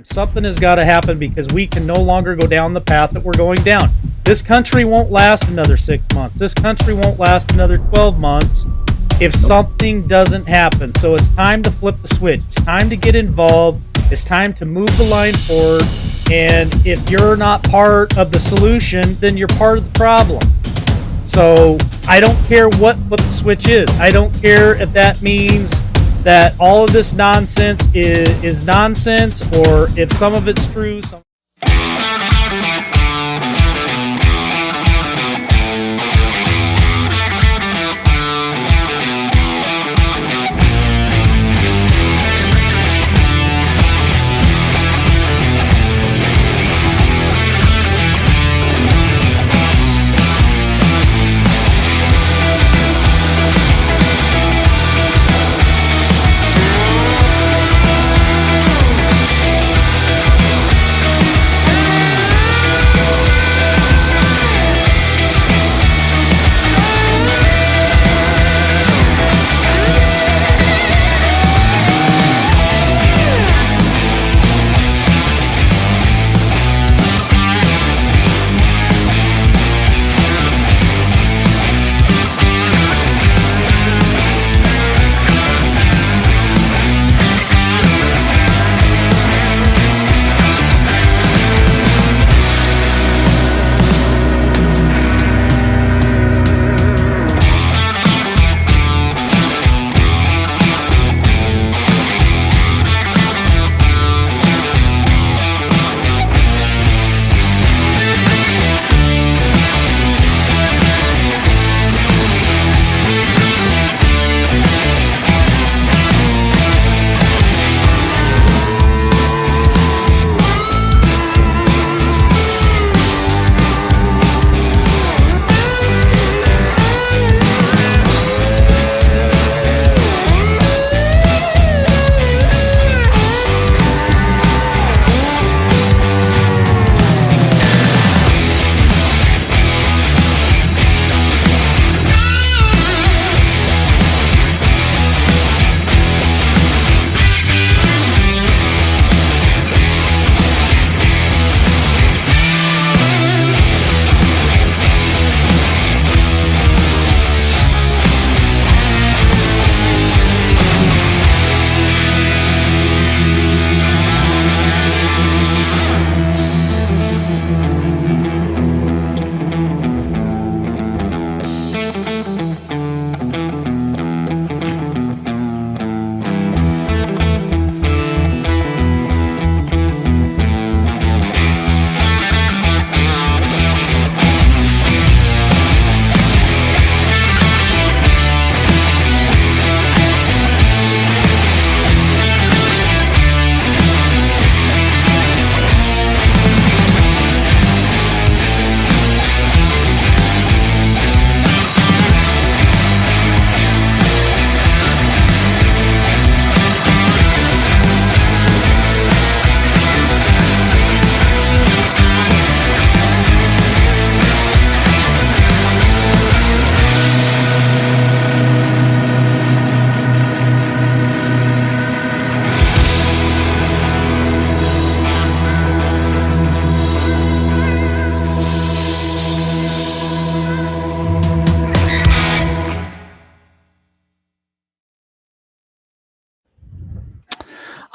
Something has got to happen because we can no longer go down the path that we're going down. This country won't last another 6 months. This country won't last another 12 months if something doesn't happen. So it's time to flip the switch. It's time to get involved. It's time to move the line forward. And if you're not part of the solution, then you're part of the problem. So I don't care what flip the switch is. I don't care if that means that all of this nonsense is nonsense, or if some of it's true.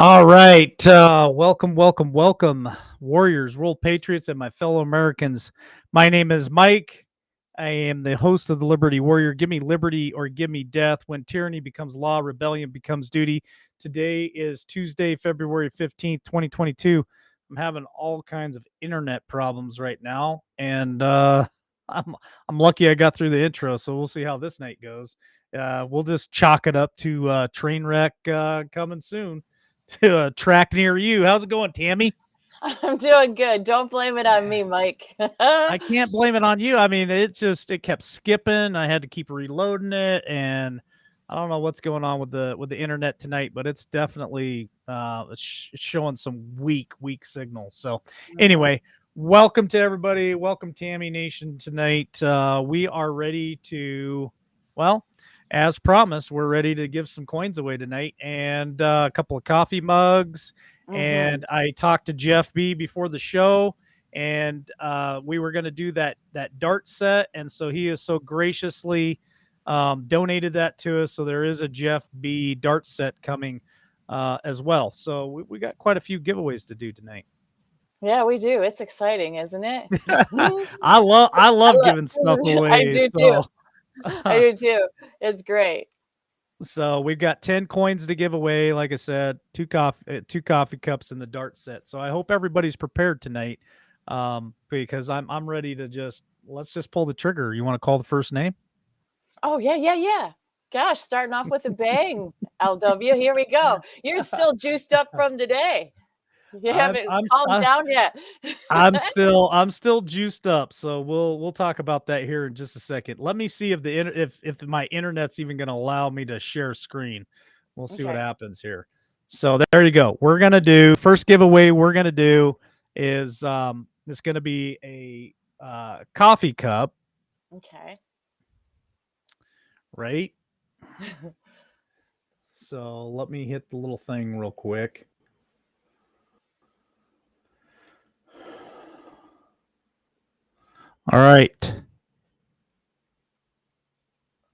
All right. Welcome, Warriors, World Patriots, and my fellow Americans. My name is Mike. I am the host of the Liberty Warrior. Give me liberty or give me death. When tyranny becomes law, rebellion becomes duty. Today is Tuesday, February 15th, 2022. I'm having all kinds of internet problems right now, and I'm lucky I got through the intro, so we'll see how this night goes. We'll just chalk it up to train wreck coming soon to a track near you. How's it going, Tammy? I'm doing good. Don't blame it on me, Mike. I can't blame it on you. I mean, it kept skipping. I had to keep reloading it, and I don't know what's going on with the internet tonight, but it's definitely showing some weak signals. So anyway, welcome to everybody. Welcome, Tammy Nation, tonight. We are ready to, well, as promised, we're ready to give some coins away tonight, and a couple of coffee mugs Mm-hmm. and I talked to Jeff B before the show, and we were going to do that dart set, and so he has so graciously donated that to us. So there is a Jeff B dart set coming as well. So we got quite a few giveaways to do tonight. Yeah, we do. It's exciting, isn't it? I love I, giving stuff I away. do too. So I do too. It's great. so we've got 10 coins to give away. Like I said, two coffee cups in the dart set. So I hope everybody's prepared tonight, because I'm ready to let's just pull the trigger. You want to call the first name? Oh, yeah, yeah, yeah. Gosh, starting off with a bang, LW. Here we go. You're still juiced up from today. You I'm haven't I'm calmed down yet. I'm still juiced up. So we'll talk about that here in just a second. Let me see if if my internet's even going to allow me to share screen. We'll see what Okay. happens here. So there you go. We're gonna do first giveaway. We're gonna do is it's gonna be a coffee cup, Okay. right? So let me hit the little thing real quick. All right.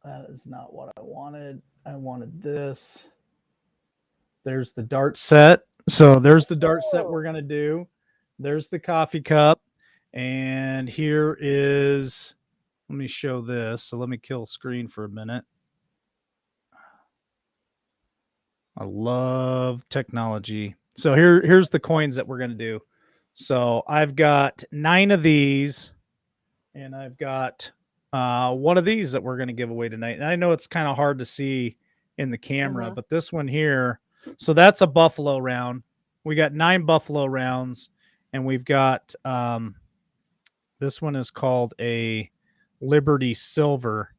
That is not what I wanted. I wanted this. There's the dart set. So there's the dart set Oh, we're going to do. There's the coffee cup. And here is, let me show this. So let me kill screen for a minute. I love technology. So here's the coins that we're going to do. So I've got 9 of these, and I've got one of these that we're going to give away tonight. And I know it's kind of hard to see in the camera, mm-hmm. but this one here, so that's a buffalo round. We got 9 buffalo rounds, and we've got this one is called a Liberty Silver.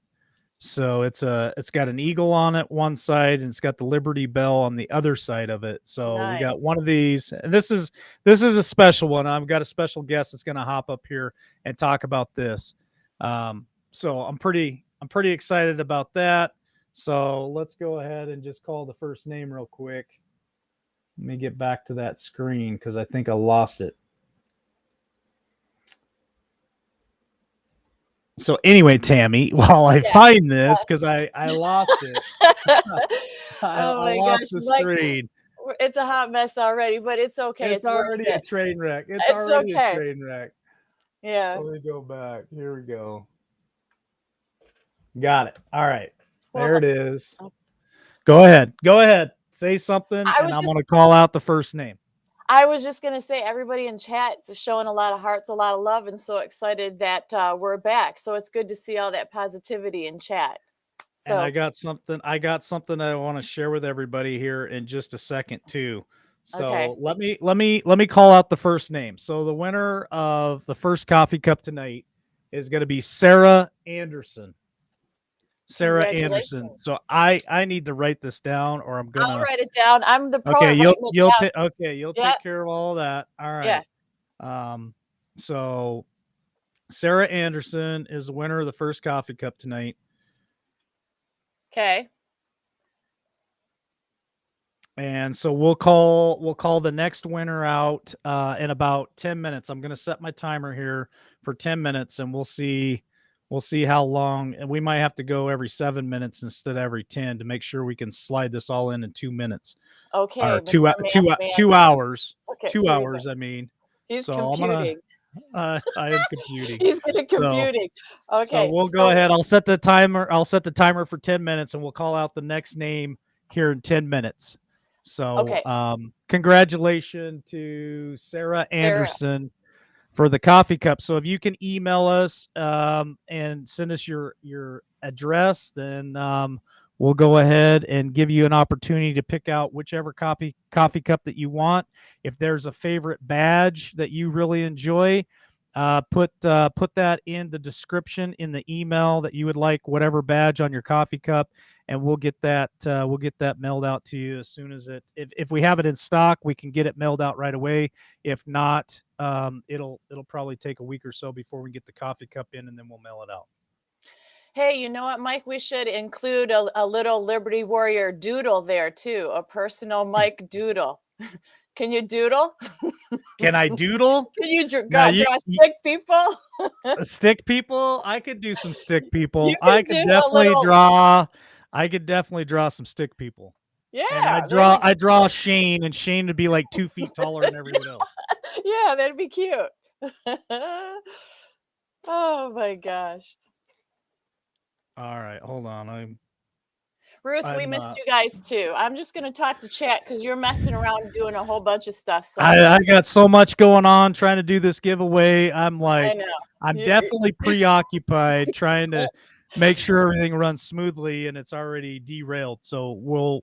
So it's got an eagle on it one side, and it's got the Liberty Bell on the other side of it. So we got one Nice. of these, and this is a special one. I've got a special guest that's going to hop up here and talk about this. So I'm pretty excited about that. So let's go ahead and just call the first name real quick. Let me get back to that screen because I think I lost it. So anyway, Tammy, while I Yeah. find this because I lost it, Oh I my gosh, lost the Mike, screen. it's a hot mess already, but it's okay. It's It's worth already a it. train wreck. It's It's already a okay. train wreck. Yeah. Let me go back. Here we go. Got it. All right. Well, There it is. Go ahead. Go ahead. Say something, I and was I'm just going to call out the first name. I was just gonna say everybody in chat is showing a lot of hearts, a lot of love, and so excited that we're back. So it's good to see all that positivity in chat. And I So got something. I got something that I want to share with everybody here in just a second too. okay, So let me call out the first name. So the winner of the first coffee cup tonight is going to be Sarah Anderson. Sarah Anderson. congratulations. So I need to write this down, or I'm I'll gonna. write it down. I'm the pro Okay, at writing it down. you'll Yeah, take care of all of that. All yeah. right. So Sarah Anderson is the winner of the first coffee cup tonight. Okay. And so we'll call the next winner out in about 10 minutes. I'm going to set my timer here for 10 minutes, and we'll see how long, and we might have to go every 7 minutes instead of every 10 to make sure we can slide this all in 2 minutes, Okay, or Mr. Math Man. 2 hours. Okay, 2 here we go. hours, I mean. He's So I'm gonna computing. I am computing. He's good at So computing. so Okay, we'll go so ahead. I'll set the timer for 10 minutes, and we'll call out the next name here in 10 minutes. So okay, congratulations to Sarah Sarah. Anderson for the coffee cup. So if you can email us and send us your address, then we'll go ahead and give you an opportunity to pick out whichever coffee cup that you want. If there's a favorite badge that you really enjoy, put that in the description in the email that you would like whatever badge on your coffee cup, and we'll get that mailed out to you as soon as if we have it in stock, we can get it mailed out right away. If not, it'll probably take a week or so before we get the coffee cup in, and then we'll mail it out. Hey, you know what, Mike? We should include a little Liberty Warrior doodle there too, a personal Mike doodle. Can you doodle? Can I doodle? Can you Now draw stick people? stick people. I could do some stick You people. can do a little. I could definitely draw some stick people. And Yeah, that'd be I draw Shane, and Shane would be like 2 feet taller than everyone else. yeah, that'd be cute. Oh my gosh. All right, hold on. Ruth, we I'm missed you guys too. I'm just gonna talk to chat because you're messing around doing a whole bunch of stuff. So I'm just I got so much going on trying to do this giveaway. I know. I'm You definitely preoccupied trying to make sure everything runs smoothly, and it's already derailed. So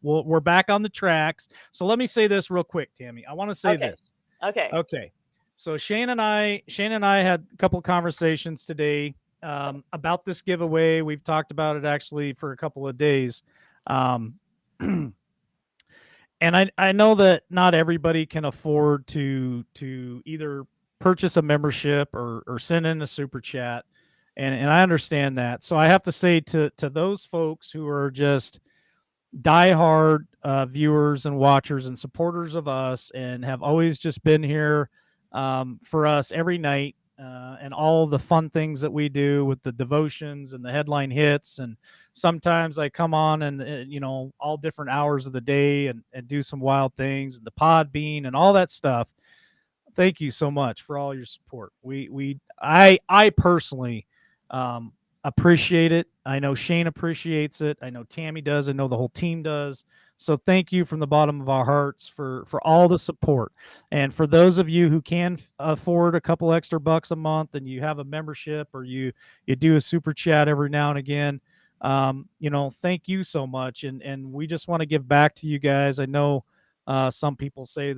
we're back on the tracks. So let me say this real quick, Tammy. I want to say okay. this. Okay. Okay. So Shane and I had a couple of conversations today about this giveaway. We've talked about it actually for a couple of days. Um, and I know that not everybody can afford to either purchase a membership or send in a super chat, and I understand that. So I have to say to those folks who are just diehard viewers and watchers and supporters of us and have always just been here for us every night and all the fun things that we do with the devotions and the headline hits. And sometimes I come on and, all different hours of the day and do some wild things and the pod bean and all that stuff. Thank you so much for all your support. I personally um, appreciate it. I know Shane appreciates it. I know Tammy does. I know the whole team does. So thank you from the bottom of our hearts for all the support. And for those of you who can afford a couple extra bucks a month and you have a membership or you do a super chat every now and again, thank you so much. And we just want to give back to you guys. I know some people say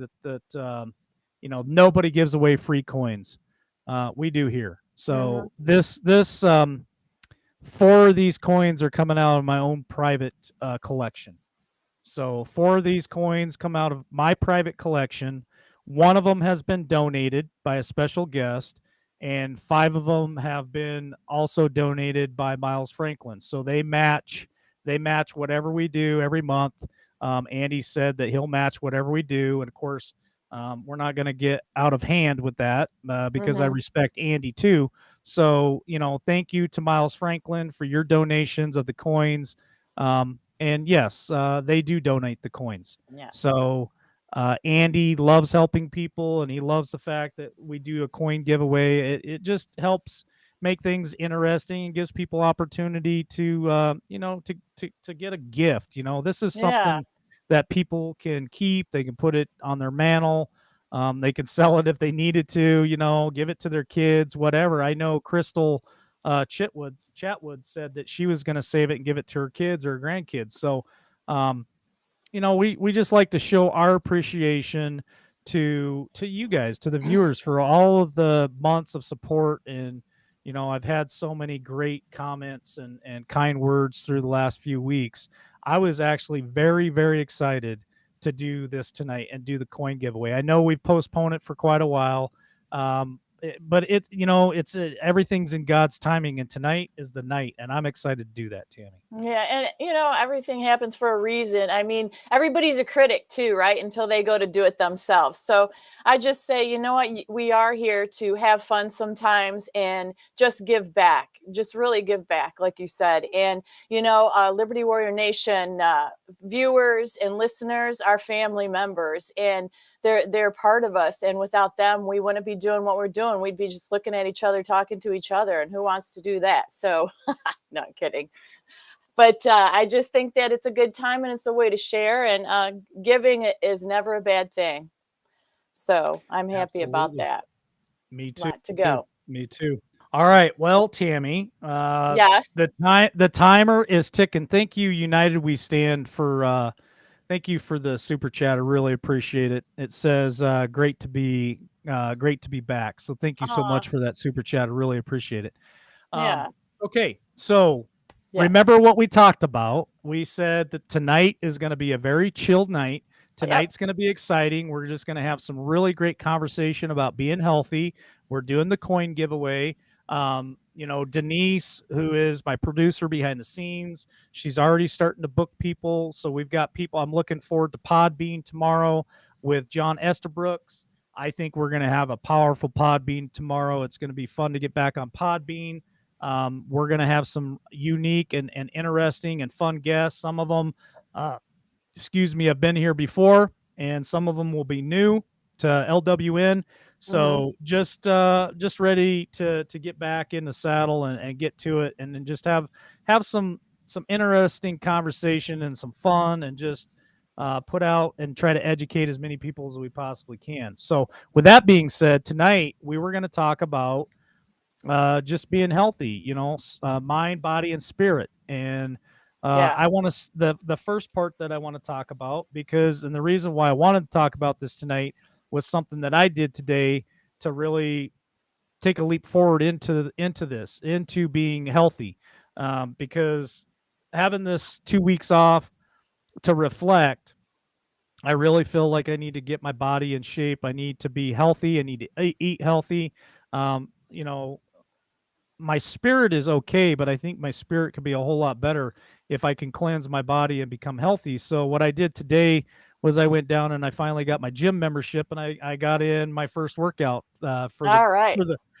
nobody gives away free coins. We do here. Mhm. So this 4 of these coins are coming out of my own private collection. So 4 of these coins come out of my private collection. One of them has been donated by a special guest, and 5 of them have been also donated by Miles Franklin. So they match whatever we do every month. Andy said that he'll match whatever we do, and of course, we're not going to get out of hand with that because I Mhm. respect Andy too. So thank you to Miles Franklin for your donations of the coins. And yes, they do donate the coins. Yes. So Andy loves helping people, and he loves the fact that we do a coin giveaway. It just helps make things interesting and gives people opportunity to to get a gift. This is Yeah. something that people can keep. They can put it on their mantle. They can sell it if they needed to. Give it to their kids, whatever. I know Crystal Chatwood said that she was going to save it and give it to her kids or her grandkids. So, um, we just like to show our appreciation to you guys, to the viewers, for all of the months of support. And I've had so many great comments and kind words through the last few weeks. I was actually very, very excited to do this tonight and do the coin giveaway. I know we've postponed it for quite a while. But everything's in God's timing, and tonight is the night, and I'm excited to do that, Tammy. Yeah, and everything happens for a reason. I mean, everybody's a critic too, right? Until they go to do it themselves. So I just say, you know what? We are here to have fun sometimes and just give back, just really give back, like you said. And, Liberty Warrior Nation viewers and listeners are family members, and they're part of us. And without them, we wouldn't be doing what we're doing. We'd be just looking at each other, talking to each other. And who wants to do that? So, not kidding. But I just think that it's a good time and it's a way to share, and giving is never a bad thing. So I'm happy about Absolutely. that. Me too. Lot to go. Me too. All right. Well, Tammy, Yes. the timer is ticking. Thank you, United We Stand, for thank you for the super chat. I really appreciate it. It says great to be back. So thank you so Aw, much for that super chat. I really appreciate it. yeah. Okay, so Yes. remember what we talked about. We said that tonight is going to be a very chilled night. Yep. Tonight's going to be exciting. We're just going to have some really great conversation about being healthy. We're doing the coin giveaway. Denise, who is my producer behind the scenes, she's already starting to book people. So we've got people. I'm looking forward to Podbean tomorrow. with John Estabrooks. I think we're going to have a powerful Podbean tomorrow. It's going to be fun to get back on Podbean. We're going to have some unique and interesting and fun guests. Some of them, excuse me, have been here before, and some of them will be new to LWN. Hmm. So just ready to get back in the saddle and get to it, and then just have some interesting conversation and some fun, and just put out and try to educate as many people as we possibly can. So with that being said, tonight we were going to talk about just being healthy, mind, body, and spirit. And Yeah. I want to the first part that I want to talk about, because and the reason why I wanted to talk about this tonight was something that I did today to really take a leap forward into being healthy, because having this 2 weeks off to reflect, I really feel like I need to get my body in shape. I need to be healthy. I need to eat healthy. You know, my spirit is okay, but I think my spirit could be a whole lot better if I can cleanse my body and become healthy. So what I did today was I went down and I finally got my gym membership, and I got in my first workout All right.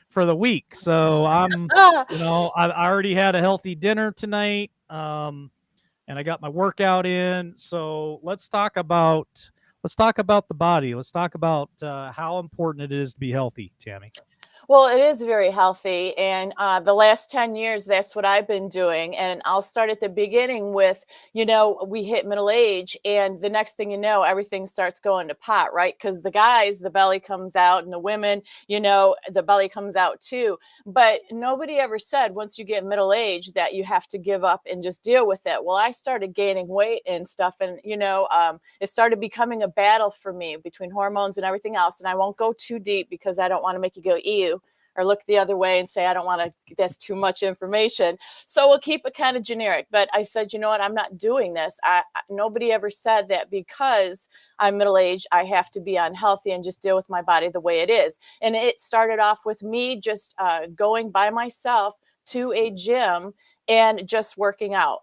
for the week. So Ah, I already had a healthy dinner tonight, and I got my workout in. So let's talk about the body. Let's talk about how important it is to be healthy, Tammy. well, it is very healthy. And the last 10 years, that's what I've been doing. And I'll start at the beginning with, we hit middle age, and the next thing you know, everything starts going to pot, right? Because the guys, the belly comes out, and the women, the belly comes out too. But nobody ever said once you get middle age that you have to give up and just deal with it. Well, I started gaining weight and stuff. And, it started becoming a battle for me between hormones and everything else. And I won't go too deep because I don't want to make you go, ew, or look the other way and say, I don't want to, that's too much information. So we'll keep it kind of generic. But I said, you know what? I'm not doing this. Nobody ever said that because I'm middle aged, I have to be unhealthy and just deal with my body the way it is. And it started off with me just going by myself to a gym and just working out.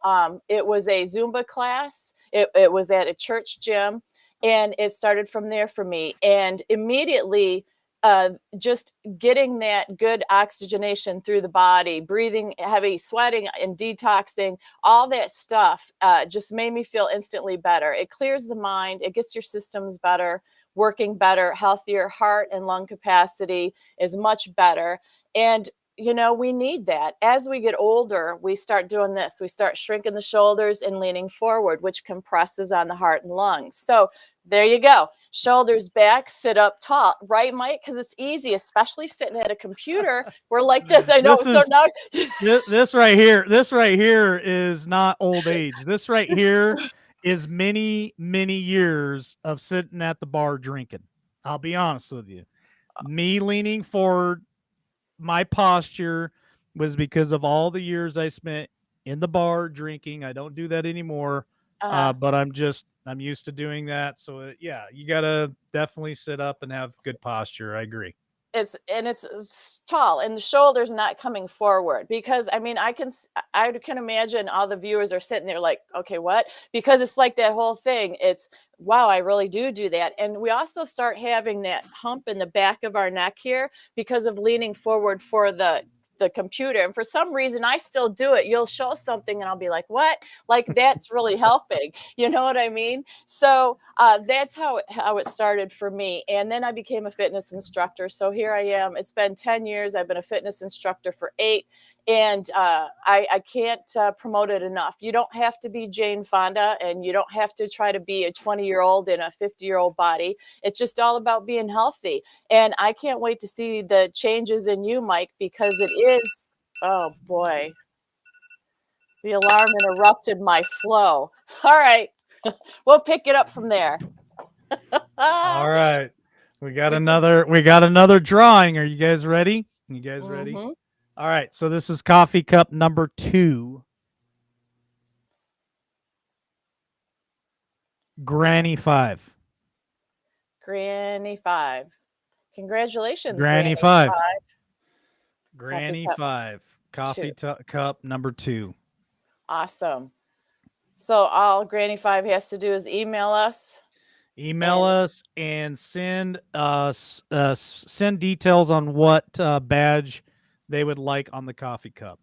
It was a Zumba class, it was at a church gym. And it started from there for me. And immediately, just getting that good oxygenation through the body, breathing heavy, sweating, and detoxing, all that stuff just made me feel instantly better. It clears the mind, it gets your systems better, working better, healthier heart and lung capacity is much better. And we need that. As we get older, we start doing this. We start shrinking the shoulders and leaning forward, which compresses on the heart and lungs. So there you go. Shoulders back, sit up tall, right, Mike? Because it's easy, especially sitting at a computer. We're like this. I know. This So is now, this right here. This right here is not old age. This right here is many years of sitting at the bar drinking. I'll be honest with you. Me leaning forward, my posture was because of all the years I spent in the bar drinking. I don't do that anymore. uh, But I'm used to doing that. So yeah, you gotta definitely sit up and have good posture. I agree. it's tall and the shoulders not coming forward, because I mean I can imagine all the viewers are sitting there like, okay, what? Because it's like that whole thing, it's wow, I really do that. And we also start having that hump in the back of our neck here because of leaning forward for the computer. And for some reason I still do it. You'll show something and I'll be like, what? Like that's really helping. You know what I mean? So that's how it started for me. And then I became a fitness instructor. So here I am. It's been 10 years. I've been a fitness instructor for 8. And I can't promote it enough. You don't have to be Jane Fonda, and you don't have to try to be a 20-year-old in a 50-year-old body. It's just all about being healthy. And I can't wait to see the changes in you, Mike, because it is, oh boy, the alarm interrupted my flow. All right, we'll pick it up from there. All Ah. right. We got another drawing. Are you guys ready? You guys ready? Mm-hmm. All right. So this is coffee cup number 2. Granny 5. Granny 5. Congratulations, Granny Granny 5. 5. Coffee Granny cup 5. 2. Cup number 2. Awesome. So all Granny 5 has to do is email us. Email And us and send details on what badge they would like on the coffee cup.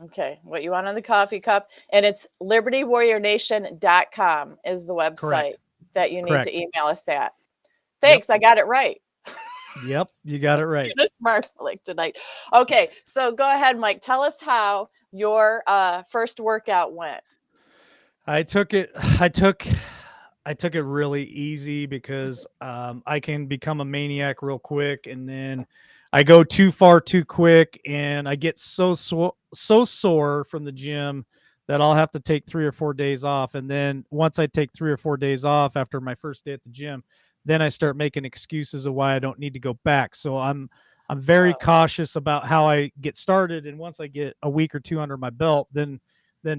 okay, what you want on the coffee cup. And it's libertywarriornation.com is the website Correct. that you need to Correct. email us at. Yep. Thanks, I got it right. Yep. You got it right. Being a smart aleck tonight. Okay, so go ahead, Mike. Tell us how your first workout went. I took it. I took it really easy because I can become a maniac real quick, and then I go too far too quick, and I get so sore from the gym that I'll have to take 3 or 4 days off. And then once I take 3 or 4 days off after my first day at the gym, then I start making excuses of why I don't need to go back. So I'm very Oh, cautious about how I get started, and once I get a week or two under my belt, then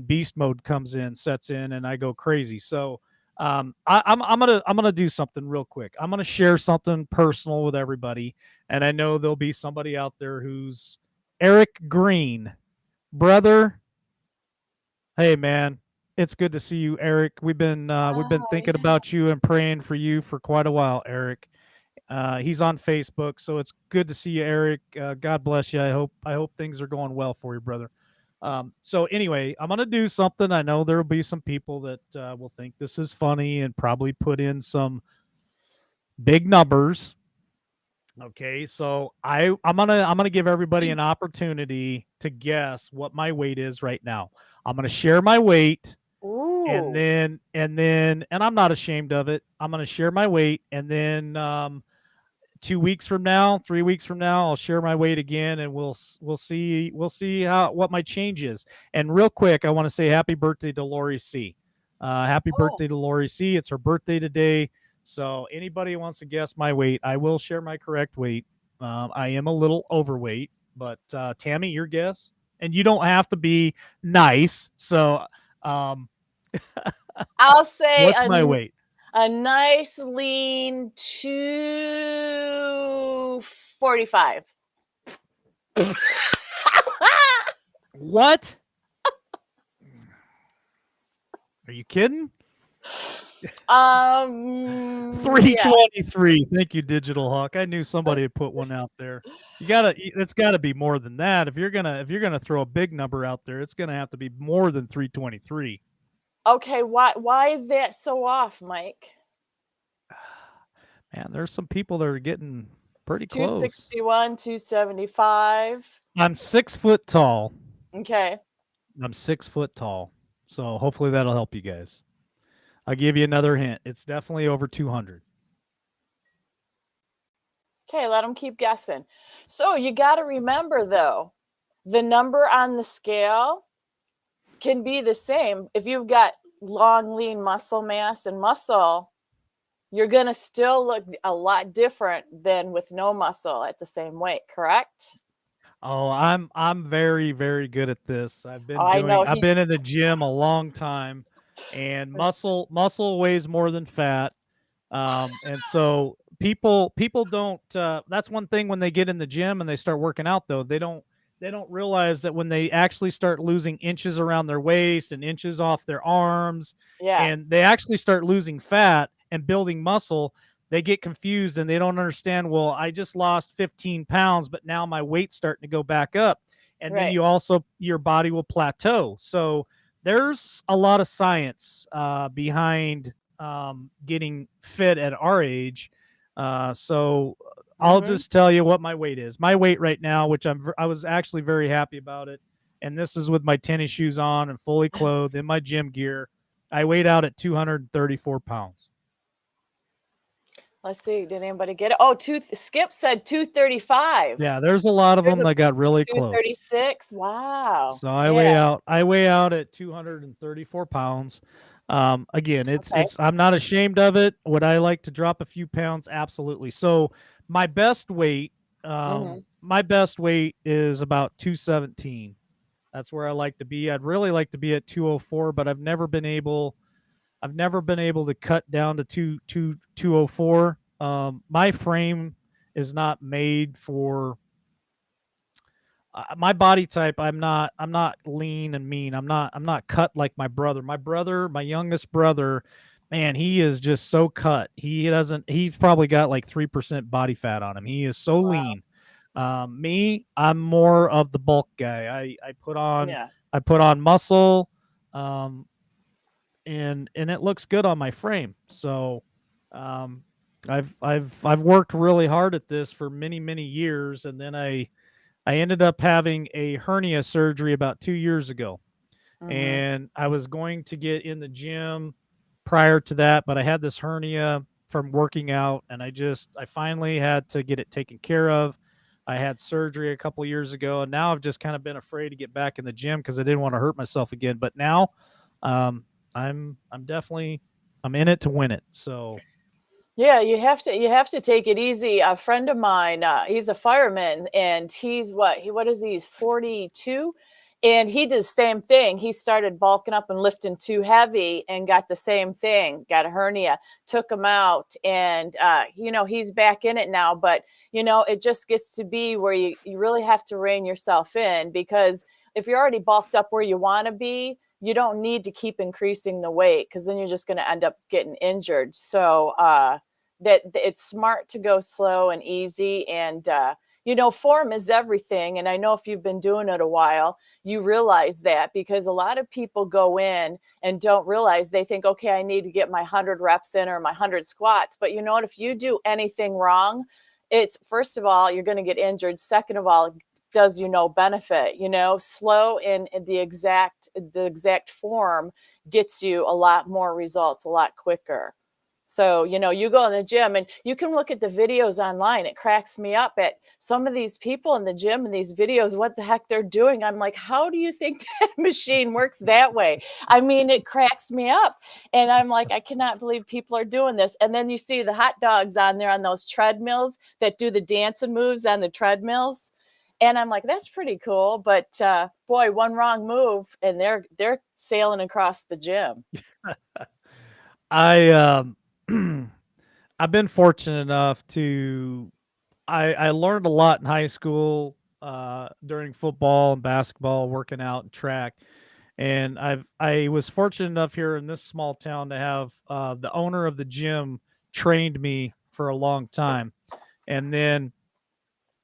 beast mode comes in, sets in, and I go crazy. So I'm gonna do something real quick. I'm gonna share something personal with everybody, and I know there'll be somebody out there who's Eric Green, brother. Hey man, it's good to see you, Eric. We've been wow, thinking yeah. about you and praying for you for quite a while, Eric. He's on Facebook, so it's good to see you, Eric. God bless you. I hope things are going well for you, brother. So anyway, I'm gonna do something. I know there will be some people that will think this is funny and probably put in some big numbers. Okay, so I'm gonna give everybody an opportunity to guess what my weight is right now. I'm gonna share my weight, and Ooh. then I'm not ashamed of it. I'm gonna share my weight, and then 2 weeks from now, 3 weeks from now, I'll share my weight again, and we'll see how what my change is. And real quick, I want to say happy birthday to Lori C. Happy Oh, birthday to Lori C. It's her birthday today. So anybody who wants to guess my weight, I will share my correct weight. I am a little overweight, but Tammy, your guess, and you don't have to be nice. So um, I'll say what's my weight? a nice lean 245. What? Are you kidding? Yeah. 323. Thank you, Digital Hawk. I knew somebody had put one out there. It's gotta be more than that. If you're gonna throw a big number out there, it's gonna have to be more than 323. Okay, why is that so off, Mike? Man, there's some people that are getting It's pretty close. 261, 275. I'm 6 foot tall. Okay. I'm 6 foot tall. So hopefully that'll help you guys. I'll give you another hint. It's definitely over 200. Okay, let them keep guessing. So you got to remember though, the number on the scale can be the same. If you've got long, lean muscle mass and muscle, you're going to still look a lot different than with no muscle at the same weight, correct? Oh, I'm very, very good at this. Oh, I know. I've been in the gym a long time, and muscle weighs more than fat. And so people don't that's one thing when they get in the gym and they start working out though, they don't realize that when they actually start losing inches around their waist and inches off their arms, Yeah, and they actually start losing fat and building muscle, they get confused and they don't understand, well, I just lost 15 pounds, but now my weight's starting to go back up. And then right. your body will plateau. So there's a lot of science behind getting fit at our age. So I'll Mhm. just tell you what my weight is. My weight right now, which I was actually very happy about it, and this is with my tennis shoes on and fully clothed in my gym gear. I weighed out at 234 pounds. Let's see. Did anybody get it? Oh, Skip said 235. Yeah, there's a lot of There's them a that got really close. 236. Wow. So Yeah. I weigh out at 234 pounds. Again, Okay. I'm not ashamed of it. Would I like to drop a few pounds? Absolutely. So my best weight, Mhm. my best weight is about 217. That's where I like to be. I'd really like to be at 204, but I've never been able to cut down to 204. My frame is not made for my body type. I'm not lean and mean. I'm not cut like my brother. My youngest brother, man, he is just so cut. He doesn't. He's probably got like 3% body fat on him. He is so Wow. lean. Me, I'm more of the bulk guy. Yeah. I put on muscle, um, and it looks good on my frame. So, um, I've worked really hard at this for many years, and then I ended up having a hernia surgery about 2 years ago, Hmm. and I was going to get in the gym prior to that, but I had this hernia from working out, and I finally had to get it taken care of. I had surgery a couple years ago, and now I've just kind of been afraid to get back in the gym because I didn't want to hurt myself again. But now, um, I'm definitely I'm in it to win it. So Yeah, you have to take it easy. A friend of mine, he's a fireman, and what is he? He's 42, and he did the same thing. He started bulking up and lifting too heavy, and got the same thing. Got a hernia, took him out, and he's back in it now. But it just gets to be where you really have to rein yourself in, because if you're already bulked up where you want to be, you don't need to keep increasing the weight, because then you're just going to end up getting injured. So that it's smart to go slow and easy, and form is everything. And I know if you've been doing it a while, you realize that, because a lot of people go in and don't realize. They think, okay, I need to get my 100 reps in, or my 100 squats. But you know what? If you do anything wrong, it's, first of all, you're going to get injured. Second of all, does you no benefit. Slow in the exact form gets you a lot more results a lot quicker. So, you go in the gym, and you can look at the videos online. It cracks me up at some of these people in the gym and these videos, what the heck they're doing. I'm like, how do you think that machine works that way? I mean, it cracks me up. And I'm like, I cannot believe people are doing this. And then you see the hot dogs on there on those treadmills that do the dancing moves on the treadmills. And I'm like, that's pretty cool. But boy, one wrong move and they're sailing across the gym. I I've been fortunate enough to I learned a lot in high school during football and basketball, working out and track. And I was fortunate enough here in this small town to have the owner of the gym trained me for a long time. And then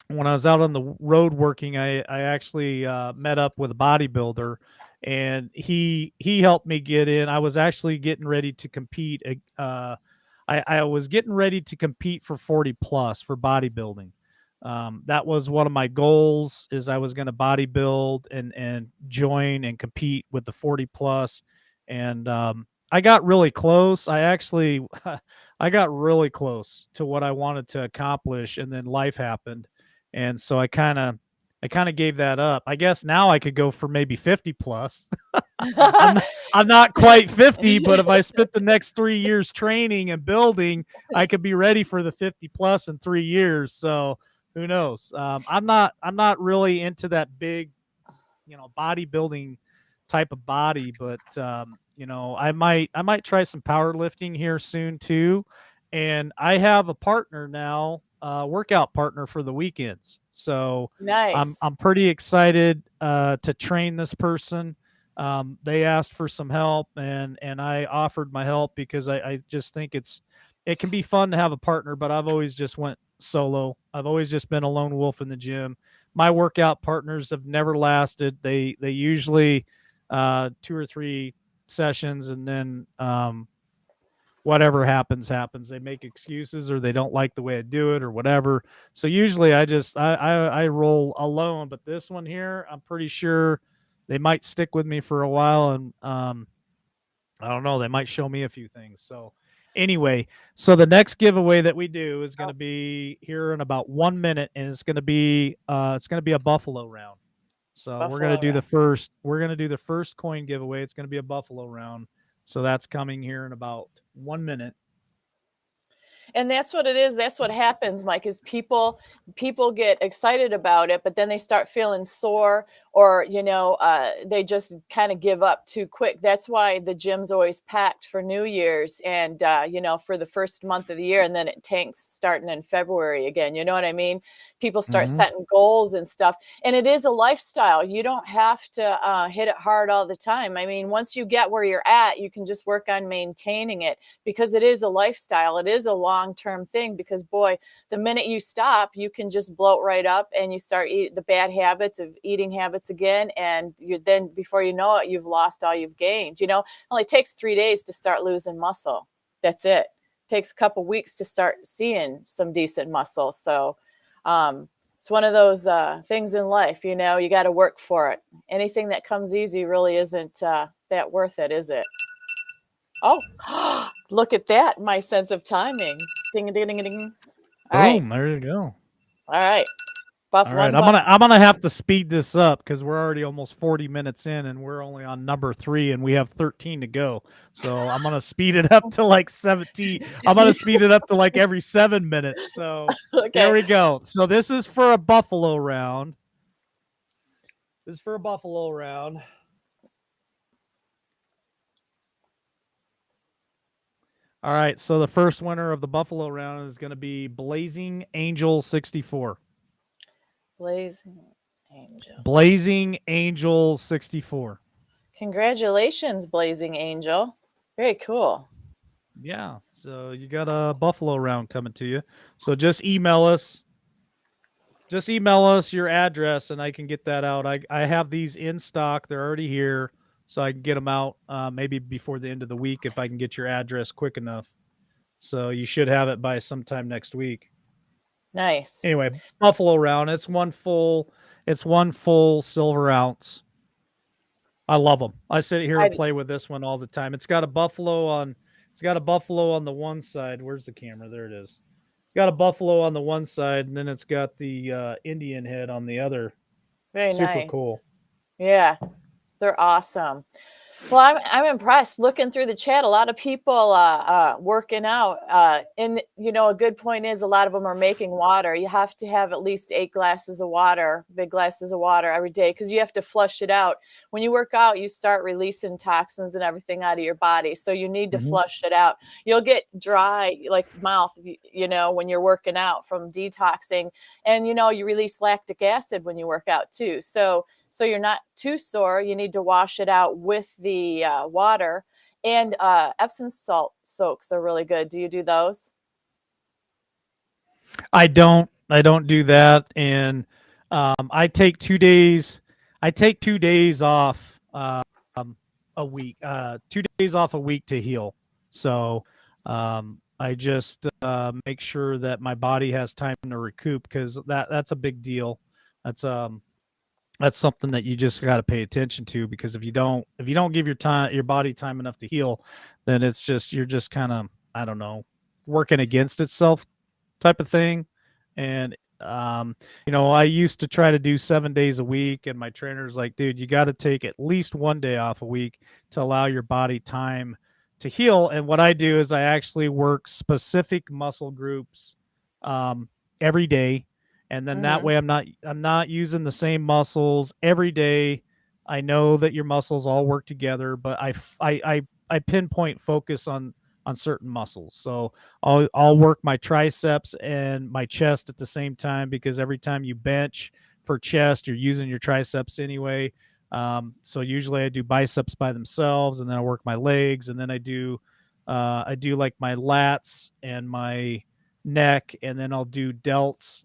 when I was out on the road working, I actually met up with a bodybuilder, and he helped me get in. I was actually getting ready to compete. I was getting ready to compete for 40 plus for bodybuilding. That was one of my goals, is I was going to bodybuild and join and compete with the 40 plus. And I got really close. I actually I got really close to what I wanted to accomplish, and then life happened, and so I kind of gave that up. I guess now I could go for maybe 50 plus. I'm not, I'm not quite 50, but if I spent the next 3 years training and building, I could be ready for the 50 plus in 3 years. So who knows? I'm not really into that big, bodybuilding type of body, but I might try some powerlifting here soon too. And I have a partner now, workout partner for the weekends. So I'm Nice. I'm pretty excited to train this person. They asked for some help, and I offered my help because I just think it can be fun to have a partner, but I've always just went solo. I've always just been a lone wolf in the gym. My workout partners have never lasted. They usually 2 or 3 sessions, and then whatever happens. They make excuses, or they don't like the way I do it, or whatever. So usually I roll alone. But this one here, I'm pretty sure they might stick with me for a while, and I don't know, they might show me a few things. So anyway, so the next giveaway that we do is going to be here in about 1 minute, and it's going to be a buffalo round. So Buffalo round. we're gonna do the first coin giveaway. It's gonna be a buffalo round. So that's coming here in about 1 minute. And that's what it is. That's what happens, Mike, is people get excited about it, but then they start feeling sore, or they just kind of give up too quick. That's why the gym's always packed for New Year's, and for the first month of the year, and then it tanks starting in February again. You know what I mean? People start Hmm. setting goals and stuff, and it is a lifestyle. You don't have to hit it hard all the time. I mean, once you get where you're at, you can just work on maintaining it, because it is a lifestyle. It is a long-term thing, because boy, the minute you stop, you can just bloat right up, and you start the bad habits of eating habits again, and you then, before you know it, you've lost all you've gained. It only takes 3 days to start losing muscle. That's it. Takes a couple weeks to start seeing some decent muscle. So it's one of those things in life. You got to work for it. Anything that comes easy really isn't that worth it, is it? Oh, look at that. My sense of timing. Ding, ding, ding, ding. All right. Boom, there you go. All right. Buff All right, one I'm buff. gonna I'm gonna have to speed this up because we're already almost 40 minutes in, and we're only on number 3, and we have 13 to go. So I'm gonna speed it up to like 17. I'm gonna speed it up to like every 7 minutes. So here Okay. we go. So this is for a buffalo round. This is for a buffalo round. All right. So the first winner of the buffalo round is gonna be Blazing Angel 64. Blazing Angel. Blazing Angel 64. Congratulations, Blazing Angel. Very cool. Yeah. So you got a buffalo round coming to you. So just email us. Just email us your address and I can get that out. I have these in stock. They're already here. So I can get them out maybe before the end of the week if I can get your address quick enough. So you should have it by sometime next week. Nice. Anyway, buffalo round. It's one full silver ounce. I love them. I sit here and I play with this one all the time. It's got a buffalo on the one side. Where's the camera? There it is. It's got a buffalo on the one side, and then it's got the Indian head on the other. Very Super nice. cool. Yeah, they're awesome. Well, I'm impressed looking through the chat. A lot of people working out, and a good point is a lot of them are making water. You have to have at least 8 glasses of water, big glasses of water every day, because you have to flush it out. When you work out, you start releasing toxins and everything out of your body, so you need to Hmm. flush it out. You'll get dry like mouth, when you're working out from detoxing, and you release lactic acid when you work out too. So you're not too sore. You need to wash it out with the water. And Epsom salt soaks are really good. Do you do those? I don't do that, and I take 2 days. I take 2 days off a week. 2 days off a week to heal. So I just make sure that my body has time to recoup because that's a big deal. That's um that's something that you just got to pay attention to because if you don't give your body time enough to heal, then you're just kind of, I don't know, working against itself type of thing. And I used to try to do 7 days a week, and my trainer's like, dude, you got to take at least one day off a week to allow your body time to heal. And what I do is I actually work specific muscle groups um, every day, and then that Mm-hmm. way I'm not using the same muscles every day. I know that your muscles all work together, but I pinpoint focus on certain muscles. So I'll work my triceps and my chest at the same time because every time you bench for chest, you're using your triceps anyway. So usually I do biceps by themselves, and then I work my legs, and then I do like my lats and my neck, and then I'll do delts.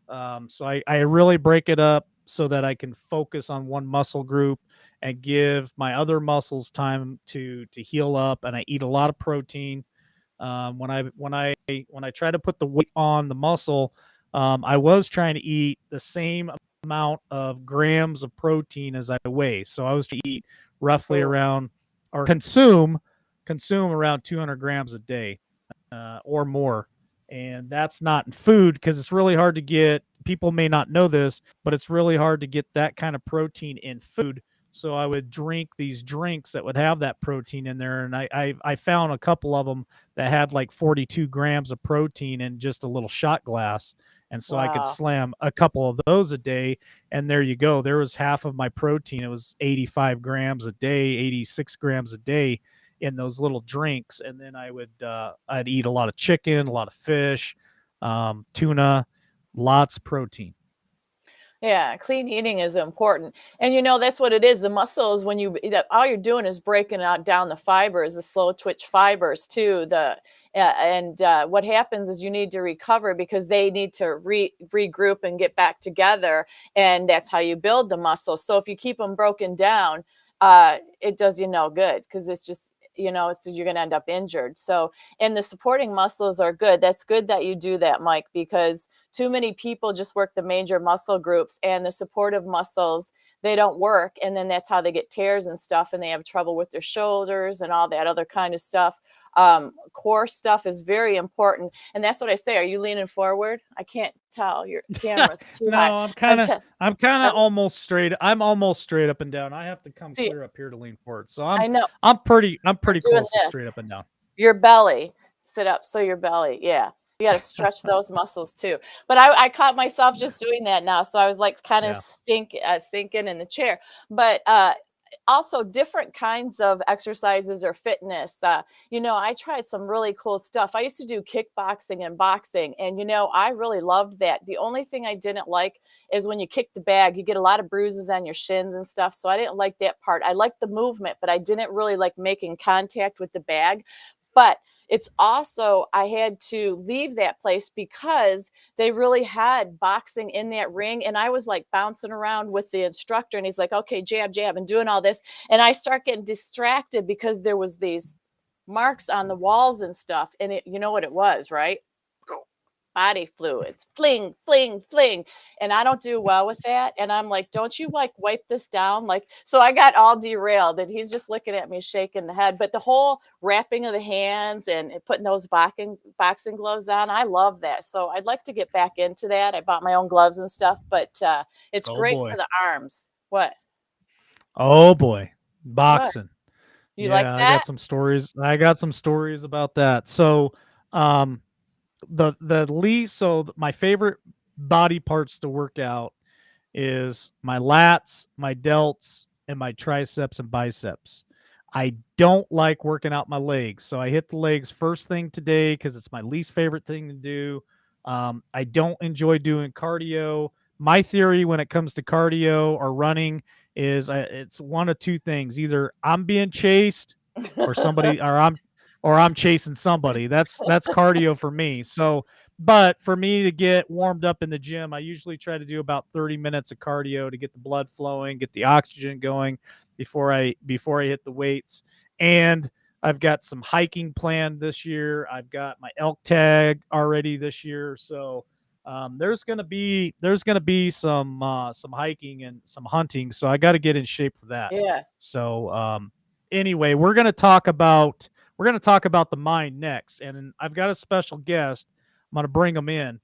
So I really break it up so that I can focus on one muscle group and give my other muscles time to heal up. And I eat a lot of protein when I try to put the weight on the muscle, I was trying to eat the same amount of grams of protein as I weigh. So I was to eat roughly Oh, around or consume around 200 grams a day or more. And that's not in food because it's really hard to get. People may not know this, but it's really hard to get that kind of protein in food. So I would drink these drinks that would have that protein in there, and I found a couple of them that had like 42 grams of protein in just a little shot glass, and so I could Wow. slam a couple of those a day, and there you go. There was half of my protein. It was 85 grams a day, 86 grams a day in those little drinks, and then I'd eat a lot of chicken, a lot of fish, tuna, lots of protein. Yeah, clean eating is important. And that's what it is. The muscles, when you that all you're doing is breaking out down the fibers, the slow twitch fibers too. And what happens is you need to recover because they need to regroup and get back together, and that's how you build the muscles. So if you keep them broken down, it does you no good because it's just you're going to end up injured. So, and the supporting muscles are good. That's good that you do that, Mike, because too many people just work the major muscle groups and the supportive muscles, they don't work. And then that's how they get tears and stuff, and they have trouble with their shoulders and all that other kind of stuff. Core stuff is very important. And that's what I say. Are you leaning forward? I can't tell. Your camera's too No, high. I'm kind I'm kind of I'm almost straight. I'm almost straight up and down. I have to come see, clear up here to lean forward. So I know. I'm I'm pretty doing close to this. straight up and down. Your belly. Sit up. So your belly. Yeah. You got to stretch those muscles too. But I caught myself just doing that now. So I was like kind of Yeah. sinking in the chair. But also different kinds of exercises or fitness. I tried some really cool stuff. I used to do kickboxing and boxing, and I really loved that. The only thing I didn't like is when you kick the bag, you get a lot of bruises on your shins and stuff. So I didn't like that part. I liked the movement, but I didn't really like making contact with the bag. But it's also, I had to leave that place because they really had boxing in that ring. And I was like bouncing around with the instructor, and he's like, okay, jab, jab, and doing all this. And I start getting distracted because there was these marks on the walls and stuff. And you know what it was, right? Body fluids, fling, fling, fling. And I don't do well with that. And I'm like, don't you like wipe this down? Like, so I got all derailed, and he's just looking at me, shaking the head. But the whole wrapping of the hands and putting those boxing gloves on, I love that. So I'd like to get back into that. I bought my own gloves and stuff, but it's Oh great for boy. the arms. What? Oh boy. What? Boxing. You like Yeah, I that? got some stories. I got some stories about that. So, um the least so my favorite body parts to work out is my lats, my delts, and my triceps and biceps. I don't like working out my legs, so I hit the legs first thing today because it's my least favorite thing to do. I don't enjoy doing cardio. My theory when it comes to cardio or running is it's one of two things: either I'm being chased, or somebody, or I'm chasing somebody. That's cardio for me. So but for me to get warmed up in the gym, I usually try to do about 30 minutes of cardio to get the blood flowing, get the oxygen going before I hit the weights. And I've got some hiking planned this year. I've got my elk tag already this year, so there's gonna be some hiking and some hunting. So I got to get in shape for that. Yeah. So anyway, we're gonna talk about the mind next, and I've got a special guest. I'm gonna bring them in.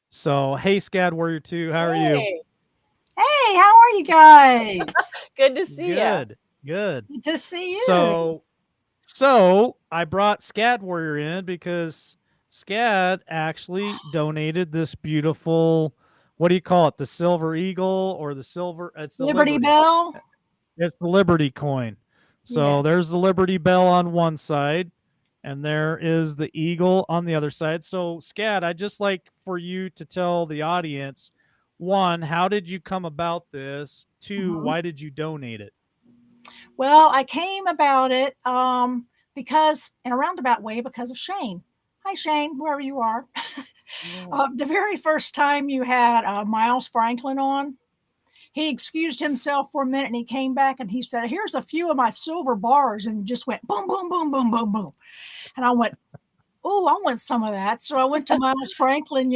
So, hey, Scad Warrior 2, how are you? Hey, Hey, how are you guys? good to see you. Good, good. Good to see you. So I brought Scad Warrior in because Scad actually donated this beautiful, what do you call it? The silver eagle or the silver? It's the Liberty Liberty. Bell? It's the Liberty coin. So Yes. there's the Liberty Bell on one side, and there is the eagle on the other side. So, Scad, I'd just like for you to tell the audience, one, how did you come about this? Two, Mhm. why did you donate it? Well, I came about it because, in a roundabout way, because of Shane. Hi, Shane, wherever you are. Mm. The very first time you had Miles Franklin on, he excused himself for a minute and he came back and he said, here's a few of my silver bars, and just went boom, boom, boom, boom, boom, boom. And I went, oh, I want some of that. So I went to Miles Franklin,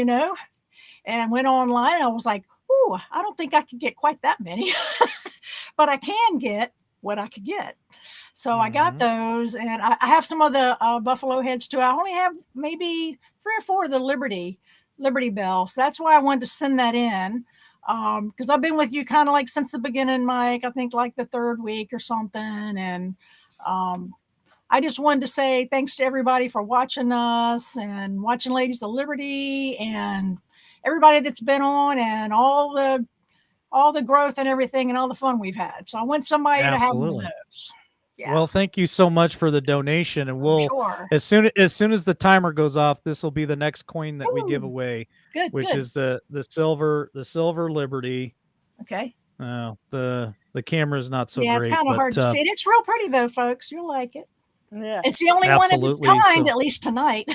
and went online. I was like, oh, I don't think I could get quite that many, but I can get what I could get. So I got Mm-hmm. those, and I have some of the buffalo heads too. I only have maybe 3 or 4 of the Liberty Bell, so that's why I wanted to send that in. Because I've been with you kind of like since the beginning, Mike. I think like the third week or something, and I just wanted to say thanks to everybody for watching us and watching Ladies of Liberty and everybody that's been on and all the growth and everything and all the fun we've had. So I want somebody to have one of Absolutely. those. Yeah, Well, thank you so much for the donation, and we'll sure. as soon as the timer goes off, this will be the next coin that we give Ooh, away, good, which good. is the silver Liberty. Okay. The camera's not so Yeah, it's great, kind of but hard to see it. It's real pretty though, folks. You'll like it. Yeah. It's the only one of its absolutely. kind, So at least tonight.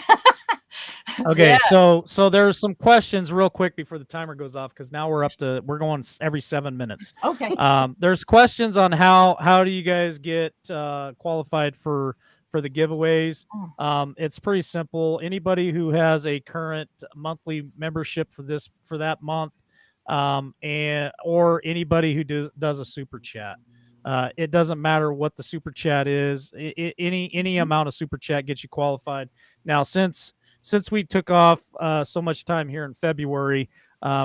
okay, Yeah. so there's some questions real quick before the timer goes off because now we're going every 7 minutes. Okay. There's questions on how do you guys get qualified for the giveaways. It's pretty simple. Anybody who has a current monthly membership for that month, and or anybody who does a super chat. It doesn't matter what the super chat is. Any amount of super chat gets you qualified. Now, since we took off so much time here in February,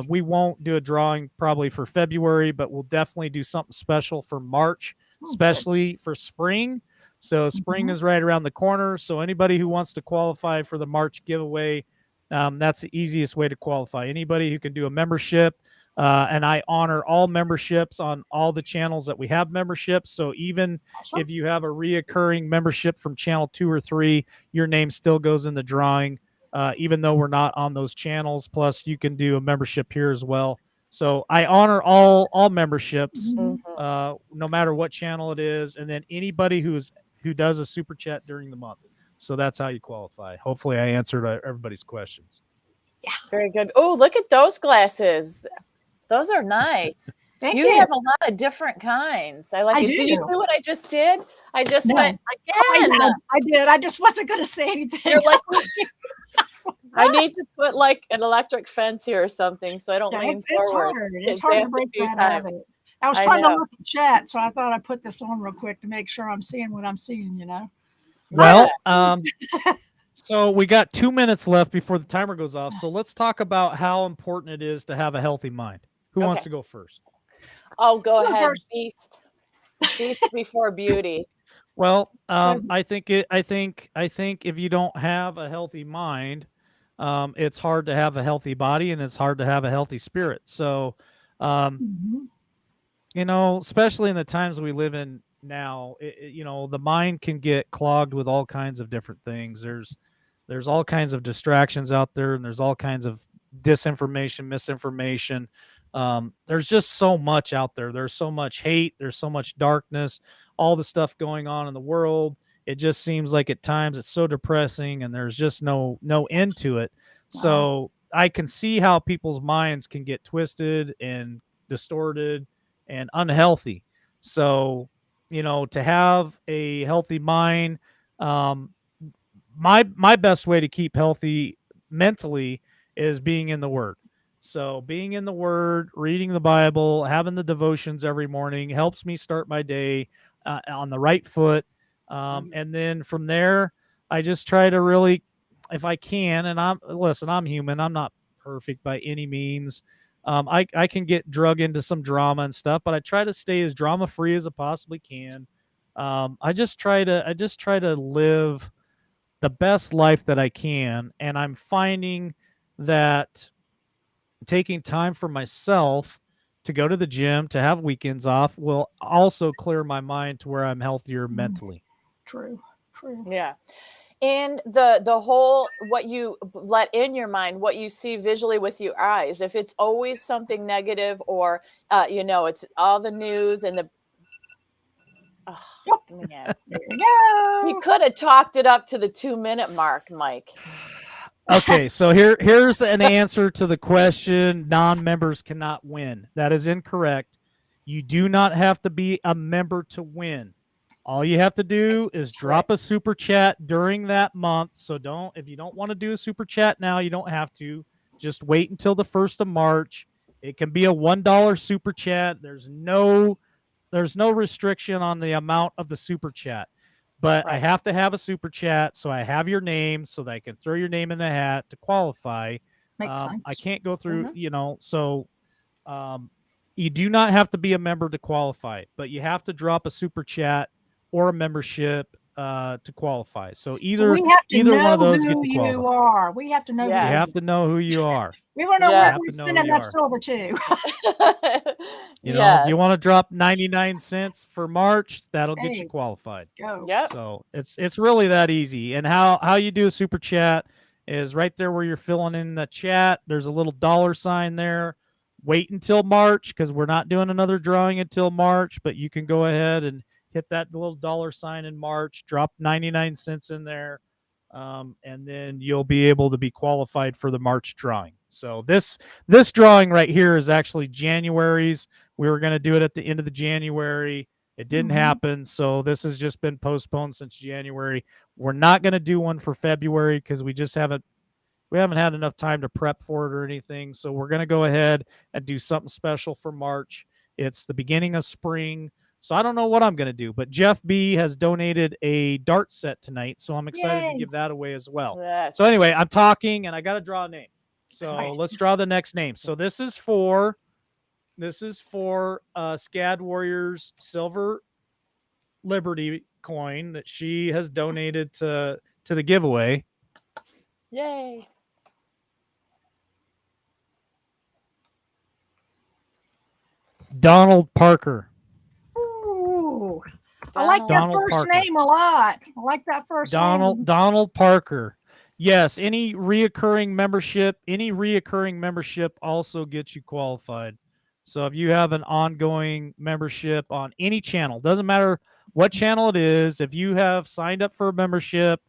we won't do a drawing probably for February, but we'll definitely do something special for March, especially for spring. So spring is right around the corner. So anybody who wants to qualify for the March giveaway, that's the easiest way to qualify. Anybody who can do a membership, and I honor all memberships on all the channels that we have memberships. So even Awesome. if you have a reoccurring membership from channel 2 or 3, your name still goes in the drawing, even though we're not on those channels. Plus, you can do a membership here as well. So I honor all memberships, no matter what channel it is, and then anybody who does a super chat during the month. So that's how you qualify. Hopefully, I answered everybody's questions. Yeah. Very good. Oh, look at those glasses. Those are nice. Thank You you. have a lot of different kinds. I like I it. Did you do. see what I just did? I just No. went again. I did. I just wasn't going to say anything. You're like, I need to put like an electric fence here or something so I don't Yeah, lean it's forward. hard. It's Because hard they to have break a few that out of times. it. I was I trying to know. look at chat, so I thought I'd put this on real quick to make sure I'm seeing what I'm seeing, you know? Well, so we got 2 minutes left before the timer goes off. So let's talk about how important it is to have a healthy mind. Who wants Okay. to go first? Oh, go Go ahead. first. Beast before beauty. Well, Go. I think if you don't have a healthy mind, it's hard to have a healthy body and it's hard to have a healthy spirit. So, Mhm. you know, especially in the times we live in now, you know, the mind can get clogged with all kinds of different things. There's all kinds of distractions out there, and there's all kinds of disinformation, misinformation. There's just so much out there. There's so much hate. There's so much darkness. All the stuff going on in the world. It just seems like at times it's so depressing, and there's just no end to it. Wow. So I can see how people's minds can get twisted and distorted and unhealthy. So, you know, to have a healthy mind, my best way to keep healthy mentally is being in the Word. So, being in the Word, reading the Bible, having the devotions every morning helps me start my day on the right foot. And then from there, I just try to really, if I can, and I'm human, I'm not perfect by any means. I can get drug into some drama and stuff, but I try to stay as drama free as I possibly can. I just try to live the best life that I can, and I'm finding that taking time for myself to go to the gym, to have weekends off, will also clear my mind to where I'm healthier mentally. True. Yeah. And the whole what you let in your mind, what you see visually with your eyes, if it's always something negative or you know, it's all the news and the man. There you go. He could have talked it up to the 2-minute mark, Mike. Okay, so here's an answer to the question non-members cannot win. That is incorrect. You do not have to be a member to win. All you have to do is drop a super chat during that month. So if you don't want to do a super chat now, you don't have to. Just wait until the 1st of March. It can be a $1 super chat. There's no restriction on the amount of the super chat. But I have to have a super chat, so I have your name so that I can throw your name in the hat to qualify. Makes sense. I can't go through, you know, so Um, you do not have to be a member to qualify, but you have to drop a super chat or a membership to qualify. So So we either have to either one know of those get who you you qualified. are. We have to know who You you Yes. have are. to know who you are. We want to know You where Yeah. have we're to know who spending you that are. silver too. You know, if Yes. you want to drop 99 cents for March, that'll get you Hey, qualified. go. Yep. So it's really that easy. And how you do a super chat is right there where you're filling in the chat. There's a little dollar sign there. Wait until March because we're not doing another drawing until March, but you can go ahead and hit that little dollar sign in March, drop 99 cents in there, and then you'll be able to be qualified for the March drawing. So this drawing right here is actually January's. We were going to do it at the end of the January. It didn't Mhm. happen, so this has just been postponed since January. We're not going to do one for February because we haven't had enough time to prep for it or anything. So we're going to go ahead and do something special for March. It's the beginning of spring. So I don't know what I'm going to do, but Jeff B has donated a dart set tonight. So I'm excited to Yay. give that away as well. So Yes. anyway, I'm talking and I got to draw a name. So Right. let's draw the next name. So this is for Scad Warriors Silver Liberty coin that she has donated to the giveaway. Yay. Donald Parker. Ooh. I like that Donald first Parker. name a lot. I like that first name. Donald Parker. Yes, any reoccurring membership also gets you qualified. So if you have an ongoing membership on any channel, doesn't matter what channel it is, if you have signed up for a membership,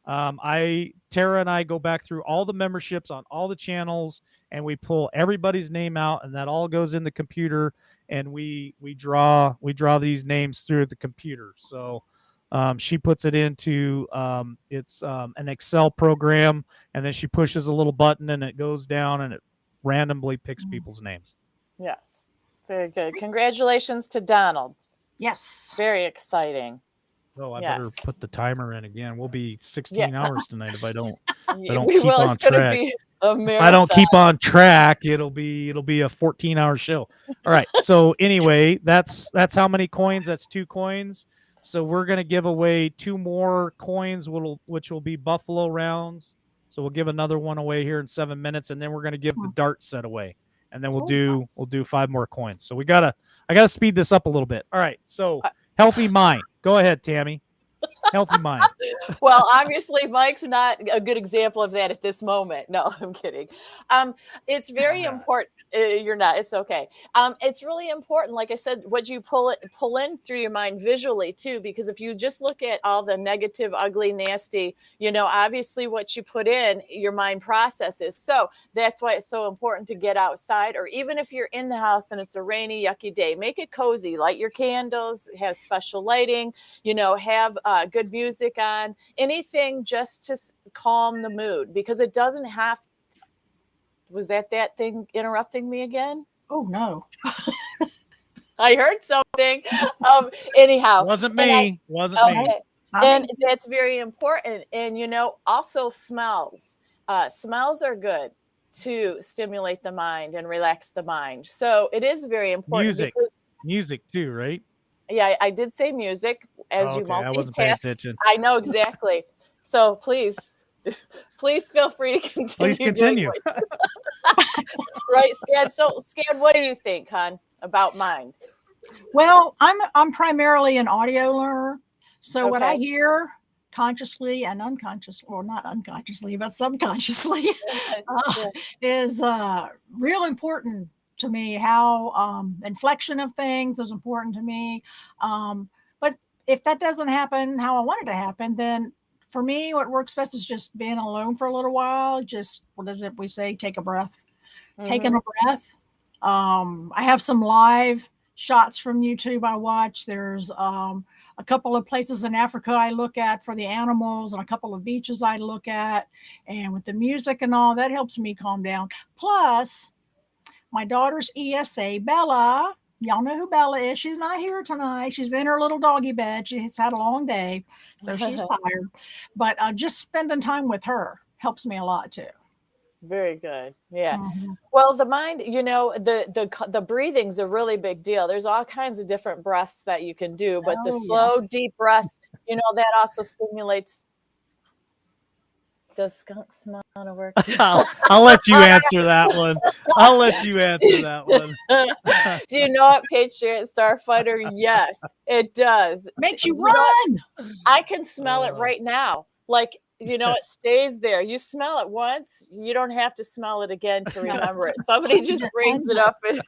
Tara and I go back through all the memberships on all the channels and we pull everybody's name out and that all goes in the computer and we draw these names through the computer. So she puts it into it's an Excel program, and then she pushes a little button, and it goes down, and it randomly picks people's names. Yes. Very good. Congratulations to Donald. Yes. Very exciting. Oh, I Yes. better put the timer in again. We'll be 16 Yeah. hours tonight if I don't We keep will. on It's going to track. be a If I marathon. don't keep on track, it'll be a 14-hour show. All right. So anyway, that's how many coins. That's 2 coins. So we're gonna give away 2 more coins, which will be Buffalo rounds. So we'll give another one away here in 7 minutes, and then we're gonna give the dart set away, and then we'll do 5 more coins. So I gotta speed this up a little bit. All right. So healthy mind. Go ahead, Tammy. Healthy mind. Well, obviously, Mike's not a good example of that at this moment. No, I'm kidding. It's very important. You're not. It's okay. It's really important, like I said, what you pull in through your mind visually too, because if you just look at all the negative, ugly, nasty, obviously what you put in, your mind processes. So that's why it's so important to get outside, or even if you're in the house and it's a rainy, yucky day, make it cozy. Light your candles, have special lighting. Have good music on, anything just to calm the mood, because it doesn't have. Was that thing interrupting me again? Oh no. I heard something. Anyhow. Wasn't me. Wasn't me. And that's very important. And, also smells. Smells are good to stimulate the mind and relax the mind. So it is very important. Music too, right? Yeah, I did say music as you I wasn't paying multitask. attention. I know exactly. So please feel free to continue. Please continue. Right, Scad. So, Scad, what do you think, hon, about mind? Well, I'm primarily an audio learner. So what I Okay. hear consciously and unconsciously, or not unconsciously, but subconsciously, Yeah. is real important to me. How inflection of things is important to me. But if that doesn't happen how I want it to happen, then for me, what works best is just being alone for a little while. Just, what is it we say? Take a breath. Taking Mhm. a breath. I have some live shots from YouTube I watch. There's a couple of places in Africa I look at for the animals, and a couple of beaches I look at. And with the music and all, that helps me calm down. Plus, my daughter's ESA, Bella. Y'all know who Bella is. She's not here tonight. She's in her little doggy bed. She's had a long day, so she's tired. But just spending time with her helps me a lot too. Very good. Yeah. Mhm. Well, the mind, the breathing's a really big deal. There's all kinds of different breaths that you can do, but the Oh, slow, yes. deep breaths, that also stimulates. Does skunk smell to work? I'll let you answer that one. I'll let you answer that one. Do you know what, Patriot Starfighter? Yes, it does. Makes you You know what? run. I can smell it Uh, right now. Like, it stays there. You smell it once, you don't have to smell it again to No, remember it. Somebody just pungent, brings it pungent. up and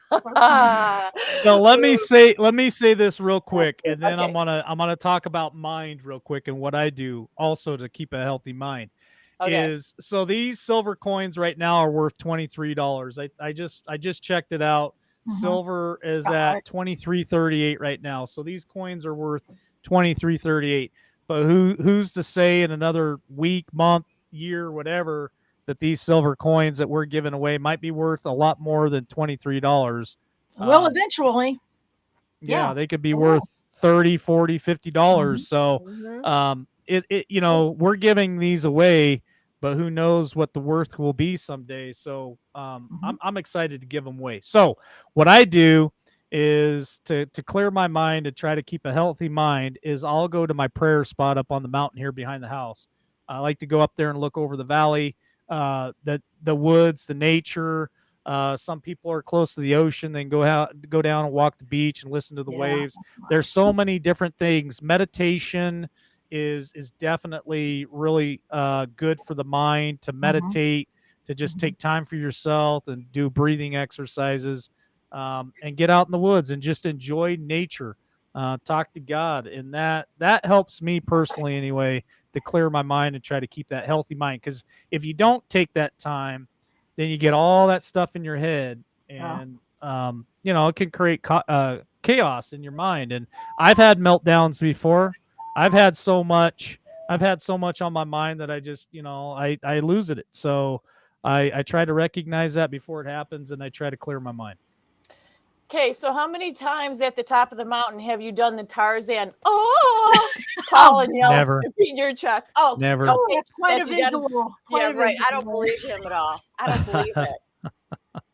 So pungent. so let me say this real quick, and then I'm Okay. gonna talk about mind real quick and what I do also to keep a healthy mind. Okay. Is so these silver coins right now are worth $23. I just checked it out. Mhm. Silver is About right. at 23.38 right now. So these coins are worth 23.38. But who's to say in another week, month, year, whatever, that these silver coins that we're giving away might be worth a lot more than $23. Well, Um, eventually. Yeah. yeah, they could be They worth will. 30, 40, $50. Mhm. So Mhm. we're giving these away, but who knows what the worth will be someday. So Mhm. I'm excited to give them away. So what I do is to clear my mind and try to keep a healthy mind is I'll go to my prayer spot up on the mountain here behind the house. I like to go up there and look over the valley, the woods, the nature. Some people are close to the ocean. They can go down and walk the beach and listen to the Yeah, waves. that's There's nice. so many different things. Meditation is definitely really good for the mind to Mhm. meditate, to just Mhm. take time for yourself and do breathing exercises, and get out in the woods and just enjoy nature. Talk to God, and that helps me personally anyway to clear my mind and try to keep that healthy mind. Because if you don't take that time, then you get all that stuff in your head, Yeah. and it can create chaos in your mind. And I've had meltdowns before. I've had so much. I've had so much on my mind that I just, I lose it. So I try to recognize that before it happens, and I try to clear my mind. Okay, so how many times at the top of the mountain have you done the Tarzan? Oh, Oh, call and yell Never, to beat your chest. Oh, never. oh, okay, that's quite a that you got to. visual. Yeah, Quite a right. I don't visual. believe him at all. I don't believe it.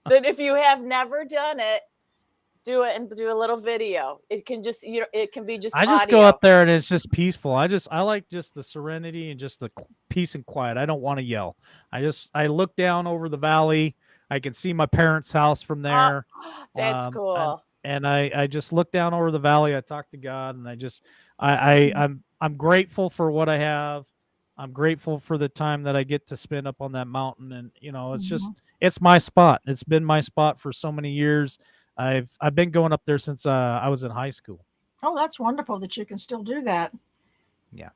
Then if you have never done it, do it and do a little video. It can just, it can be just I just go audio. up there and it's just peaceful. I like just the serenity and just the peace and quiet. I don't want to yell. I look down over the valley. I can see my parents' house from Oh, there. that's Um, and cool. and I just look down over the valley. I talk to God, and Mhm. I'm grateful for what I have. I'm grateful for the time that I get to spend up on that mountain, and Mhm. it's my spot. It's been my spot for so many years. I've been going up there since I was in high school. Oh, that's wonderful that you can still do that. Yeah.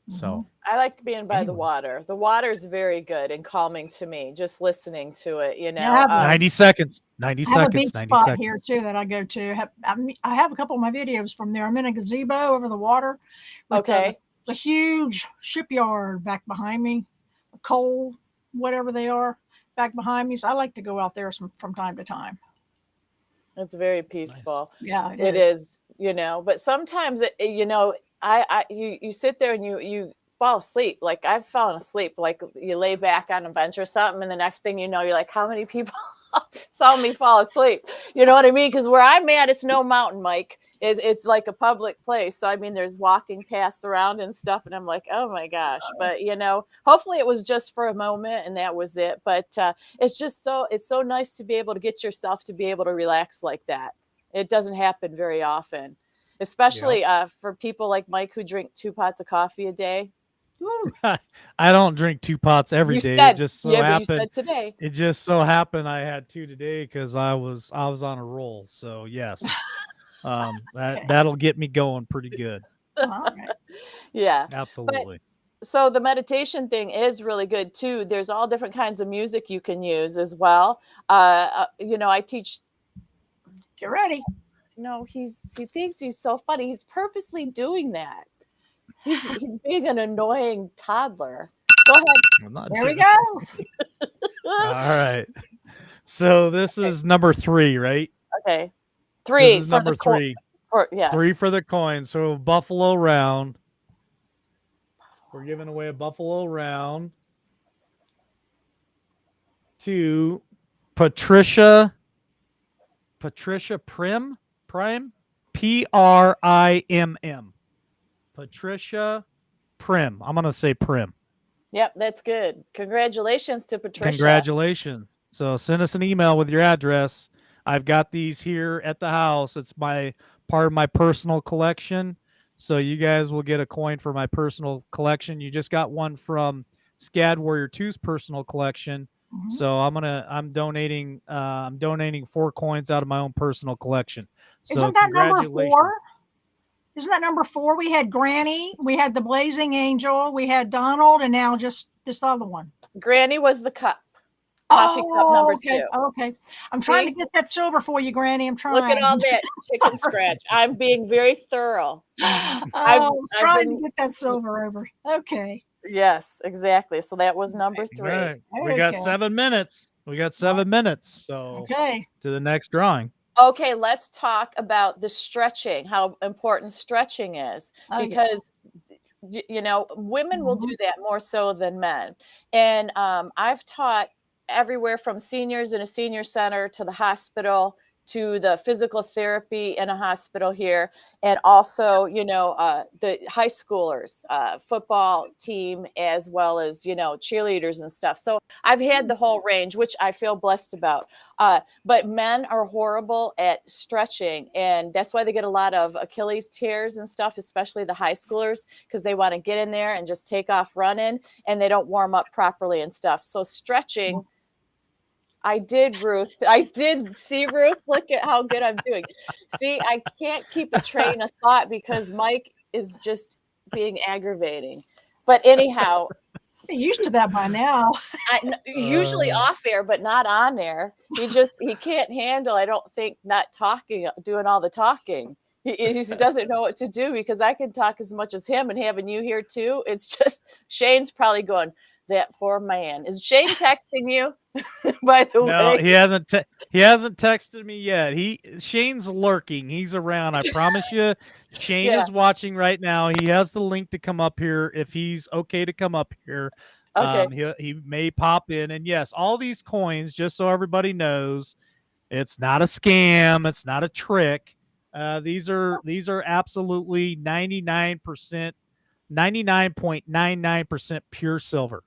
Mhm. So I like being by the anyway, water. The water is very good and calming to me, just listening to it, Yeah, I have a 90 seconds, 90 I have a seconds, beach 90 spot here seconds. too that I go to. I have a couple of my videos from there. I'm in a gazebo over the water with okay. a huge shipyard back behind me, a coal, whatever they are, back behind me. So I like to go out there from time to time. It's very Nice. peaceful. Yeah, it It is. is, but sometimes you sit there and you fall asleep. Like I've fallen asleep. Like you lay back on a bench or something, and the next thing you know, you're like, how many people saw me fall asleep? You know what I mean? Because where I'm at, it's no mountain, Mike. It's like a public place. So I mean, there's walking paths around and stuff, and I'm like, oh my gosh. But hopefully it was just for a moment and that was it. But it's so nice to be able to get yourself to be able to relax like that. It doesn't happen very often, Yep. especially for people like Mike who drink 2 pots of coffee a day. Woo. I don't drink two pots every You day. said, yeah, but you said today. It just so happened I had two today because I was on a roll. So yes, Okay. that'll get me going pretty good. All right. Yeah. But Absolutely. so the meditation thing is really good too. There's all different kinds of music you can use as well. I teach. Get ready. No, he thinks he's so funny. He's purposely doing that. He's being an annoying toddler. Go I'm not There we doing. go. All ahead. right. So this Okay. is number three, right? Okay. This Three is for the number coin. three. For Three yes. for the coin. So buffalo round. We're giving away a buffalo round. to Patricia Prime, Primm. Patricia Prim. I'm going to say Prim. Yep, that's good. Congratulations to Patricia. Congratulations. So send us an email with your address. I've got these here at the house. It's my part of my personal collection. So you guys will get a coin for my personal collection. You just got one from Scad Warrior 2's personal collection. Mhm. So I'm donating 4 coins out of my own personal collection. So Isn't that number congratulations. 4? Isn't that number 4? We had Granny, we had the Blazing Angel, we had Donald, and now just this other one. Granny was the cup. Coffee cup number okay. 2. Okay. I'm trying to See? get that silver for you, Granny. I'm trying. Look at all that chicken scratch. I'm being very thorough. I was I've trying been- to get that silver over. Okay. Yes, exactly. So that was number 3. All right. We got Okay. 7 minutes. We got 7 minutes. So Okay. to the next drawing. Okay, let's talk about the stretching, how important stretching is. Oh, yeah. Because you know, women will do that more so than men. And I've taught everywhere from seniors in a senior center to the hospital to the physical therapy in a hospital here, and also, you know, the high schoolers, football team, as well as, you know, cheerleaders and stuff. So I've had the whole range, which I feel blessed about. But men are horrible at stretching, and that's why they get a lot of Achilles tears and stuff, especially the high schoolers, because they want to get in there and just take off running, and they don't warm up properly and stuff. So stretching. I did, Ruth. I did see, Ruth. Look at how good I'm doing. See, I can't keep a train of thought because Mike is just being aggravating. But anyhow, I'm used to that by now. usually off air, but not on air. He can't handle, I don't think, not talking, doing all the talking. He doesn't know what to do because I can talk as much as him, and having you here too. It's just Shane's probably going, that poor man. Is Shane texting you? By the No, way, he hasn't texted me yet. Shane's lurking. He's around. I promise you. Shane Yeah. is watching right now. He has the link to come up here if he's okay to come up here. Okay. He may pop in. And yes, all these coins, just so everybody knows, it's not a scam. It's not a trick. These are absolutely 99.99% pure silver.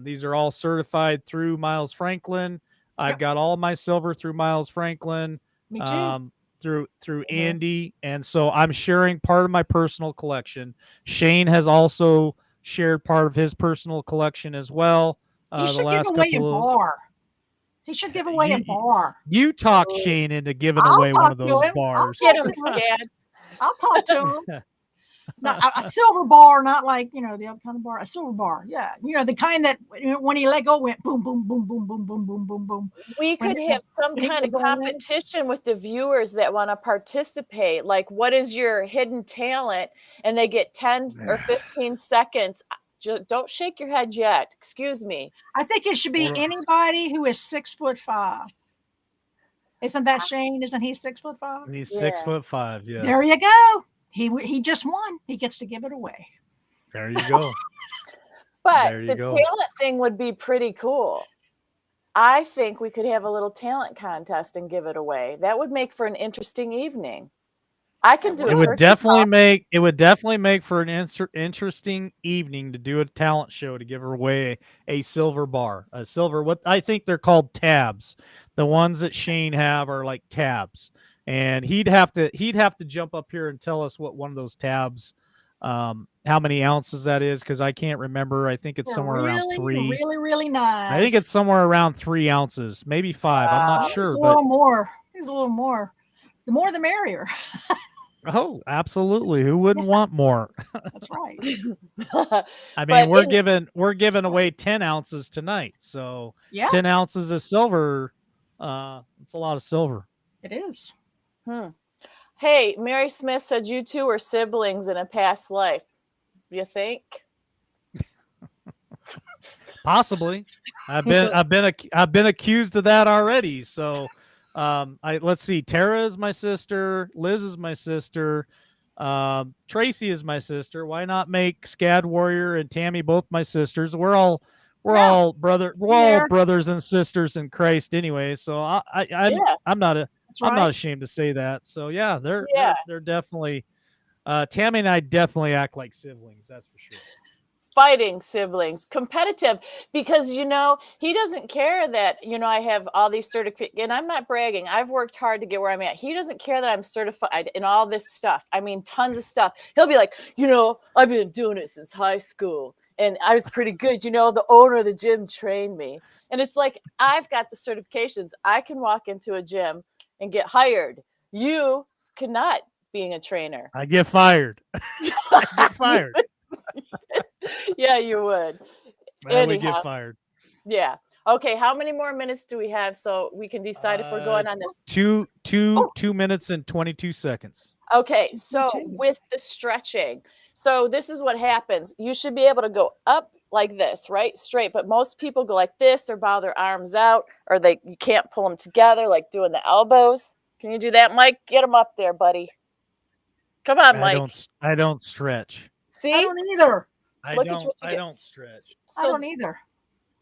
These are all certified through Miles Franklin. I've got all my silver through Miles Franklin, Me too. through Andy, and so I'm sharing part of my personal collection. Shane has also shared part of his personal collection as well. He should give away a bar. He should give away a bar. You talk Shane into giving I'll away one of talk to those him. bars. Get him, Scad. I'll talk to him. No, a silver bar, not like, you know, the other kind of bar. A silver bar, yeah. You know, the kind that, you know, when he let go, went boom, boom, boom, boom, boom, boom, boom, boom, boom. We could have some kind of competition with the viewers that want to participate. Like, what is your hidden talent? And they get 10 or 15 seconds. Don't shake your head yet. Excuse me. I think it should be anybody who is 6'5". Isn't that Shane? Isn't he 6'5"? He's 6'5". Yes. There you go. He just won. He gets to give it away. There you go. But the talent thing would be pretty cool. I think we could have a little talent contest and give it away. That would make for an interesting evening. I can do it. It would definitely make for an interesting evening to do a talent show to give away a silver bar. A silver, what I think they're called tabs. The ones that Shane have are like tabs. And he'd have to jump up here and tell us what one of those tabs, how many ounces that is, because I can't remember. I think it's somewhere around 3. Really nice. I think it's somewhere around 3 ounces, maybe 5. I'm not sure. It's a little more. It's a little more. The more, the merrier. Oh, absolutely. Who wouldn't want more? That's right. I mean, we're giving away 10 ounces tonight. So 10 ounces of silver. It's a lot of silver. It is. Hey, Mary Smith said you two were siblings in a past life. You think? Possibly. I've been accused of that already. So, let's see. Tara is my sister. Liz is my sister. Tracy is my sister. Why not make Scad Warrior and Tammy both my sisters? We're all we're Yeah. all brothers and sisters in Christ anyway. So Yeah. I'm not That's I'm not right. ashamed to say that. So yeah, Yeah. they're definitely Tammy and I definitely act like siblings, that's for sure. Fighting siblings, competitive, because he doesn't care that I have all these certificates, and I'm not bragging. I've worked hard to get where I'm at. He doesn't care that I'm certified in all this stuff. I mean, tons of stuff. He'll be like, I've been doing it since high school, and I was pretty good. The owner of the gym trained me, and it's like I've got the certifications. I can walk into a gym and get hired. You cannot, being a trainer. I get fired. I get fired. Yeah, you would. I would get Anyhow. fired. Yeah. Okay. How many more minutes do we have so we can decide if we're going on this? 2 minutes and 22 seconds. Okay. So with the stretching, so this is what happens. You should be able to go up like this, right? Straight. But most people go like this or bow their arms out, or you can't pull them together, like doing the elbows. Can you do that, Mike? Get them up there, buddy. Come on, Mike. I don't stretch. See? I don't either. I don't stretch. I don't either.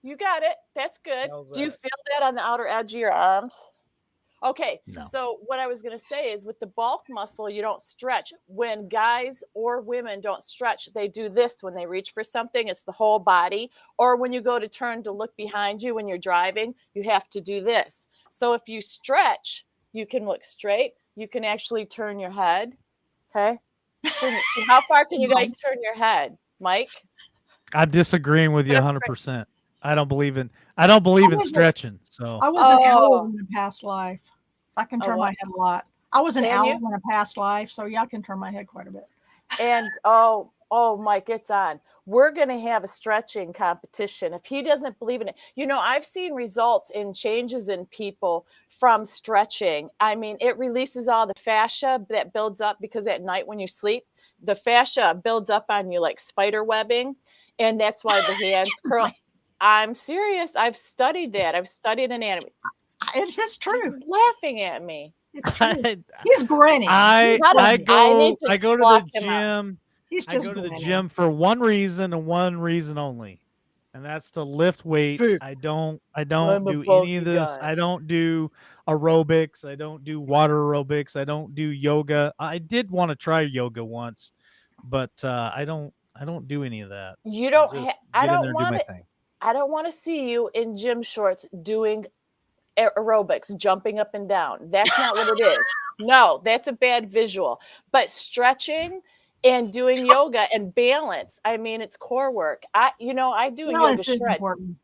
You got it. That's good. How's Do you that? feel that on the outer edge of your arms? Okay. No. So what I was going to say is with the bulk muscle, you don't stretch. When guys or women don't stretch, they do this when they reach for something. It's the whole body. Or when you go to turn to look behind you when you're driving, you have to do this. So if you stretch, you can look straight. You can actually turn your head. Okay. How far can you guys turn your head, Mike? I'm disagreeing with you 100%. I don't believe in stretching. So I was an owl in a past life, so I can turn my head a lot. I was an owl in a past life, so yeah, I can turn my head quite a bit. And Mike, it's on. We're going to have a stretching competition. If he doesn't believe in it, I've seen results in changes in people from stretching. I mean, it releases all the fascia that builds up because at night when you sleep, the fascia builds up on you like spider webbing. And that's why the hands curl. I'm serious. I've studied that. I've studied anatomy. It's true. He's laughing at me. It's true. He's grinning. I go to the gym. He's I just go to the grinning. gym for one reason and one reason only, and that's to lift weights. I don't do any of this. I don't do aerobics. I don't do water aerobics. I don't do yoga. I did want to try yoga once, but I don't do any of that. You don't. I don't want it. I don't want to see you in gym shorts doing aerobics, jumping up and down. That's not what it is. No, that's a bad visual. But stretching and doing yoga and balance. I mean, it's core work. I do a yoga shred. Important.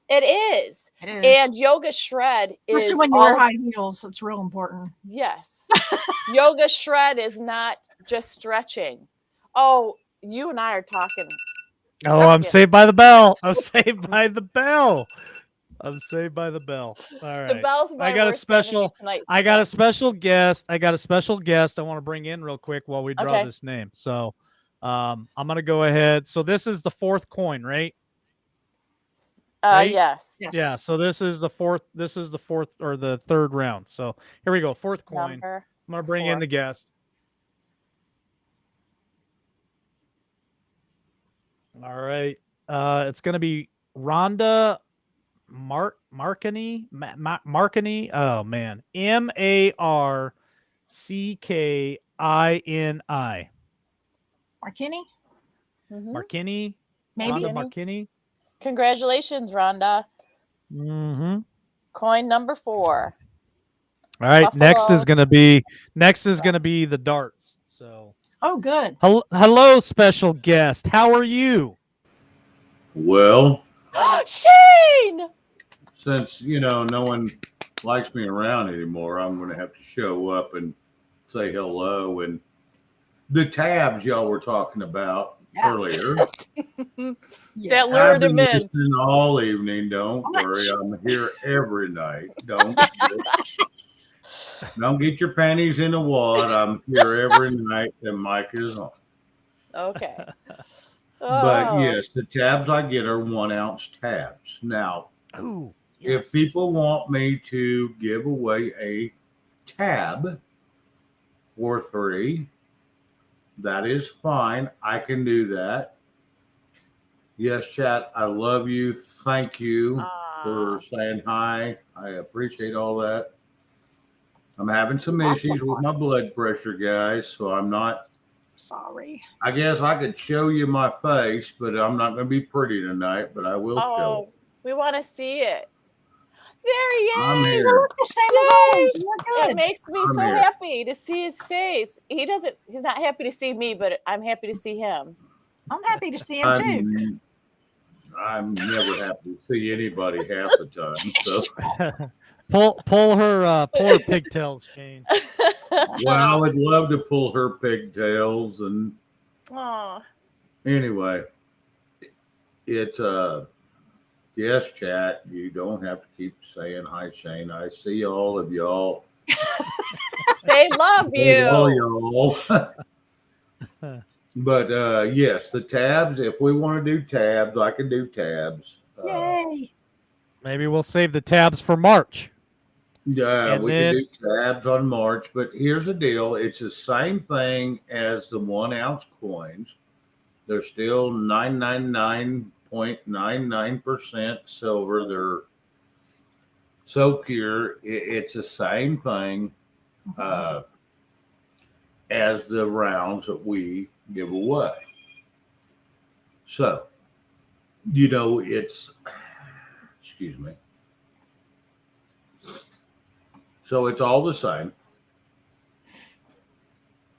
It is. And yoga shred is especially when you wear high heels. It's real important. Yes. Yoga shred is not just stretching. Oh, you and I are talking. Oh, I'm saved by the bell. I'm saved by the bell. I'm saved by the bell. All right. The bell's my I got a special guest. I want to bring in real quick while we draw this name. So I'm going to go ahead. So this is the fourth coin, right? Right? Yes. Yeah. So this is the fourth or the third round. So here we go. Fourth coin. I'm going to bring in the guest. All right. It's going to be Rhonda Markini. Oh man. Marckini. Markini? Markini. Maybe. Rhonda Markini. Congratulations, Rhonda. Mm-hmm. Coin number 4. All right. Buffalo. Next is going to be the darts. So. Oh, good. Hello, special guest. How are you? Well, Shane! Since, no one likes me around anymore, I'm going to have to show up and say hello. And the tabs y'all were talking about earlier. That lured him in. All evening. Don't worry. I'm here every night. Don't get your panties in a wad. I'm here every night that Mike is on. Okay. But yes, the tabs I get are 1 ounce tabs. Now, if people want me to give away a tab or 3, that is fine. I can do that. Yes, chat. I love you. Thank you for Ah, saying hi. I appreciate all that. I'm having some Lots of issues with my hearts. blood pressure, guys, so I'm not. Sorry. I guess I could show you my face, but I'm not going to be pretty tonight, but I will show it. oh, we want to see it. There he I'm You is. here. look the same as Yay! always. You're It good. makes me I'm so here. happy to see his face. He's not happy to see me, but I'm happy to see him. I'm happy to see him too. I'm never happy to see anybody half the time. So, pull her pigtails, Shane. well, I would love to pull her pigtails. And Oh, anyway, it's yes, chat. You don't have to keep saying hi, Shane. I see all of y'all. they love All you. y'all. But yes, the tabs. If we want to do tabs, I can do tabs. Yay. Maybe we'll save the tabs for March. Yeah, And we then can do tabs on March, but here's the deal: it's the same thing as the 1 ounce coins. They're still 999.99% silver. They're so pure. It's the same thing uh, as the rounds that we give away. So, it's, excuse me. So it's all the same.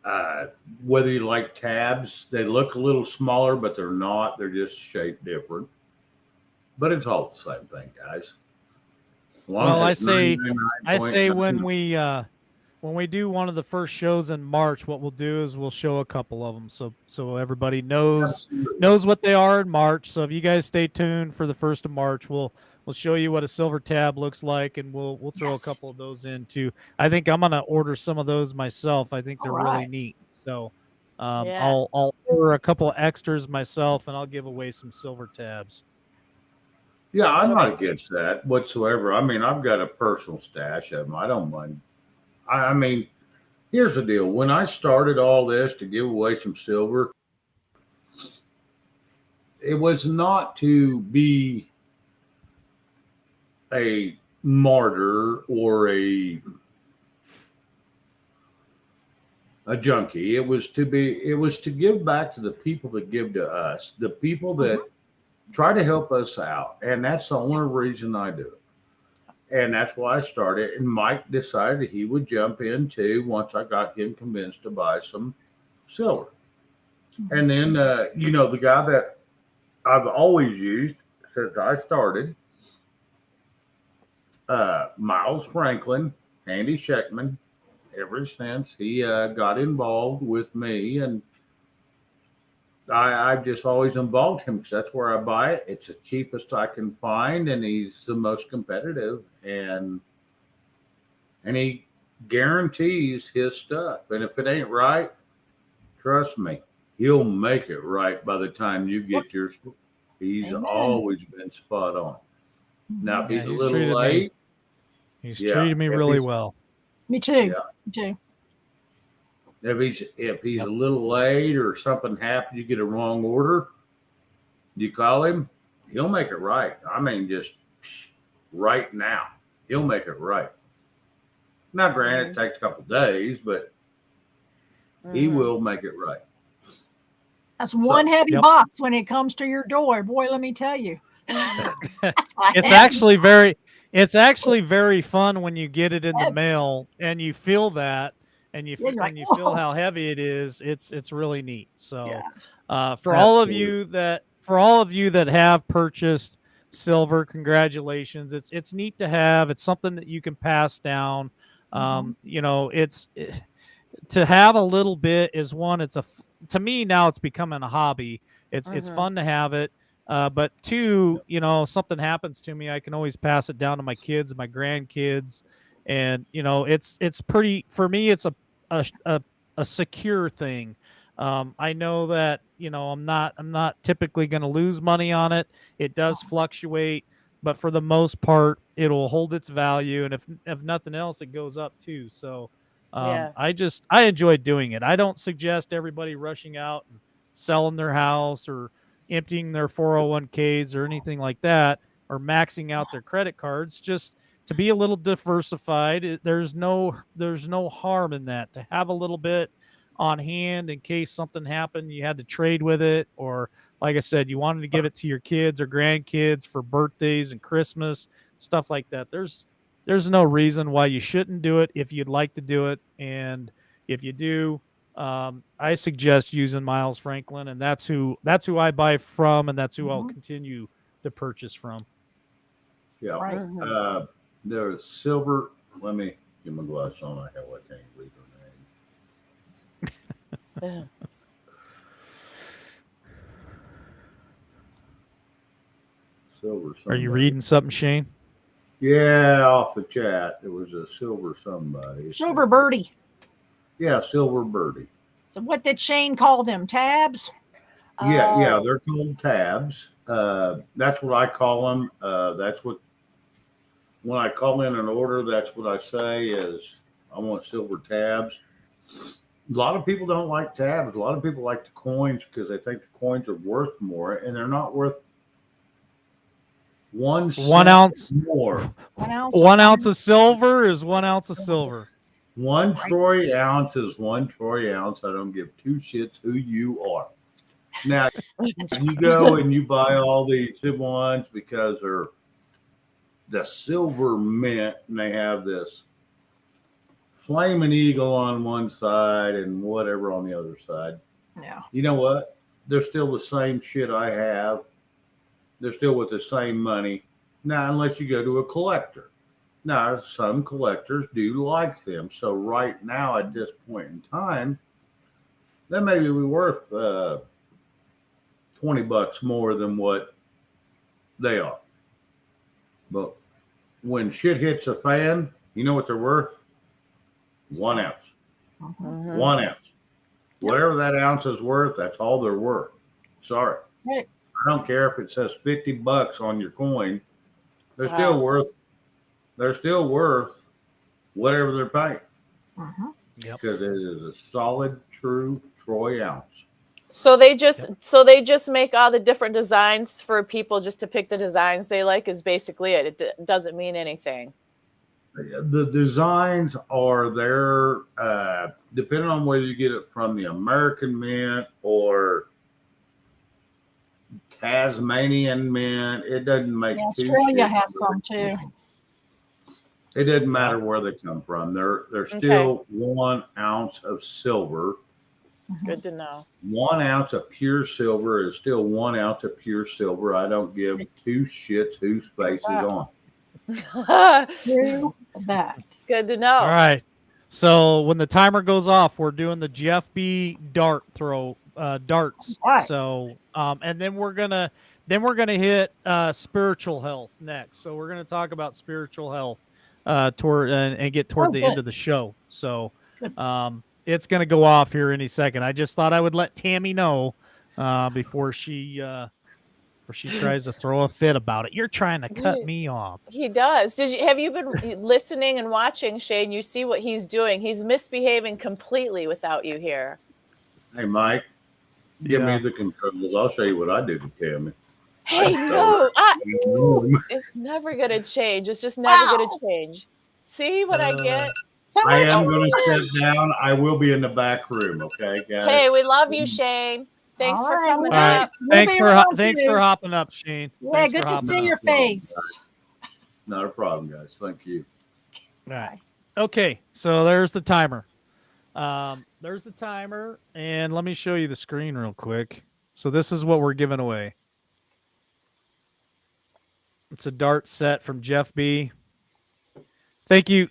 Uh, Whether you like tabs, they look a little smaller, but they're not. They're just shaped different. But it's all the same thing, guys. As long well, as it's I say 99.9. when we do one of the first shows in March, what we'll do is we'll show a couple of them so everybody Absolutely. knows what they are in March. So if you guys stay tuned for the 1st of March, we'll show you what a silver tab looks like, and we'll throw a couple Yes. of those in too. I think I'm gonna order some of those myself. I think All they're really right. neat. So Yeah. I'll order a couple of extras myself, and I'll give away some silver tabs. Yeah, I'm That'll be not against that whatsoever. I mean, I've got a personal stash of them. I don't mind. I mean, here's the deal. When I started all this to give away some silver, it was not to be a martyr or a junkie. It was to give back to the people that give to us, the people Mhm. that try to help us out. And that's the only reason I do it. And that's why I started. And Mike decided he would jump in too once I got him convinced to buy some silver. And then, the guy that I've always used since I started, Miles Franklin, Andy Scheckman, ever since he got involved with me. And I've just always involved him because that's where I buy it. It's the cheapest I can find, and he's the most competitive. And he guarantees his stuff. And if it ain't right, trust me, he'll make it right by the time you get yours. He's Amen. always been spot on. Now, if Mhm. Yeah, he's a little late, he's yeah. treated me If really he's well. Me too. yeah, Me too. if he's a Yep. little late or something happened, you get a wrong order, you call him, he'll make it right. I mean, just right now, he'll make it right. Now, granted, it Mhm. takes a couple days, but he Mhm. will make it right. That's one So, heavy Yep. box when it comes to your door. Boy, let me tell you. That's a It's heavy, actually very fun when you get it in the heavy. mail and you feel that Yeah, you're like, and you feel whoa. how heavy it is. It's really neat. So, Yeah. absolutely. for all of you that have purchased silver, congratulations. It's neat to have. It's something that you can pass down. Mhm. To have a little bit is one. To me now it's becoming a hobby. It's Mhm. fun to have it. But two, something happens to me, I can always pass it down to my kids, my grandkids, and it's pretty for me. It's a a, a secure thing. I know that I'm not typically going to lose money on it. It does fluctuate, but for the most part, it'll hold its value, and if nothing else, it goes up too. So Yeah. I enjoy doing it. I don't suggest everybody rushing out and selling their house or emptying their 401ks or anything like that, or maxing out their credit cards. Just to be a little diversified. There's no harm in that, to have a little bit on hand in case something happened, you had to trade with it, or like I said, you wanted to give it to your kids or grandkids for birthdays and Christmas, stuff like that. There's no reason why you shouldn't do it if you'd like to do it. And if you do, I suggest using Miles Franklin, and that's who I buy from, and that's who I'll continue to purchase from. Yeah. Right. There's Silver. Let me get my glasses on. I can't read her name. Silver. Are you reading something, Shane? Yeah, off the chat. It was a Silver somebody. Silver Birdie. Yeah, Silver Birdie. So what did Shane call them? Tabs? Yeah, they're called tabs. That's what I call them. That's what, when I call in an order, that's what I say is I want silver tabs. A lot of people don't like tabs. A lot of people like the coins because they think the coins are worth more, and they're not worth 1 ounce more. 1 ounce of silver is 1 ounce of silver. 1 troy ounce is 1 troy ounce. I don't give 2 shits who you are. Now, you go and you buy all these ones because they're the silver mint, and they have this flaming eagle on one side and whatever on the other side. Yeah. You know what? They're still the same shit I have. They're still with the same money. Now, unless you go to a collector. Now, some collectors do like them. So right now, at this point in time, they may be worth $20 more than what they are. But when shit hits the fan, you know what they're worth? 1 ounce. 1 ounce. Whatever that ounce is worth, that's all they're worth. Sorry. Right. I don't care if it says $50 on your coin. They're still worth whatever they're paying. Because it is a solid, true troy ounce. So they just make all the different designs for people just to pick the designs they like is basically it. It doesn't mean anything. The designs are there, depending on whether you get it from the American Mint or Tasmanian Mint. It doesn't make Australia has some too. It doesn't matter where they come from. They're still 1 ounce of silver. Good to know. 1 ounce of pure silver is still 1 ounce of pure silver. I don't give 2 shits whose face is on. True that. Good to know. All right. So when the timer goes off, we're doing the Jeff B darts. Right. So and then we're gonna hit spiritual health next. So we're gonna talk about spiritual health toward and get toward the end of the show. So it's gonna go off here any second. I just thought I would let Tammy know before she tries to throw a fit about it. You're trying to cut me off. He does. Have you been listening and watching, Shane? You see what he's doing. He's misbehaving completely without you here. Hey, Mike, give me the controls. I'll show you what I do to Tammy. Hey, no, it's never going to change. It's just never going to change. See what I get? I am going to sit down. I will be in the back room, okay, guys? Hey, we love you, Shane. Thanks for coming up. Thanks for hopping up, Shane. Yeah, good to see your face. Not a problem, guys. Thank you. All right. Okay, so there's the timer. There's the timer, and let me show you the screen real quick. So this is what we're giving away. It's a dart set from Jeff B. Thank you,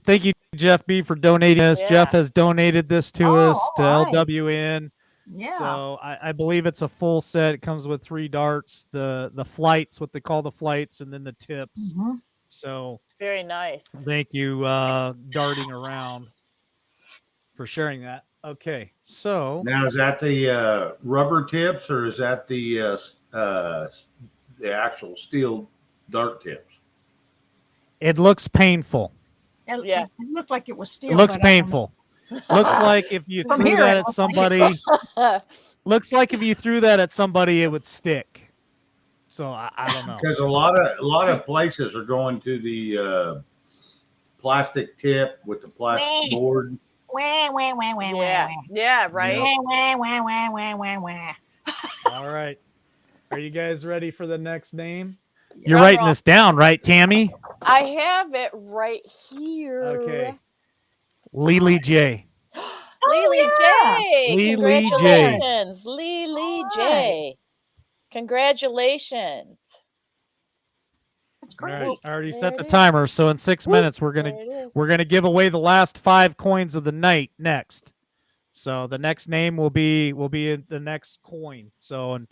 Jeff B, for donating this. Yeah. Jeff has donated this to us, to LWN. Yeah. So I believe it's a full set. It comes with 3 darts, the flights, what they call the flights, and then the tips. So very nice. Thank you, darting around, for sharing that. Okay, so now is that the rubber tips or is that the actual steel dart tips? It looks painful. It looked like it was steel. It looks painful. Looks like if you threw that at somebody. Looks like if you threw that at somebody, it would stick. So I don't know. Because a lot of places are going to the plastic tip with the plastic board. Yeah, right. All right. Are you guys ready for the next name? You're Drum writing roll. this down, right, Tammy? I have it right here. Okay. Lily J. Lily yeah. J. Lily J. Congratulations. Lily All J. Congratulations. That's All great. right. I already There set it the is. timer. So in 6 Whoop. minutes, we're There it is. gonna give away the last 5 coins of the night next. So the next name will be in the next coin. So and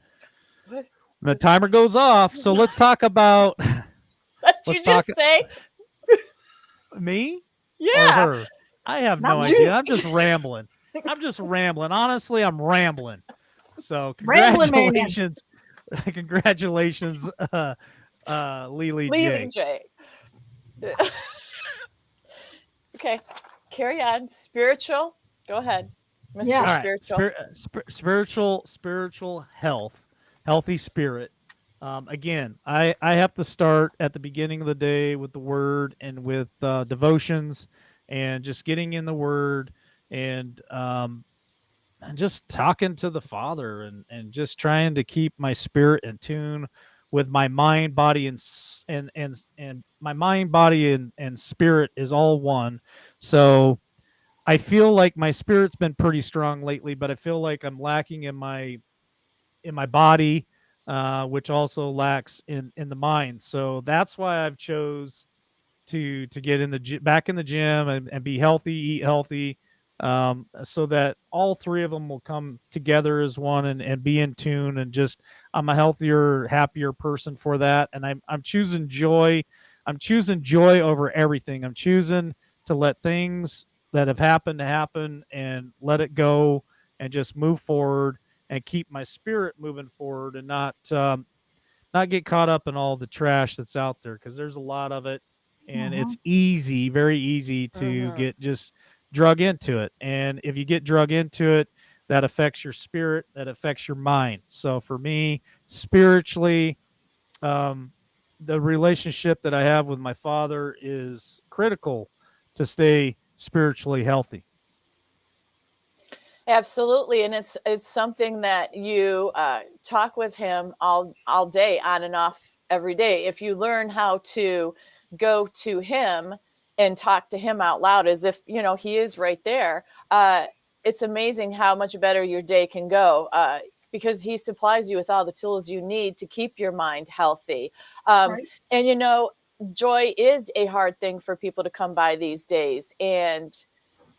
What? the timer goes off. So let's talk about What did you let's talk just say? me or Yeah. her. I have no Not idea. you. I'm just rambling. Honestly, I'm rambling. So Rambling man. congratulations. Congratulations, Lily Lily J. J. Okay. Carry on. Spiritual. Go ahead. Mr. Yeah. All right. Spiritual. Spiritual health, healthy spirit. Again, I have to start at the beginning of the day with the word and with devotions and just getting in the word and just talking to the Father and just trying to keep my spirit in tune with my mind, body, and my mind, body, and spirit is all one. So I feel like my spirit's been pretty strong lately, but I feel like I'm lacking in my body, which also lacks in the mind. So that's why I've chose to get in the back in the gym and be healthy, eat healthy, so that all three of them will come together as one and be in tune. And just I'm a healthier, happier person for that. And I'm choosing joy. I'm choosing joy over everything. I'm choosing to let things that have happened to happen and let it go and just move forward and keep my spirit moving forward and not get caught up in all the trash that's out there, because there's a lot of it, and it's easy, very easy to get just drug into it. And if you get drug into it, that affects your spirit, that affects your mind. So for me, spiritually, the relationship that I have with my Father is critical to stay spiritually healthy. Absolutely, and it's something that you talk with him all day, on and off every day. If you learn how to go to him and talk to him out loud, as if he is right there, it's amazing how much better your day can go. Because he supplies you with all the tools you need to keep your mind healthy. Right. And joy is a hard thing for people to come by these days, and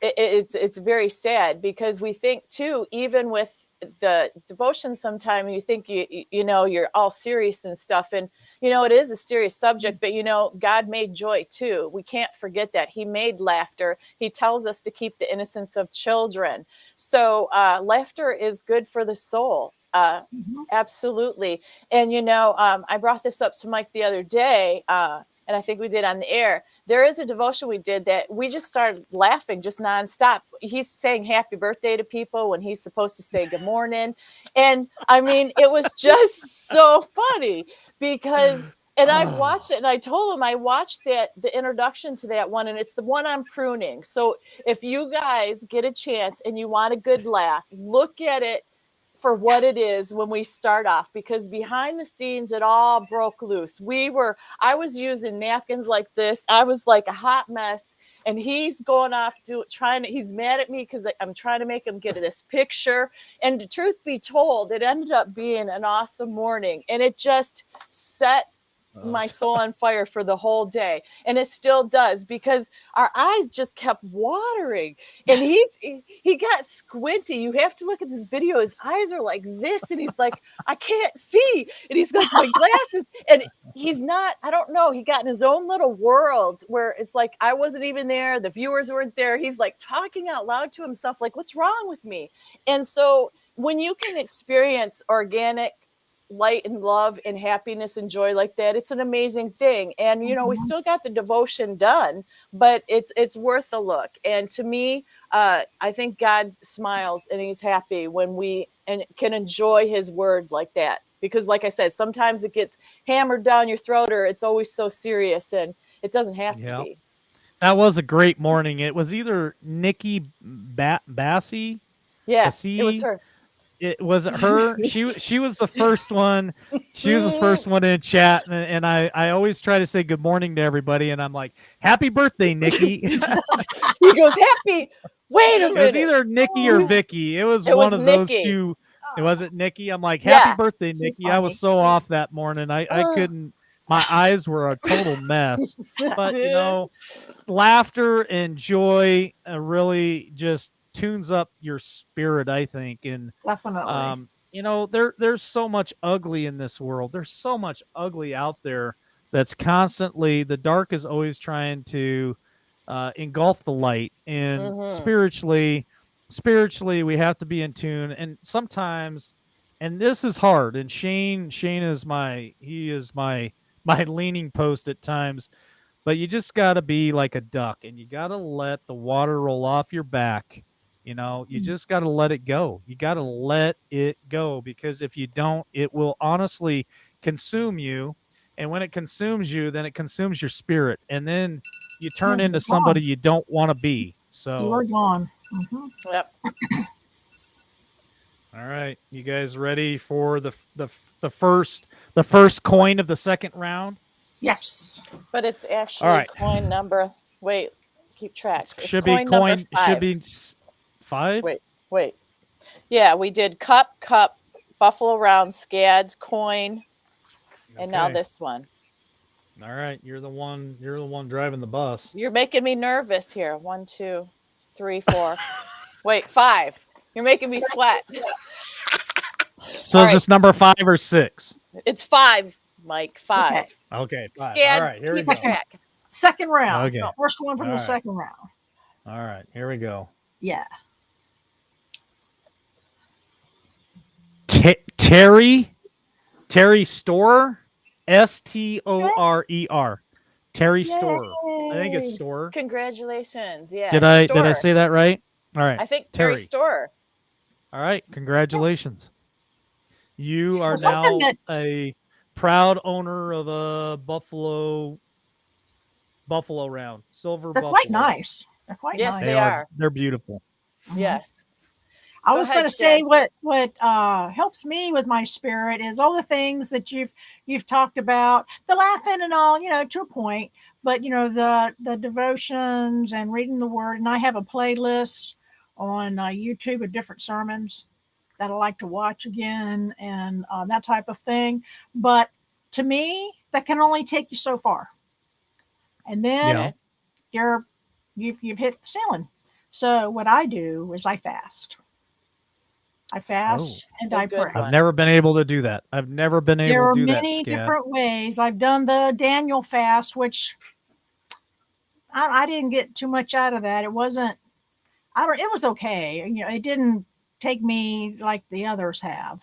it's very sad, because we think too, even with the devotion, sometimes you think you're all serious and stuff, and it is a serious subject, but God made joy too. We can't forget that he made laughter. He tells us to keep the innocence of children. So laughter is good for the soul. Absolutely. And I brought this up to Mike the other day, and I think we did on the air. There is a devotion we did that we just started laughing just nonstop. He's saying happy birthday to people when he's supposed to say good morning. And I mean, it was just so funny because, and I've watched it, and I told him I watched the introduction to that one, and it's the one on pruning. So if you guys get a chance and you want a good laugh, look at it for what it is when we start off, because behind the scenes it all broke loose. I was using napkins like this. I was like a hot mess, and he's going off he's mad at me because I'm trying to make him get this picture. And the truth be told, it ended up being an awesome morning, and it just set my soul on fire for the whole day. And it still does, because our eyes just kept watering, and he got squinty. You have to look at this video. His eyes are like this, and he's like, I can't see. And he's like, my glasses. And he's not, I don't know, he got in his own little world where it's like I wasn't even there, the viewers weren't there. He's like talking out loud to himself, like, what's wrong with me? And so when you can experience organic light and love and happiness and joy like that, it's an amazing thing. And we still got the devotion done, but it's worth a look. And to me, I think God smiles and he's happy when we can enjoy his word like that, because like I said, sometimes it gets hammered down your throat, or it's always so serious, and it doesn't have to be. That was a great morning. It was either Nikki Bassie. Yeah, Bassie. it was her. It was her. She was the first one. She was the first one in chat, and I always try to say good morning to everybody, and I'm like, happy birthday, Nikki. He goes, happy. Wait a minute. It was either Nikki or Vicky. It was one of those two. It wasn't Nikki. I'm like, happy birthday, Nikki. I was so off that morning. I couldn't. My eyes were a total mess. But you know, laughter and joy really just tunes up your spirit, I think. And Definitely. you know, there's so much ugly in this world. There's so much ugly out there that's constantly, the dark is always trying to engulf the light. And spiritually we have to be in tune. And sometimes, and this is hard, and Shane is my leaning post at times, but you just got to be like a duck, and you got to let the water roll off your back. You know, you just got to let it go. You got to let it go, because if you don't, it will honestly consume you. And when it consumes you, then it consumes your spirit. And then you turn into somebody you don't want to be. So you are gone. Yep. All right. You guys ready for the first coin of the second round? Yes. But it's actually coin number. Wait, keep track. It's should be coin. Should be 5. Wait. Yeah, we did cup, buffalo round, scads, coin, and now this one. All right, you're the one driving the bus. You're making me nervous here. 1, 2, 3, 4. Wait, 5. You're making me sweat. So is this number 5 or 6? It's 5, Mike. 5. Okay, 5. Scad, all right, here we go. Track. Second round. Okay. First one from the second round. All right, here we go. Yeah. Terry Storer, Storer. Terry Storer. I think it's Storer. Congratulations. Yeah. Did I say that right? All right. I think Terry Storer. All right. Congratulations. You are now a proud owner of a Buffalo round. Silver They're Buffalo. quite nice. They're quite nice. They are. They're beautiful. Yes. I was going to say what helps me with my spirit is all the things that you've talked about, the laughing and all, you know, to a point, but you know, the devotions and reading the word. And I have a playlist on YouTube of different sermons that I like to watch again and that type of thing. But to me, that can only take you so far. And then you've hit the ceiling. So what I do is I fast. I fast and I pray. I've never been able to do that. There are many different ways. I've done the Daniel fast, which I didn't get too much out of that. It wasn't, it was okay. You know, it didn't take me like the others have.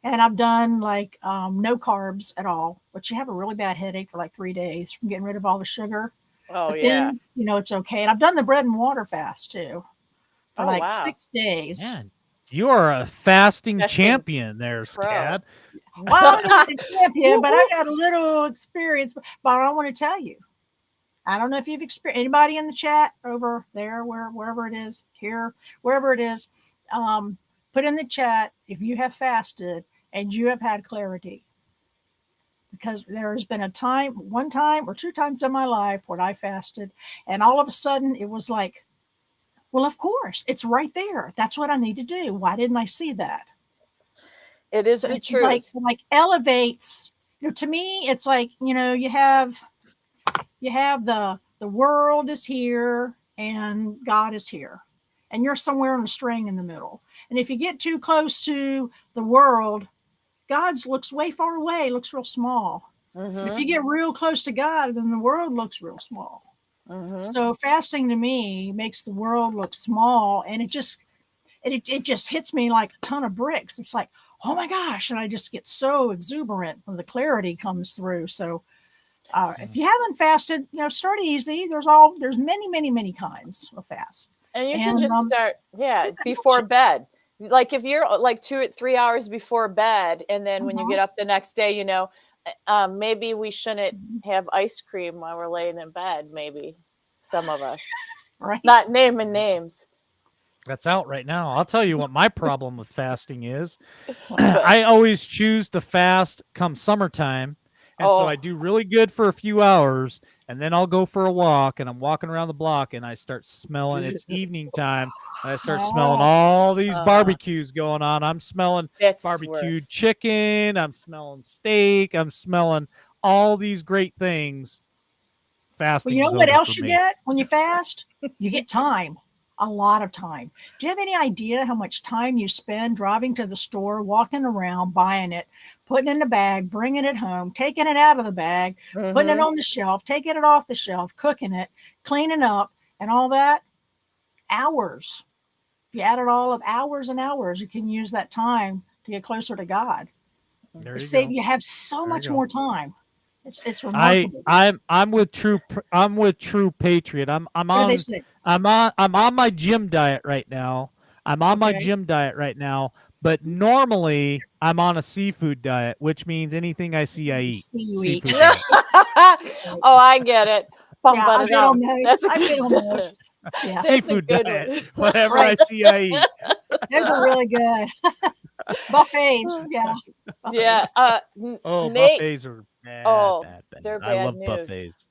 And I've done like no carbs at all, but you have a really bad headache for like 3 days from getting rid of all the sugar. Oh, but then, you know, it's okay. And I've done the bread and water fast too for 6 days. Man, you are a fasting champion there, Scad. Well, I'm not a champion, but I got a little experience. But I want to tell you, I don't know if you've experienced, anybody in the chat over there, wherever it is, here, wherever it is, put in the chat if you have fasted and you have had clarity. Because there has been one time or 2 times in my life when I fasted, and all of a sudden it was like, well, of course, it's right there. That's what I need to do. Why didn't I see that? It is the truth. Like elevates, you know, to me, it's like, you know, you have the world is here and God is here. And you're somewhere on a string in the middle. And if you get too close to the world, God's looks way far away, looks real small. Mm-hmm. If you get real close to God, then the world looks real small. Mm-hmm. So fasting to me makes the world look small, and it just hits me like a ton of bricks. It's like, oh my gosh, and I just get so exuberant when the clarity comes through. So if you haven't fasted, you know, start easy. There's many kinds of fast. And you can just start, before bed. Like if you're like 2 or 3 hours before bed, and then when you get up the next day, maybe we shouldn't have ice cream while we're laying in bed. Maybe some of us, Right. not naming names. That's out right now. I'll tell you what my problem with fasting is. I always choose to fast come summertime. And so I do really good for a few hours, and then I'll go for a walk, and I'm walking around the block, and I start smelling. It's evening time, and I start smelling all these barbecues going on. I'm smelling barbecued chicken. I'm smelling steak. I'm smelling all these great things. Fasting. Well, you know what else you get when you fast? You get time. A lot of time. Do you have any idea how much time you spend driving to the store, walking around, buying it, putting it in the bag, bringing it home, taking it out of the bag, putting it on the shelf, taking it off the shelf, cooking it, cleaning up, and all that? Hours. If you add it all up, hours and hours, you can use that time to get closer to God. You have so much more time. It's remarkable. I'm with True Patriot. I'm on my gym diet right now. But normally I'm on a seafood diet, which means anything I see I eat. Seafood diet. Oh, I get it. I've been on those. Yeah. Seafood diet. Whatever I see I eat. Those are really good. Buffets. Yeah. Yeah. Buffets are bad. They're bad. I love news. buffets.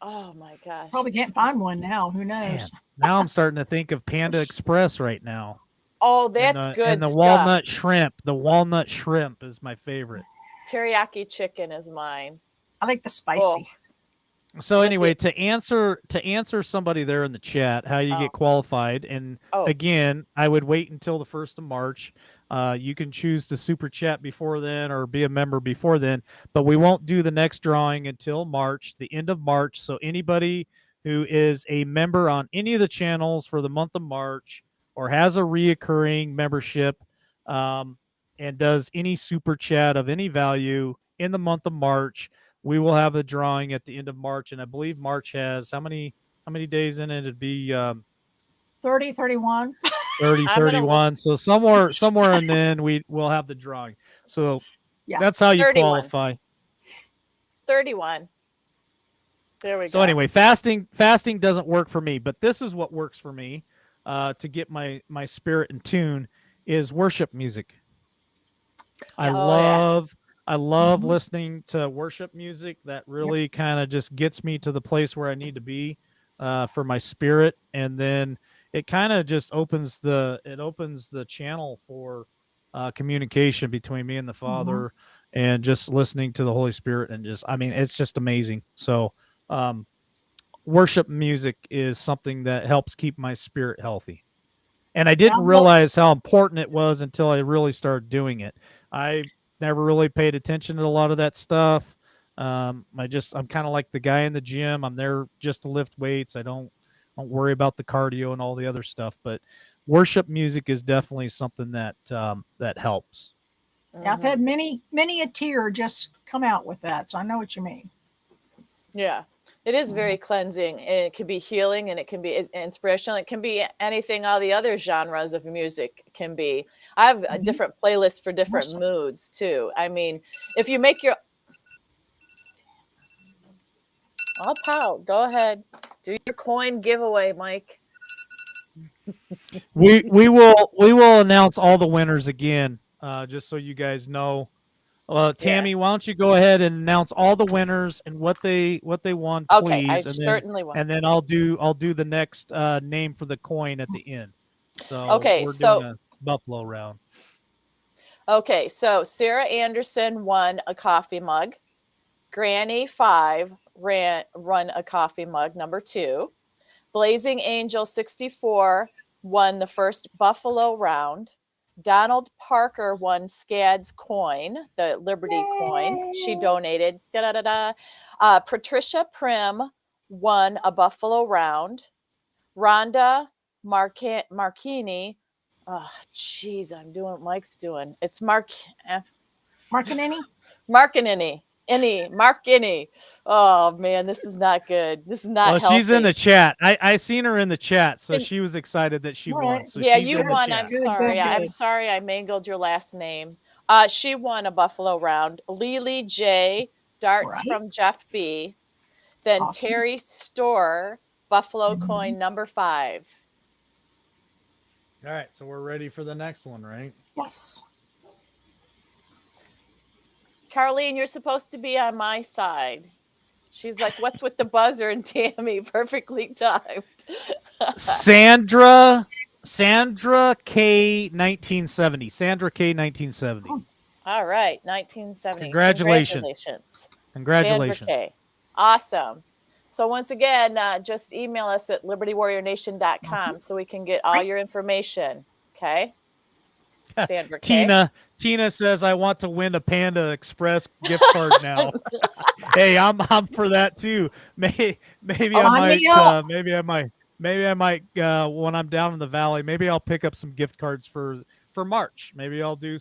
Oh my gosh. Probably can't find one now. Who knows? Man, now I'm starting to think of Panda Express right now. Oh, that's good. And the walnut shrimp. The walnut shrimp is my favorite. Teriyaki chicken is mine. I like the spicy. So anyway, to answer somebody there in the chat, how you get qualified, and again, I would wait until the 1st of March. You can choose to super chat before then or be a member before then, but we won't do the next drawing until March, the end of March. So anybody who is a member on any of the channels for the month of March or has a reoccurring membership and does any super chat of any value in the month of March, we will have a drawing at the end of March, and I believe March has how many days in it? It'd be 30, 31. 30, 31. So somewhere and then we'll have the drawing. So that's how you 31. qualify. 31. There we go. So anyway, fasting doesn't work for me, but this is what works for me to get my spirit in tune is worship music. I love listening to worship music. That really kind of just gets me to the place where I need to be for my spirit, and then it kind of just opens the channel for communication between me and the Father, and just listening to the Holy Spirit, and it's just amazing. So worship music is something that helps keep my spirit healthy, and I didn't realize how important it was until I really started doing it. I never really paid attention to a lot of that stuff. I'm kind of like the guy in the gym. I'm there just to lift weights. I don't worry about the cardio and all the other stuff. But worship music is definitely something that helps. Yeah, I've had many a tear just come out with that, so I know what you mean. Yeah. It is very cleansing. It can be healing, and it can be inspirational. It can be anything all the other genres of music can be. I have a different playlist for different moods too. I mean, if you make your pout, go ahead. Do your coin giveaway, Mike. We will announce all the winners again, just so you guys know. Tammy, why don't you go ahead and announce all the winners and what they won, please? Okay, I certainly will. And then I'll do the next name for the coin at the end. So we're doing a Buffalo round. Okay, so Sarah Anderson won a coffee mug. Granny 5 run a coffee mug number 2. Blazing Angel 64 won the first Buffalo round. Donald Parker won SCAD's coin, the Liberty coin. She donated. Patricia Prim won a Buffalo round. Rhonda Marchini. Oh, geez, I'm doing what Mike's doing. It's Marcanini Mark Innie. Oh man, this is not good. This is not Well, healthy. she's in the chat. I seen her in the chat, so And- she was excited that she All won. right. So yeah, she's you in the won. chat. I'm Good, sorry. good, I'm good. sorry I mangled your last name. She won a Buffalo round. Lily J. Darts Right. from Jeff B. Then Awesome. Terry Store, Buffalo Mhm. coin number 5. All right, so we're ready for the next one, right? Yes. Carlene, you're supposed to be on my side. She's like, what's with the buzzer? And Tammy, perfectly timed. Sandra K 1970. Sandra K 1970. All right, 1970. Congratulations. Sandra Congratulations. K. Awesome. So once again, just email us at libertywarriornation.com so we can get all your information. Okay. Sandra K. Tina says I want to win a Panda Express gift card now. Hey, I'm for that too. Maybe Sign me up. maybe I might when I'm down in the valley, maybe I'll pick up some gift cards for March. Maybe I'll do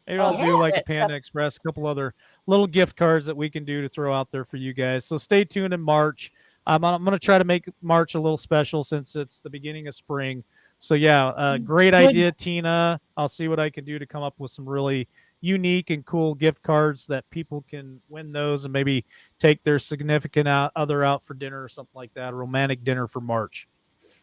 like a Panda Express, a couple other little gift cards that we can do to throw out there for you guys. So stay tuned in March. I'm going to try to make March a little special since it's the beginning of spring. So yeah, great idea, Tina. I'll see what I can do to come up with some really unique and cool gift cards that people can win those and maybe take their significant other out for dinner or something like that, a romantic dinner for March.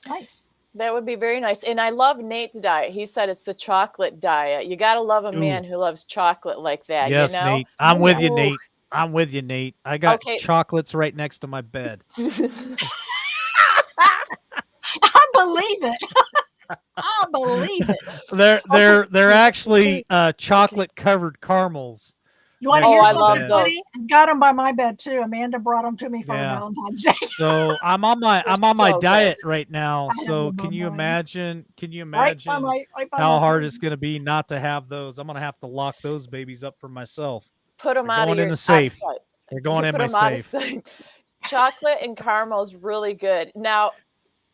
Nice. That would be very nice. And I love Nate's diet. He said it's the chocolate diet. You got to love a man who loves chocolate like that. Yes, you know? Nate. I'm with you, Nate. I'm with you, Nate. I got chocolates right next to my bed. I believe it. I believe it. They're actually chocolate covered caramels. You want to hear I something love funny? I got them by my bed too. Amanda brought them to me for Valentine's Day. So I'm on my diet right now. I So have them can you on mine. imagine? Right by how my hard bed. it's going to be not to have those? I'm going to have to lock those babies up for myself. Put them They're out going of in your the safe. outside. They're going You in put my them out of safe. thing. Chocolate and caramel is really good. Now,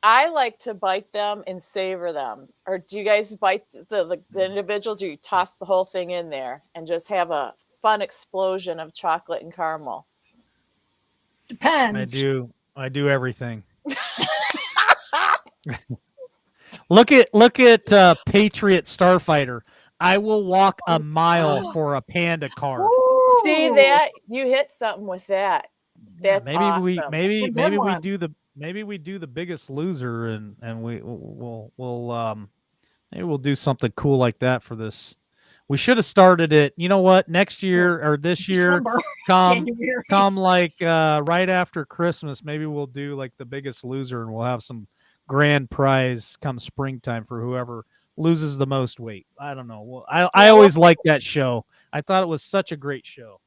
I like to bite them and savor them. Or do you guys bite the individuals, or you toss the whole thing in there and just have a fun explosion of chocolate and caramel? Depends. I do everything. Look at Patriot Starfighter. I will walk a mile for a Panda card. Ooh. See that? You hit something with that. That's awesome. Maybe we do the Biggest Loser and maybe we'll do something cool like that for this. We should have started it. You know what? Next year or this year, January. come like right after Christmas. Maybe we'll do like the Biggest Loser, and we'll have some grand prize come springtime for whoever loses the most weight. I don't know. Well, I always liked that show. I thought it was such a great show.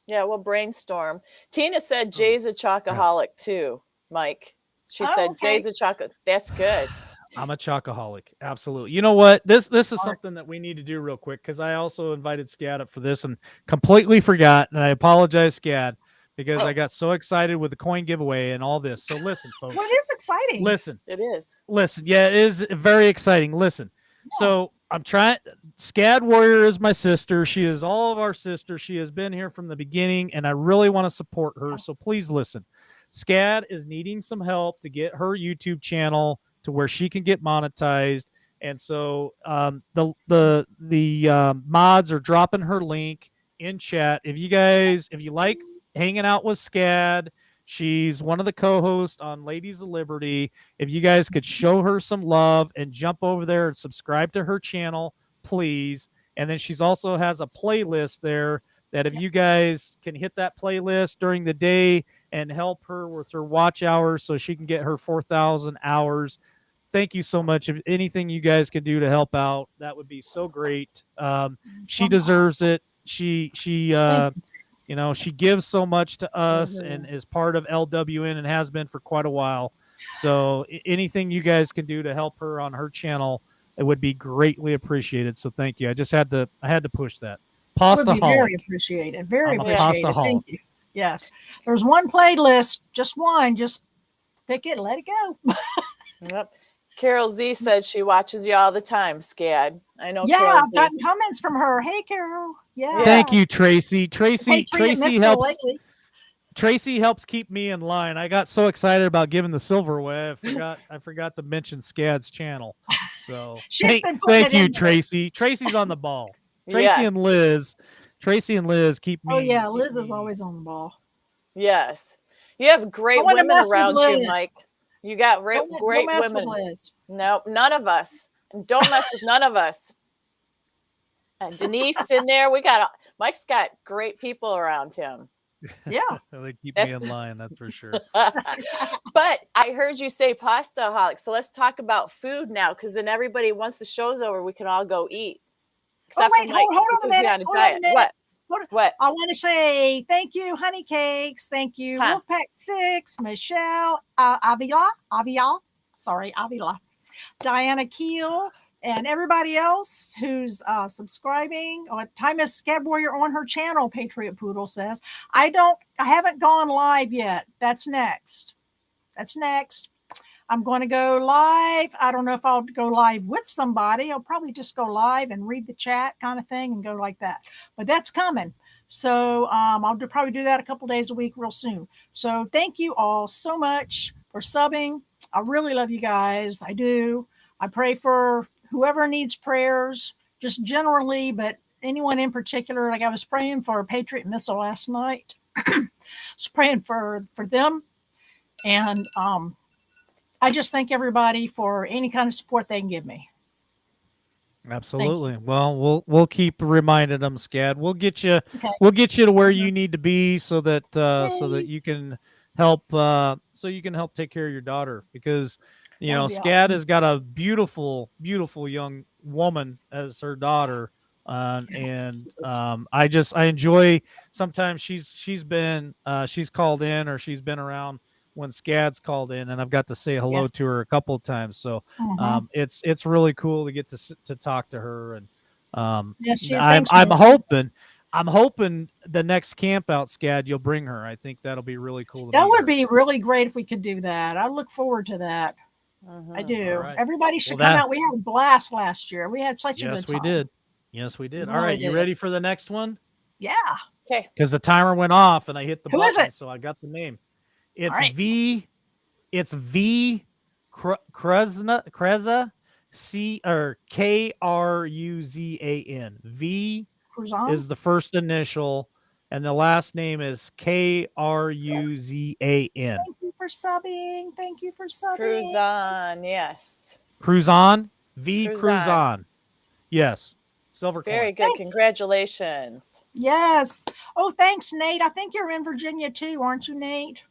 Yeah, we'll brainstorm. Tina said Jay's a chocoholic too, Mike. She said Jay's a chocolate. That's good. I'm a chocoholic. Absolutely. You know what? This is something that we need to do real quick because I also invited Scad up for this and completely forgot. And I apologize, Scad, because I got so excited with the coin giveaway and all this. So listen, folks. Well, it is exciting. Listen. It is. Listen. Yeah, it is very exciting. Listen. Yeah. So I'm trying. Scad Warrior is my sister. She is all of our sisters. She has been here from the beginning, and I really want to support her. So please listen. Scad is needing some help to get her YouTube channel to where she can get monetized, and so the mods are dropping her link in chat. If you like hanging out with Scad, she's one of the co-hosts on Ladies of Liberty. If you guys could show her some love and jump over there and subscribe to her channel, please. And then she's also has a playlist there that if you guys can hit that playlist during the day and help her with her watch hours so she can get her 4,000 hours. Thank you so much. If anything you guys can do to help out, that would be so great. She deserves it. She she gives so much to us and is part of LWN and has been for quite a while. So anything you guys can do to help her on her channel, it would be greatly appreciated. So thank you. I had to push that. Pastaholic. Would be very appreciated. Very appreciated. Thank you. Yes. There's one playlist, just one. Just pick it, let it go. Yep. Carol Z says she watches you all the time, Scad. I know. Yeah, Carol I've Z. gotten comments from her. Hey, Carol. Yeah. Thank you, Tracy. Patriot Tracy missile helps. lately. Tracy helps keep me in line. I got so excited about giving the silverware, I forgot to mention Scad's channel. So She's been putting thank it you, in there. Tracy. Tracy's on the ball. Tracy Yes. and Liz keep me. Oh yeah, Liz is always on the ball. Yes. You have great wanna women mess with around you, Liz. Mike. You got great Don't mess women. with Liz. No, none of us. And don't mess with none of us. And Denise in there. Mike's got great people around him. Yeah. They keep me in line, that's for sure. But I heard you say pastaholic. So let's talk about food now, because then everybody, once the show's over, we can all go eat. Oh wait, hold on a minute. What? I want to say thank you, Honey Cakes. Thank you, Wolfpack 6, Michelle, Avila, Diana Keel, and everybody else who's subscribing. Time is Scab Warrior on her channel, Patriot Poodle says. I haven't gone live yet. That's next. I'm going to go live. I don't know if I'll go live with somebody. I'll probably just go live and read the chat kind of thing and go like that. But that's coming. So I'll probably do that a couple days a week real soon. So thank you all so much for subbing. I really love you guys. I do. I pray for whoever needs prayers, just generally, but anyone in particular. Like I was praying for a Patriot missile last night. I was praying for them. And I just thank everybody for any kind of support they can give me. Absolutely. Well, we'll keep reminding them, Scad. We'll get you. Okay. We'll get you to where you need to be so that you can help. So you can help take care of your daughter, because Scad has got a beautiful, beautiful young woman as her daughter. And I enjoy. Sometimes she's called in, or she's been around when Scad's called in, and I've got to say hello to her a couple of times. So it's really cool to get to talk to her. And I'm hoping the next camp out, Scad, you'll bring her. I think that'll be really cool. That would be really great if we could do that. I look forward to that. I do. Right. Everybody should come out. We had a blast last year. We had such a good time. Yes, we did. All right, you ready for the next one? Yeah. Okay. Because the timer went off and I hit the button, button, so I got the name. It's V. It's V. Kruzan, Kruzan. V Kruzan is the first initial, and the last name is Kruzan. Thank you for subbing. Kruzan, yes. Kruzan. V. Kruzan. Yes. Silver coin. Very good. Thanks. Congratulations. Yes. Oh, thanks, Nate. I think you're in Virginia too, aren't you, Nate?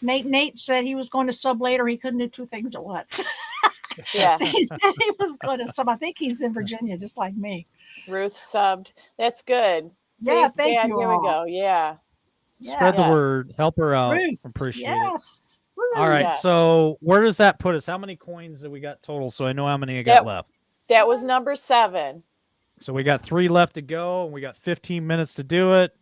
Nate said he was going to sub later. He couldn't do two things at once. Yeah. So he said he was going to sub. I think he's in Virginia, just like me. Ruth subbed. That's good. Yeah, thank you. Here we go. Yeah. Spread the word. Help her out. Ruth, appreciate it. All right. So where does that put us? How many coins do we got total? So I know how many I got left. That was number 7. So we got 3 left to go, and we got 15 minutes to do it.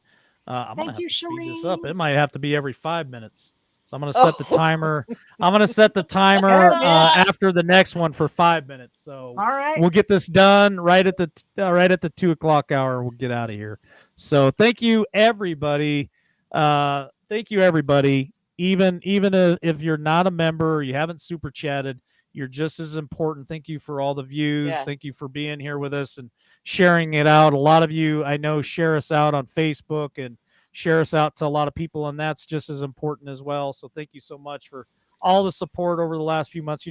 I'm going to have to speed this up. It might have to be every 5 minutes. So I'm going to set the timer. I'm going to set the timer after the next one for 5 minutes. So all right, we'll get this done right at the 2:00 hour. We'll get out of here. So thank you, everybody. Thank you, everybody. Even if you're not a member or you haven't super chatted, you're just as important. Thank you for all the views. Yes. Thank you for being here with us and sharing it out. A lot of you, I know, share us out on Facebook and share us out to a lot of people, and that's just as important as well. So thank you so much for all the support over the last few months.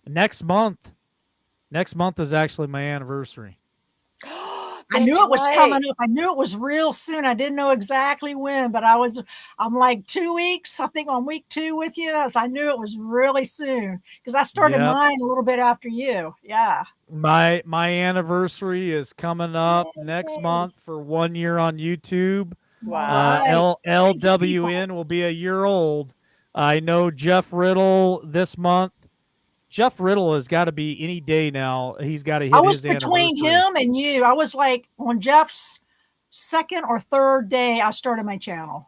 Next month is actually my anniversary. I knew it was coming up. I knew it was real soon. I didn't know exactly when, but I'm like 2 weeks, I think on week 2 with you. So I knew it was really soon because I started mine a little bit after you. Yeah. My anniversary is coming up next month for 1 year on YouTube. Wow. LWN will be a year old. I know Jeff Riddle this month. Jeff Riddle has got to be any day now. He's got to hit his anniversary. I was between him and you. I was like on Jeff's 2nd or 3rd day I started my channel.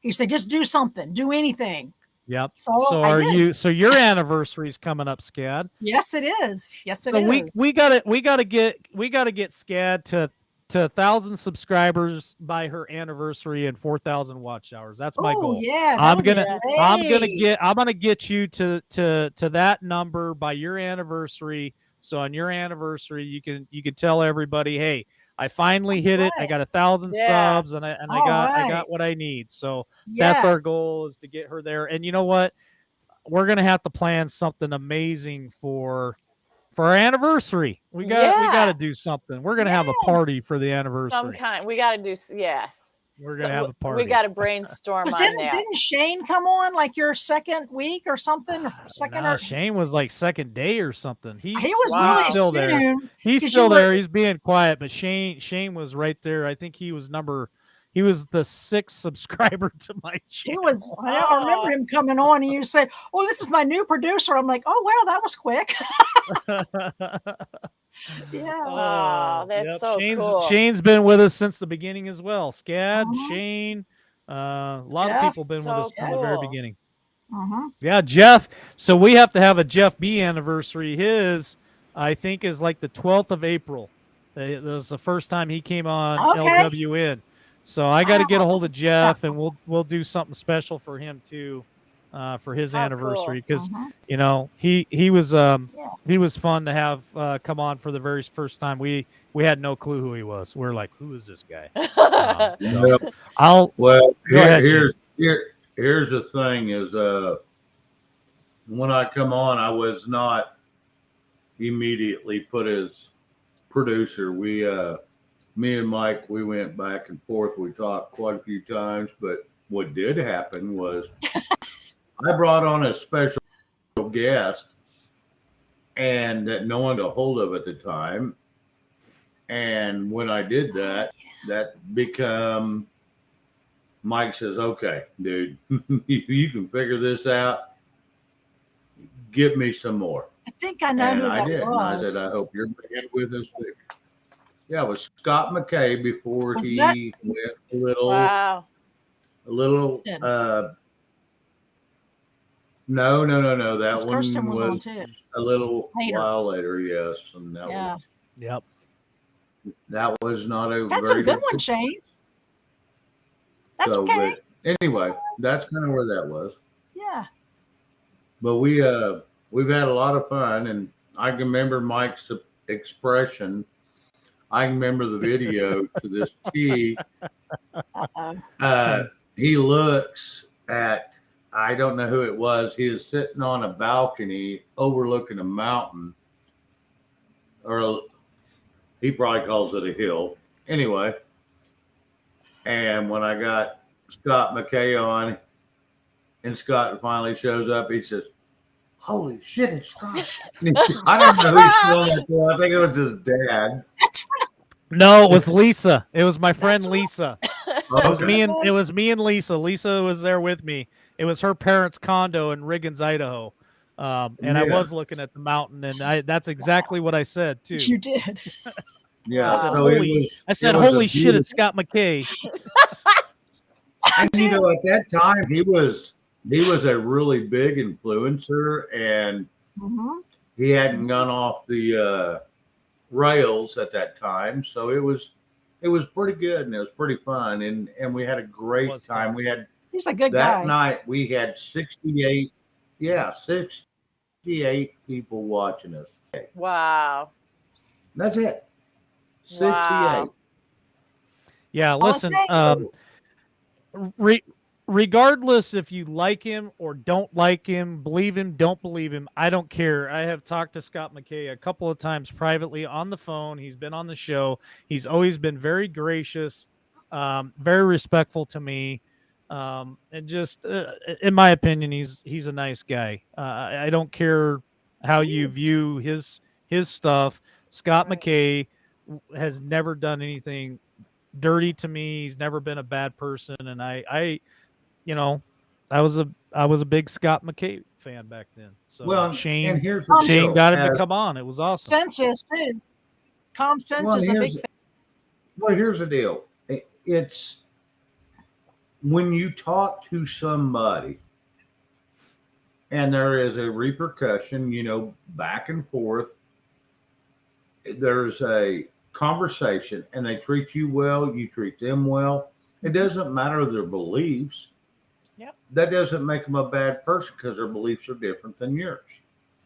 He said, just do something, do anything. Yep. So So I are did. you? So your anniversary is coming up, Scad. Yes, it is. Yes, it So is. we gotta get Scad to 1,000 subscribers by her anniversary and 4,000 watch hours. That's my Oh goal. yeah, that I'm would be gonna great. I'm gonna get you to that number by your anniversary. So on your anniversary, you can tell everybody, hey, I finally hit it. I Right. got 1,000 Yeah. subs, and I All got right. what I need. So that's our Yes. goal, is to get her there. And you know what? We're gonna have to plan something amazing for our anniversary. We got to Yeah. do something. We're gonna Yeah. have a party for the Some anniversary. kind. We got to do. Yes. We're gonna have a We party. got to brainstorm 'Cause on that. didn't Shane come on like your second week or something, or second Nah, or Shane was like second day or something. he was Wow. really still there. soon. He's 'cause still you were there. He's being quiet, but Shane was right there. I think he was the 6th subscriber to my he channel. was I remember him coming on and you said, "Oh, this is my new producer." I'm like, "Oh wow, that was quick." Yeah. Oh, that's so cool. Shane's been with us since the beginning as well. Scad, Mhm. Shane, a lot of Jeff, people been with so us from the very cool. beginning. Uh-huh. Yeah, Jeff. So we have to have a Jeff B anniversary. His, I think, is like the 12th of April. That was the first time he came on Okay. LWN. So I got to get a hold of Yeah. Jeff, and we'll do something special for him too, for his How anniversary, because Mhm. you know he was fun to have come on for the very first time. We had no clue who he was. We're like, who is this guy? So Well, go ahead, Jim. here's the thing is when I come on, I was not immediately put as producer. Me and Mike, we went back and forth. We talked quite a few times, but what did happen was I brought on a special guest and that no one got a hold of at the time. And when I did that, that become Mike says, "Okay, dude, you can figure this out. Give me some more." I think I know And who I that did. And I was. said, "I hope you're bringing with us." Yeah, it was Scott McKay before Was he went a little, Wow. no. That His one Kirsten was on was too. a little Later. while later, yes. And Yeah. Yep. that was not a Had very some good good ones, Shane. That's So, okay. but anyway, that's kind of where that was. Yeah. But we've had a lot of fun, and I can remember Mike's expression. I can remember the video to this T. Uh-oh. He looks at, I don't know who it was. He is sitting on a balcony overlooking a mountain, or he probably calls it a hill. Anyway, and when I got Scott McKay on, and Scott finally shows up, he says, "Holy shit, it's Scott." I don't know who he's filming for. I think it was his dad. No, it was Lisa. It was my friend That's right. Lisa. Oh, It was me okay. and it was me and Lisa. Lisa was there with me. It was her parents' condo in Riggins, Idaho. And I Yeah. was looking at the mountain, and that's exactly what I said too. You did. Yeah. I said, Wow. So I said, it was a holy shit, beautiful- it's Scott McKay. And you know, at that time, he was a really big influencer, and Mhm. he hadn't gone off the rails at that time. So it was pretty good, and it was pretty fun, and we had a great Was time. fun. We had He's a good that guy. night we had 68 people watching us. Wow. That's it. 68. Wow. Yeah, listen. thanks. Regardless if you like him or don't like him, believe him, don't believe him, I don't care. I have talked to Scott McKay a couple of times privately on the phone. He's been on the show. He's always been very gracious, very respectful to me, and just, in my opinion, he's a nice guy. I don't care how you view his stuff. Scott Right. McKay has never done anything dirty to me. He's never been a bad person, and I you know, I was a big Scott McKay fan back then. So Well, and Shane here's the deal. got him to come on. It was awesome. Census too. Com Sense is a big fan. Well, here's the deal. It's when you talk to somebody and there is a repercussion, back and forth. There's a conversation, and they treat you well, you treat them well. It doesn't matter their beliefs. Yep. That doesn't make them a bad person because their beliefs are different than yours.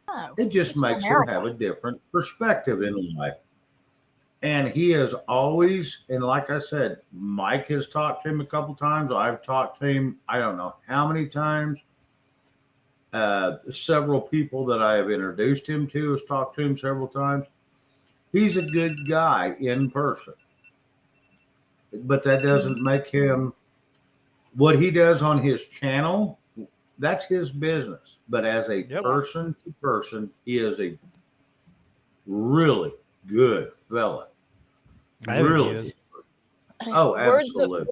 Oh, It just it's makes them America. have a different perspective in life. And he has always, and like I said, Mike has talked to him a couple times. I've talked to him, I don't know how many times. Several people that I have introduced him to has talked to him several times. He's a good guy in person, but that doesn't make him what he does on his channel. That's his business. But as a Yep. person to person, he is a really good fella. I think he Really. is. Oh, absolutely.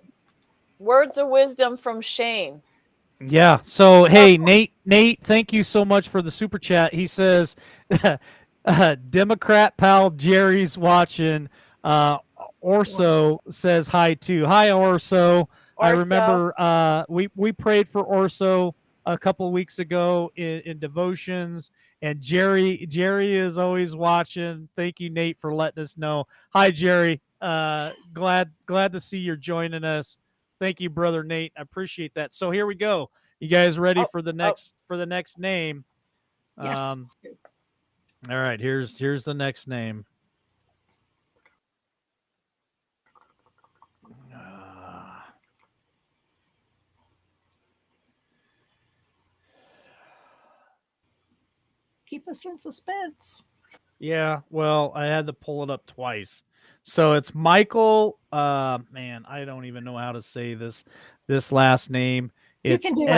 Words of wisdom from Shane. Yeah. So hey, Nate, thank you so much for the super chat. He says, Democrat pal Jerry's watching. Orso says hi too. Hi Orso. I remember we prayed for Orso a couple of weeks ago in devotions, and Jerry is always watching. Thank you, Nate, for letting us know. Hi Jerry. Glad to see you're joining us. Thank you, brother Nate. I appreciate that. So here we go. You guys ready for the next name? Yes. All right. Here's the next name. Keep us in suspense. Yeah. Well, I had to pull it up twice. So it's Michael. Man, I don't even know how to say this last name. It's can do it.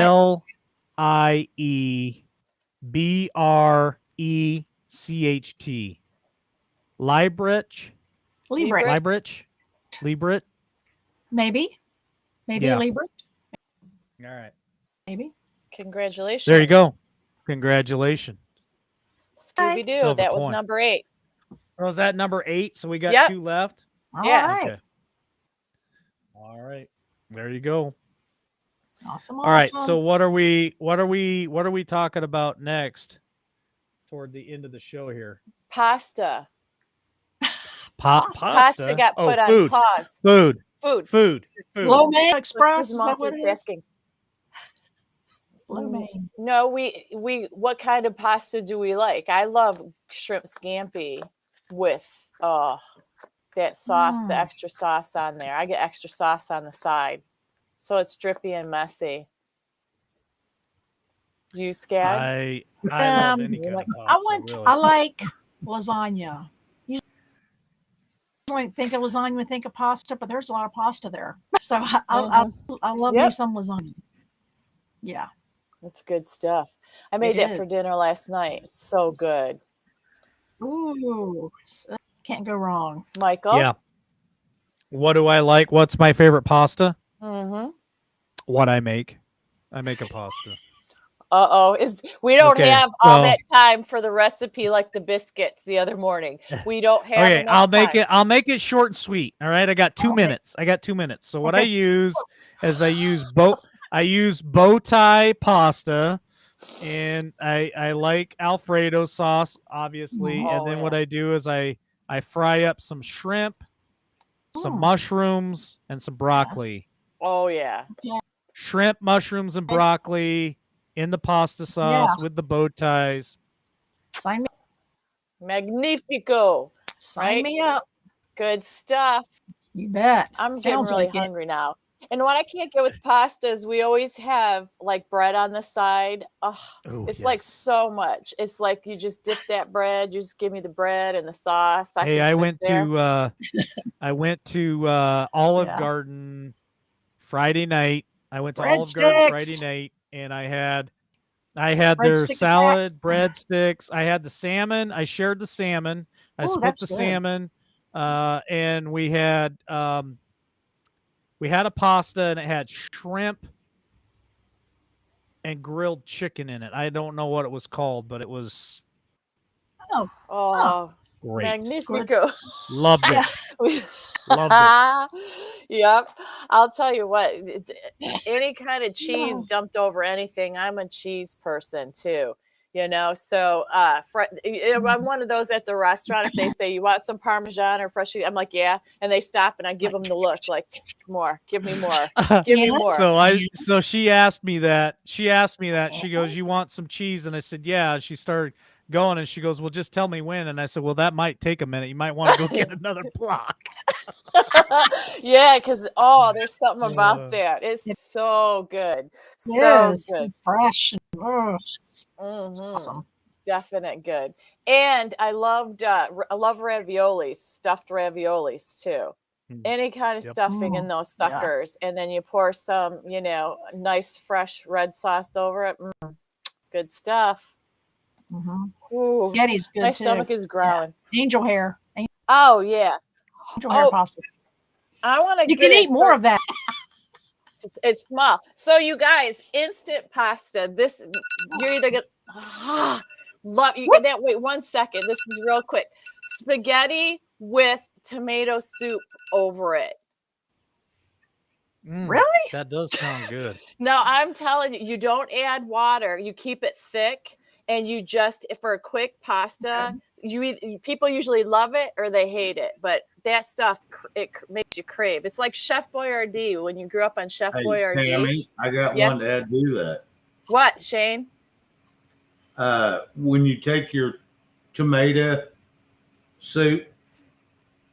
Liebrcht. Liebrich. Maybe Yeah. Libra. All right. Maybe. Congratulations. There you go. Congratulations. Scooby Doo. Silver That was coin. number 8. Was that number 8? So we got Yep. 2 left. All Yeah. right. Okay. All right. There you go. Awesome. All right. So what are we talking about next? Toward the end of the show here. Pasta. Pasta got put on food. pause. Food. Lo Mein Express. He's Is that what it is? multitasking. Lo Mein. No, we what kind of pasta do we like? I love shrimp scampi with that sauce, the extra sauce on there. I get extra sauce on the side. So it's drippy and messy. You Scad? I love any kind of pasta, I like lasagna. You don't think of lasagna, you think of pasta, but there's a lot of pasta there. So I love me some lasagna. Yeah. It's good stuff. I made that for dinner last night. It's so good. Ooh, can't go wrong. Michael? Yeah. What do I like? What's my favorite pasta? Mm-hmm. What I make. I make a pasta. We don't have all that time for the recipe like the biscuits the other morning. We don't have enough time. I'll make it short and sweet. All right. I got 2 minutes. So what I use is I use bow tie pasta, and I like Alfredo sauce, obviously. And then what I do is I fry up some shrimp, some mushrooms, and some broccoli. Oh yeah. Shrimp, mushrooms, and broccoli in the pasta sauce with the bow ties. Sign me. Magnifico. Sign me up. Good stuff. You bet. I'm getting really hungry now. And what I can't get with pasta is we always have like bread on the side. It's like so much. It's like you just dip that bread. You just give me the bread and the sauce. I went to Olive Garden Friday night. I went to Olive Garden Friday night, and I had their salad, breadsticks. I had the salmon. I shared the salmon. I split the salmon, and we had a pasta, and it had shrimp and grilled chicken in it. I don't know what it was called, but it was great. Magnifico. Loved it. Loved it. Yep. I'll tell you what, any kind of cheese dumped over anything, I'm a cheese person too. So I'm one of those at the restaurant. If they say, you want some Parmesan or fresh cheese, I'm like, yeah. And they stop and I give them the look like, more, give me more, give me more. So she asked me that. She goes, you want some cheese? And I said, yeah. She started going and she goes, well, just tell me when. And I said, well, that might take a minute. You might want to go get another block. Yeah, because there's something about that. It's so good. So good. Fresh. Awesome. Definite good. And I love raviolis, stuffed raviolis too. Any kind of stuffing in those suckers. And then you pour some, nice fresh red sauce over it. Good stuff. Ooh, Getty's good my too. stomach is growling. Yeah. Angel hair. Oh yeah. Angel hair pasta. I want to. You can eat more of that. It's small. So you guys, instant pasta. This you're either gonna love. You get that. Wait 1 second. This is real quick. Spaghetti with tomato soup over it. Really? That does sound good. No, I'm telling you, you don't add water. You keep it thick, and you just for a quick pasta. People usually love it or they hate it, but that stuff it makes you crave. It's like Chef Boyardee when you grew up on Chef Boyardee. Tammy, I got one to add to that. What, Shane? When you take your tomato soup,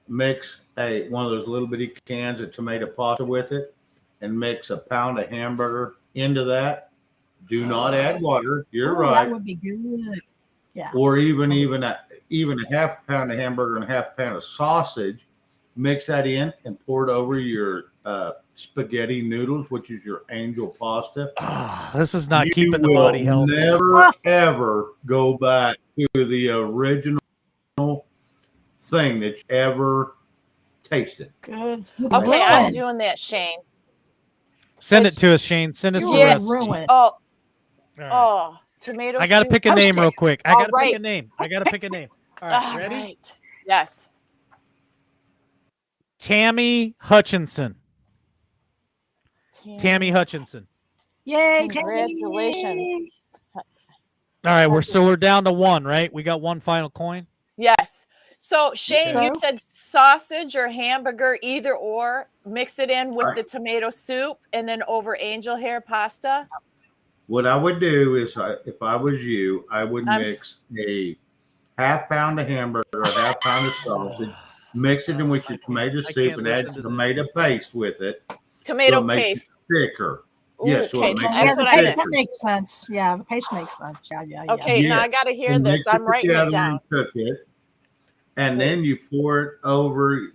mix one of those little bitty cans of tomato pasta with it, and mix a pound of hamburger into that. Do not add water. You're right. That would be good. Yeah. Or even a half pound of hamburger and a half pound of sausage. Mix that in and pour it over your spaghetti noodles, which is your angel pasta. This is not keeping the body healthy. Never ever go back to the original thing that you ever tasted. Good. Okay, I'm doing that, Shane. Send it to us, Shane. Send us the recipe. Tomato. I gotta pick a name real quick. I gotta pick a name. All right, ready? Right. Yes. Tammy Hutchinson. Tammy Hutchinson. Yay! Congratulations. All right, we're down to one, right? We got one final coin. Yes. So Shane, you said sausage or hamburger, either or. Mix it in with the tomato soup, and then over angel hair pasta. What I would do is, if I was you, I would mix a half pound of hamburger, a half pound of sausage, mix it in with your tomato soup, and add tomato paste with it. Tomato paste. Makes it thicker. Yes, so it makes that makes sense. Yeah, the paste makes sense. Yeah. Okay, now I got to hear this. I'm writing it down. Cook it, and then you pour it over.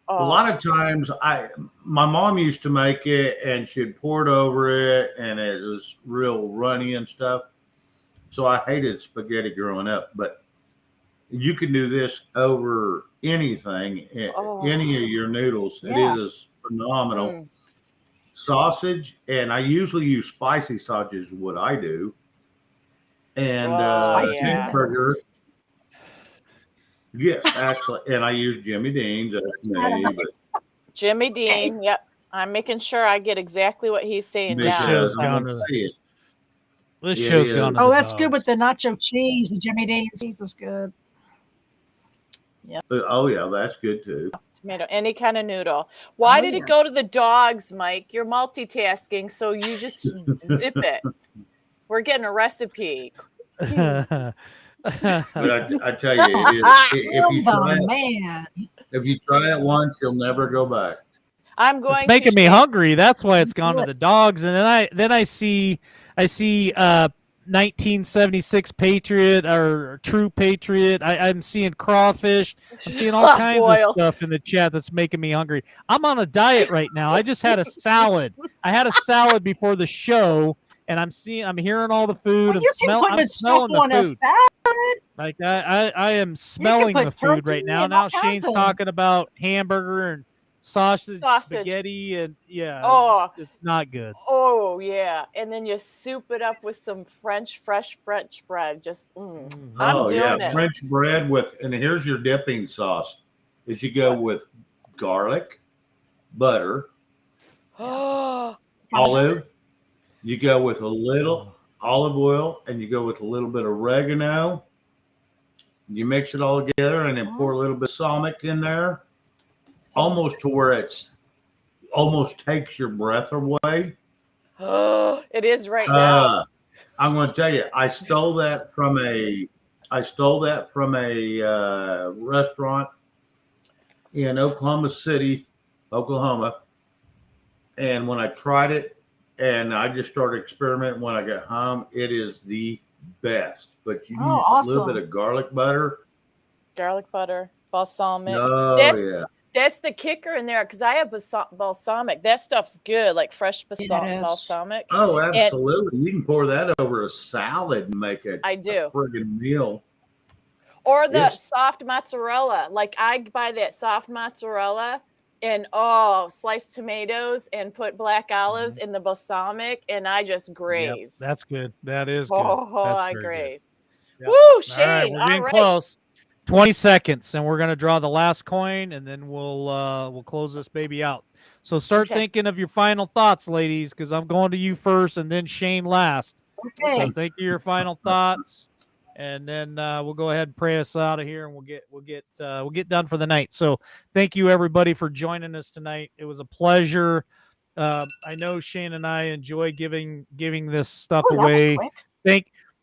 A lot of times, my mom used to make it, and she'd pour it over it, and it was real runny and stuff. So I hated spaghetti growing up, but you can do this over anything, any of your noodles. Yeah. It is phenomenal. Sausage, and I usually use spicy sausage is what I do. And hamburger. Yes, actually, and I use Jimmy Dean's. Jimmy Dean, yep. I'm making sure I get exactly what he's saying This now. show's gone to the that's good with the nacho cheese. The Jimmy Dean's cheese is good. Yeah. Oh yeah, that's good too. Tomato, any kind of noodle. Why did it go to the dogs, Mike? You're multitasking, so you just zip it. We're getting a recipe. But I tell you, if you try it once, you'll never go back. I'm going. It's making me hungry. That's why it's gone to the dogs. And then I see 1976 Patriot or True Patriot. I'm seeing crawfish. I'm seeing all kinds of stuff in the chat that's making me hungry. I'm on a diet right now. I just had a salad. I had a salad before the show, and I'm hearing all the food. I'm smelling the food. Like I am smelling the food right now. Now Shane's talking about hamburger and sausage, spaghetti, and it's not good. Oh yeah, and then you soup it up with some fresh bread. Just I'm doing it. French bread and here's your dipping sauce. is you go with garlic, butter, olive. You go with a little olive oil, and you go with a little bit of oregano. You mix it all together, and then pour a little bit of balsamic in there, almost to where it's almost takes your breath away. Oh, it is right now. I'm going to tell you, I stole that from a restaurant in Oklahoma City, Oklahoma. And when I tried it, and I just started experimenting when I got home, it is the best. But you use a little bit of garlic butter, balsamic. Oh, That's the kicker in there, because I have balsamic. That stuff's good, like fresh balsamic. Oh, absolutely. You can pour that over a salad and make a friggin' meal. Or the soft mozzarella. Like I buy that soft mozzarella and sliced tomatoes and put black olives in the balsamic, and I just graze. Yep, that's good. That is good. I graze. Yep. Woo, Shane. All right, we're getting close. 20 seconds, and we're going to draw the last coin, and then we'll close this baby out. So start thinking of your final thoughts, ladies, because I'm going to you first, and then Shane last. Okay. So think of your final thoughts, and then we'll go ahead and pray us out of here, and we'll get done for the night. So thank you everybody for joining us tonight. It was a pleasure. I know Shane and I enjoy giving this stuff away.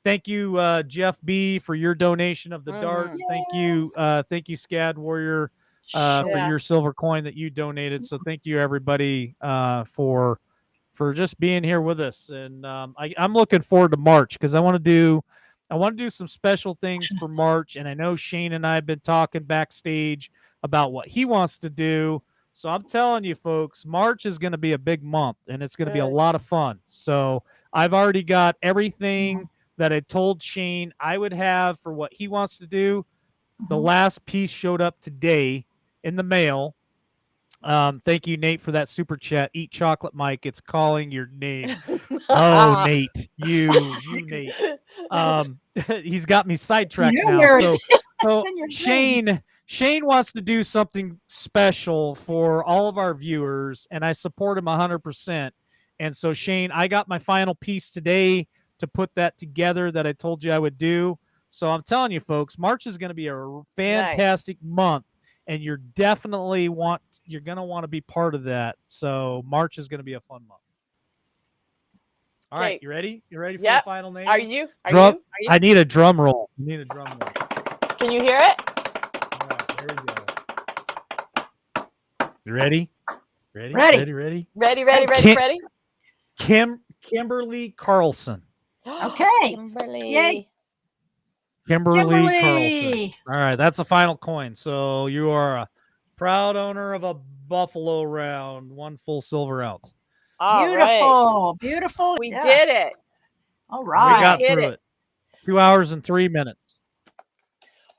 Thank you, Jeff B, for your donation of the darts. Thank you, Scad Warrior, for your silver coin that you donated. So thank you, everybody, for just being here with us. And I'm looking forward to March, because I want to do some special things for March. And I know Shane and I have been talking backstage about what he wants to do. So I'm telling you, folks, March is going to be a big month, and it's going to be a lot of fun. So I've already got everything that I told Shane I would have for what he wants to do. The last piece showed up today in the mail. Thank you, Nate, for that super chat. Eat chocolate, Mike. It's calling your name. Oh, Nate, you Nate. He's got me sidetracked now. So Shane wants to do something special for all of our viewers, and I support him 100%. And so, Shane, I got my final piece today to put that together that I told you I would do. So I'm telling you, folks, March is going to be a fantastic month, and you're definitely going to want to be part of that. So March is going to be a fun month. All right, you ready? You ready for the final name? Are you? I need a drum roll. Can you hear it? All right, there we go. You ready? Ready. Kimberly Carlson. Okay. Kimberly Carlson. All right, that's the final coin. So you are a proud owner of a Buffalo round, 1 full silver ounce. Beautiful. We did it. All right. We got through it. 2 hours and 3 minutes.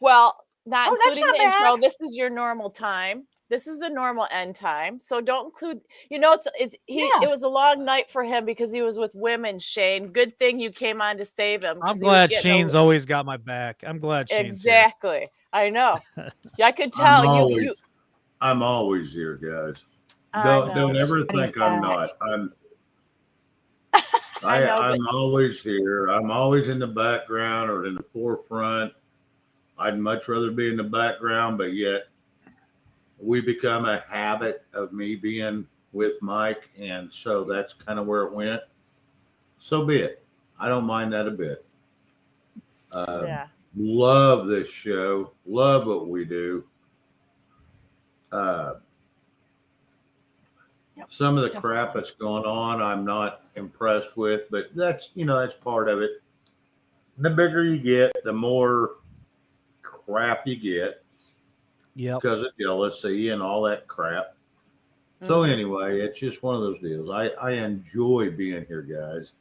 Well, not including the intro. This is your normal time. This is the normal end time. So don't include, it was a long night for him because he was with women, Shane. Good thing you came on to save him. I'm glad Shane's always got my back. I'm glad Shane's here. I know. I could tell I'm always here, guys. Don't ever think I'm not. I'm always here. I'm always in the background or in the forefront. I'd much rather be in the background, but yet we become a habit of me being with Mike, and so that's kind of where it went. So be it. I don't mind that a bit. Love this show. Love what we do. Some of the crap that's going on, I'm not impressed with, but that's part of it. And the bigger you get, the more crap you get. Because of jealousy and all that crap. So anyway, it's just one of those deals. I enjoy being here, guys.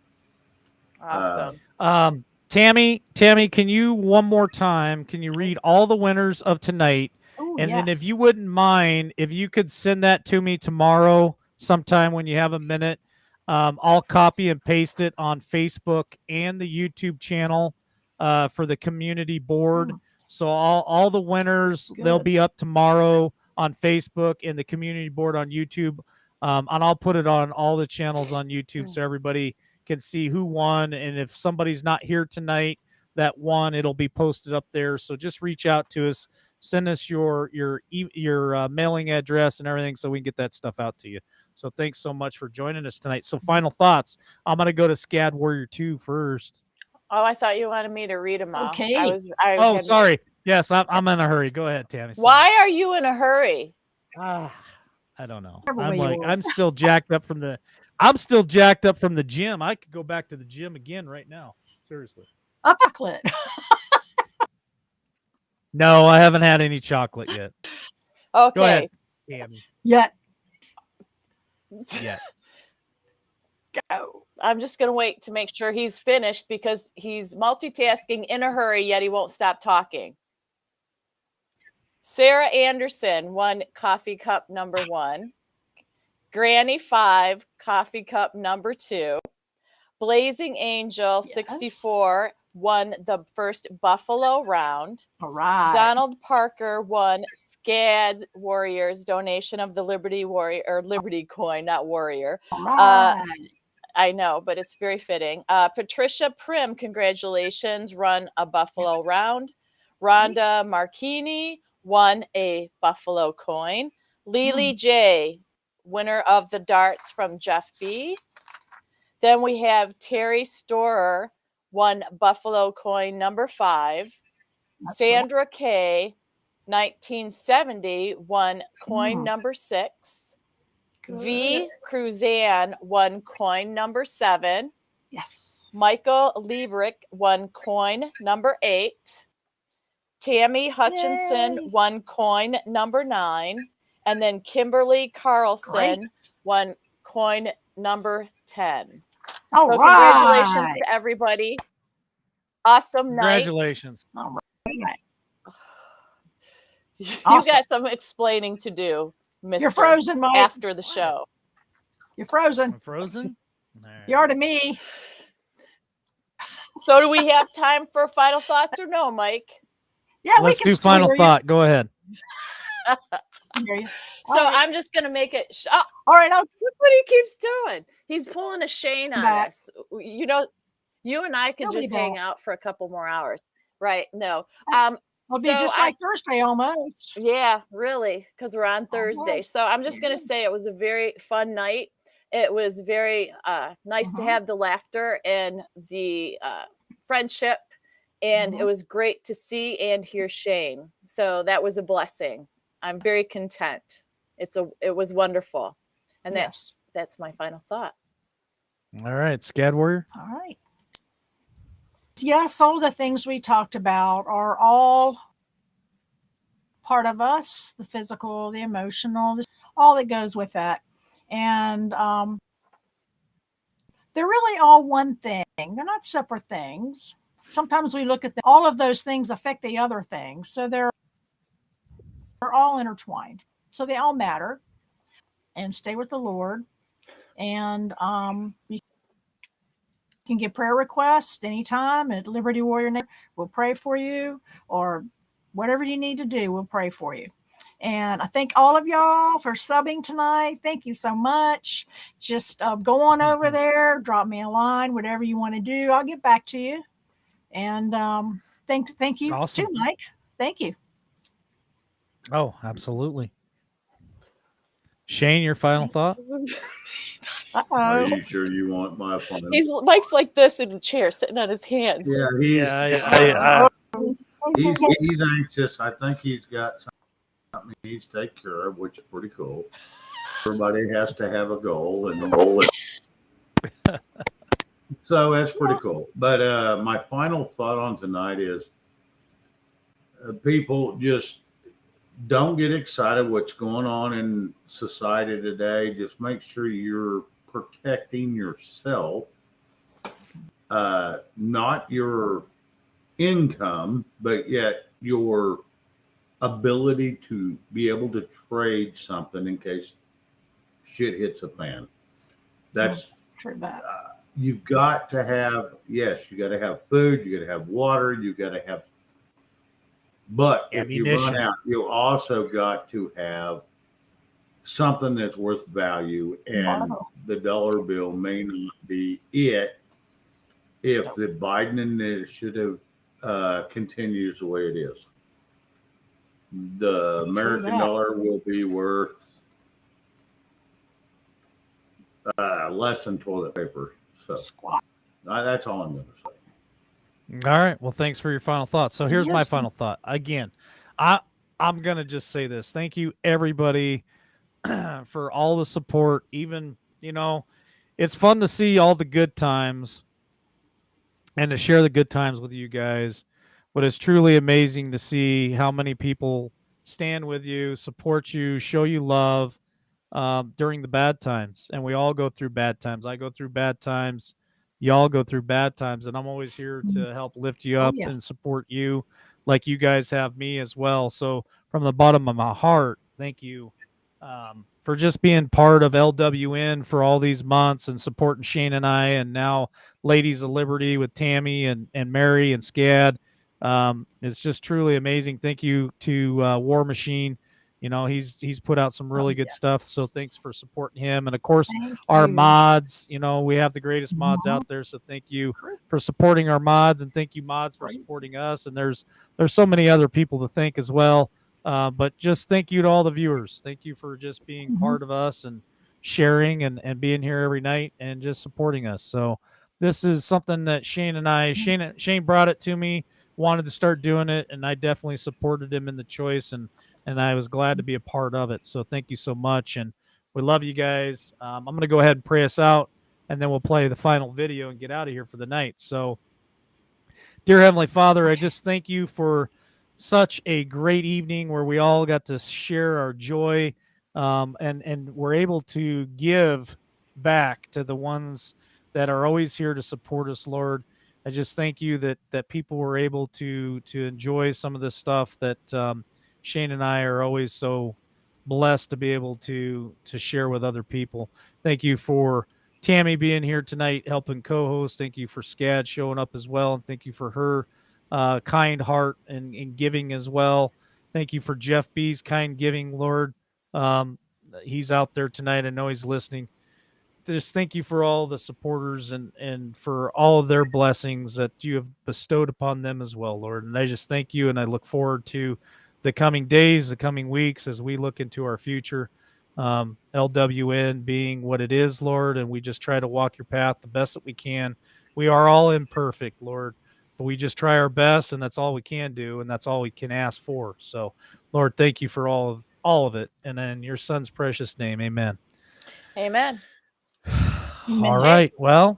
Awesome. Tammy, can you one more time? Can you read all the winners of tonight? Then, if you wouldn't mind, if you could send that to me tomorrow, sometime when you have a minute, I'll copy and paste it on Facebook and the YouTube channel for the community board. So all the winners, they'll Good. be up tomorrow on Facebook and the community board on YouTube. And I'll put it on all the channels on YouTube so everybody can see who won. And if somebody's not here tonight that won, it'll be posted up there. So just reach out to us, send us your mailing address and everything so we can get that stuff out to you. So thanks so much for joining us tonight. So final thoughts. I'm going to go to Scad Warrior 2 first. Oh, I thought you wanted me to read them all. Okay. Sorry. Yes, I'm in a hurry. Go ahead, Tammy. Sorry. Why are you in a hurry? I don't know. Everywhere I'm still jacked up from the gym. I could go back to the gym again right now. Seriously. A chocolate. No, I haven't had any chocolate yet. Okay. Go ahead, Tammy. Yet. Yeah. Go. I'm just going to wait to make sure he's finished because he's multitasking in a hurry, yet he won't stop talking. Sarah Anderson won coffee cup number 1. Granny 5, coffee cup number 2. Blazing Angel 64 won the first Buffalo round. All right. Donald Parker won Scad Warriors donation of the Liberty Warrior or Liberty coin, not Warrior. All right. I know, but it's very fitting. Patricia Prim, congratulations, run a Buffalo round. Rhonda Marchini won a Buffalo coin. Lily J, winner of the darts from Jeff B. Then we have Terry Storer, won Buffalo coin number 5. That's Sandra K, 1970, won coin number 6. Good. V. Cruzan won coin number 7. Yes. Michael Liebrick won coin number 8. Tammy Hutchinson won coin number 9. And then Kimberly Carlson won coin number 10. All so right. Congratulations to everybody. Awesome night. Congratulations. All right. You Awesome. got some explaining to do, Mr. You're frozen, Mike. After the show. You're frozen. I'm frozen? Right. You are to me. So do we have time for final thoughts or no, Mike? Yeah, Let's we can do final squeeze you. thought. Go ahead. I hear you. So All right. I'm just going to make it. All right. I'll Look what he keeps doing. He's pulling a Shane on back. us. You know, you and I could He'll be just hang back. out for a couple more hours. Right. No. I'll be just like Thursday almost. Yeah, really, because we're on Thursday. Almost. So I'm just going to say it was a very fun night. It was very nice to have the laughter and the friendship. And it was great to see and hear Shane. So that was a blessing. I'm very content. It was wonderful. And that's my final thought. All right, Scad Warrior. All right. Yes, all of the things we talked about are all part of us, the physical, the emotional, all that goes with that. And they're really all one thing. They're not separate things. Sometimes we look at all of those things affect the other things. So they're all intertwined. So they all matter. And stay with the Lord. And you can get prayer requests anytime at Liberty Warrior. We'll pray for you, or whatever you need to do, we'll pray for you. And I thank all of y'all for subbing tonight. Thank you so much. Just go on over there, drop me a line, whatever you want to do. I'll get back to you. And thank you Awesome. too, Mike. Thank you. Oh, absolutely. Shane, your final thought? Are you sure you want my final? Mike's like this in the chair, sitting on his hands. Yeah, he's anxious. I think he's got something he needs to take care of, which is pretty cool. Everybody has to have a goal, and so that's pretty cool. But my final thought on tonight is people just don't get excited what's going on in society today. Just make sure you're protecting yourself, not your income, but yet your ability to be able to trade something in case shit hits a fan. That's true. You've got to have, you got to have food, you got to have water, you got to have But if you run Ammunition. out, you also got to have something that's worth value, and Wow. the dollar bill may not be it if the Biden initiative continues the way it is. The American that. dollar will be worth less than toilet paper. So Squat. that's all I'm going to say. All right. Well, thanks for your final thoughts. So It's a here's my yes one. final thought. Again, I'm gonna just say this. Thank you, everybody, for all the support. Even, it's fun to see all the good times and to share the good times with you guys. But it's truly amazing to see how many people stand with you, support you, show you love during the bad times. And we all go through bad times. I go through bad times. Y'all go through bad times. And I'm always here to help lift you Oh, up yeah. and support you like you guys have me as well. So, from the bottom of my heart, thank you for just being part of LWN for all these months and supporting Shane and I, and now Ladies of Liberty with Tammy and Mary and Scad. It's just truly amazing. Thank you to War Machine. He's put out some really good stuff. So thanks for supporting him. And of course, Thank our you. mods, we have the greatest mods Mhm. out there. So thank you for supporting our mods, and thank you mods for Right. supporting us. And there's so many other people to thank as well. But just thank you to all the viewers. Thank you for just being Mhm. part of us and sharing and being here every night and just supporting us. So this is something that Shane brought it to me, wanted to start doing it, and I definitely supported him in the choice, and I was glad to be a part of it. So thank you so much, and we love you guys. I'm going to go ahead and pray us out, and then we'll play the final video and get out of here for the night. So, dear Heavenly Father, I just thank you for such a great evening where we all got to share our joy, and we're able to give back to the ones that are always here to support us, Lord. I just thank you that people were able to enjoy some of this stuff that Shane and I are always so blessed to be able to share with other people. Thank you for Tammy being here tonight, helping co-host. Thank you for Scad showing up as well, and thank you for her kind heart and giving as well. Thank you for Jeff B's kind giving, Lord. Um, he's out there tonight. I know he's listening. Just thank you for all the supporters and for all of their blessings that you have bestowed upon them as well, Lord. And I just thank you, and I look forward to the coming days, the coming weeks as we look into our future. LWN being what it is, Lord, and we just try to walk your path the best that we can. We are all imperfect, Lord, but we just try our best, and that's all we can do, and that's all we can ask for. So, Lord, thank you for all of it, and in your Son's precious name, Amen. Amen. All right. Well,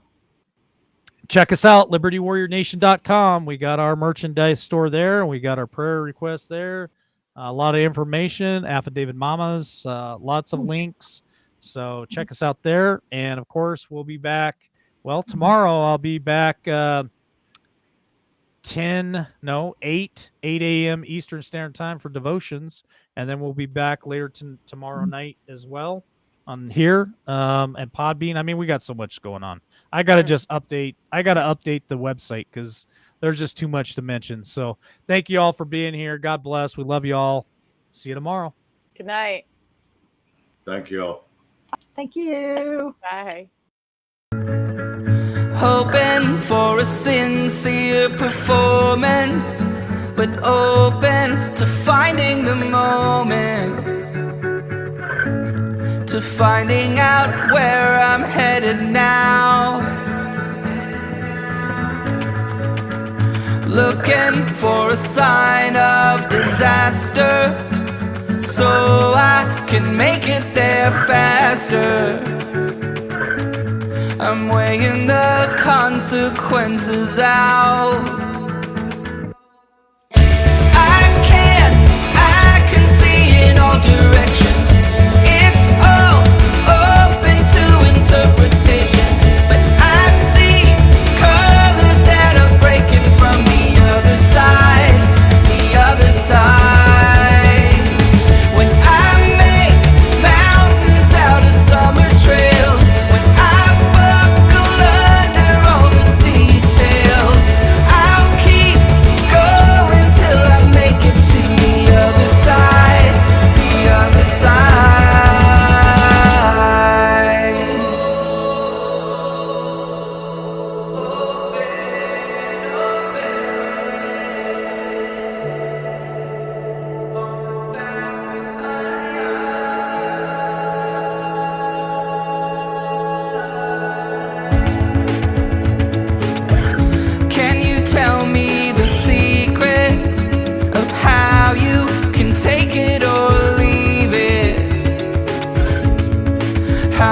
check us out, libertywarriornation.com. We got our merchandise store there. We got our prayer requests there. A lot of information, affidavit mamas, lots of links. So check us out there. And of course, we'll be back. Well, tomorrow I'll be back 8 a.m. Eastern Standard Time for devotions. And then we'll be back later tomorrow night as well on here and Podbean. I mean, we got so much going on. I got to update the website because there's just too much to mention. So thank you all for being here. God bless. We love you all. See you tomorrow. Good night. Thank you all. Thank you. Bye. Hoping for a sincere performance, but open to finding the moment, to finding out where I'm headed now. Looking for a sign of disaster, so I can make it there faster. I'm weighing the consequences out. I can see in all directions. It's all open to interpretation, but I see colors that are breaking from the other side, the other side. When I make mountains out of summer trails, when I buckle under all the details, I'll keep going till I make it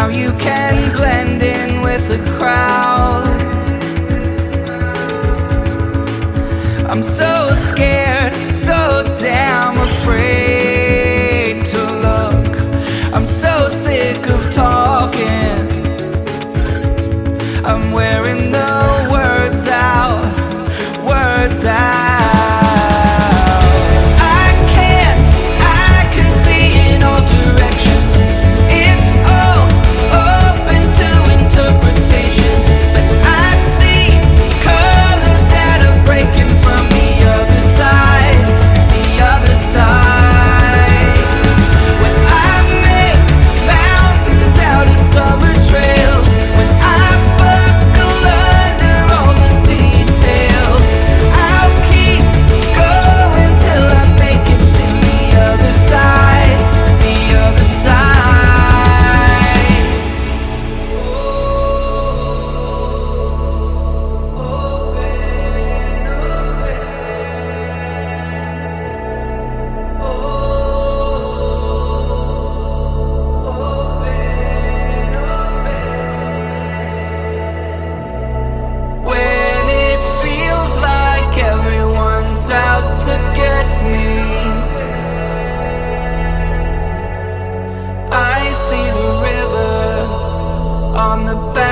Now you can blend in with the crowd. I'm so scared, so damn afraid to look. I'm so sick of talking. I'm wearing the words out, words out. I can see in all directions. It's all open to interpretation, but I see colors that are breaking from the other side, the other side. When I make mountains out of summer trails, when I buckle under all the details, I'll keep going till I make it to the other side, the other side. When it feels like everyone's out to get me, I see the river on the bank.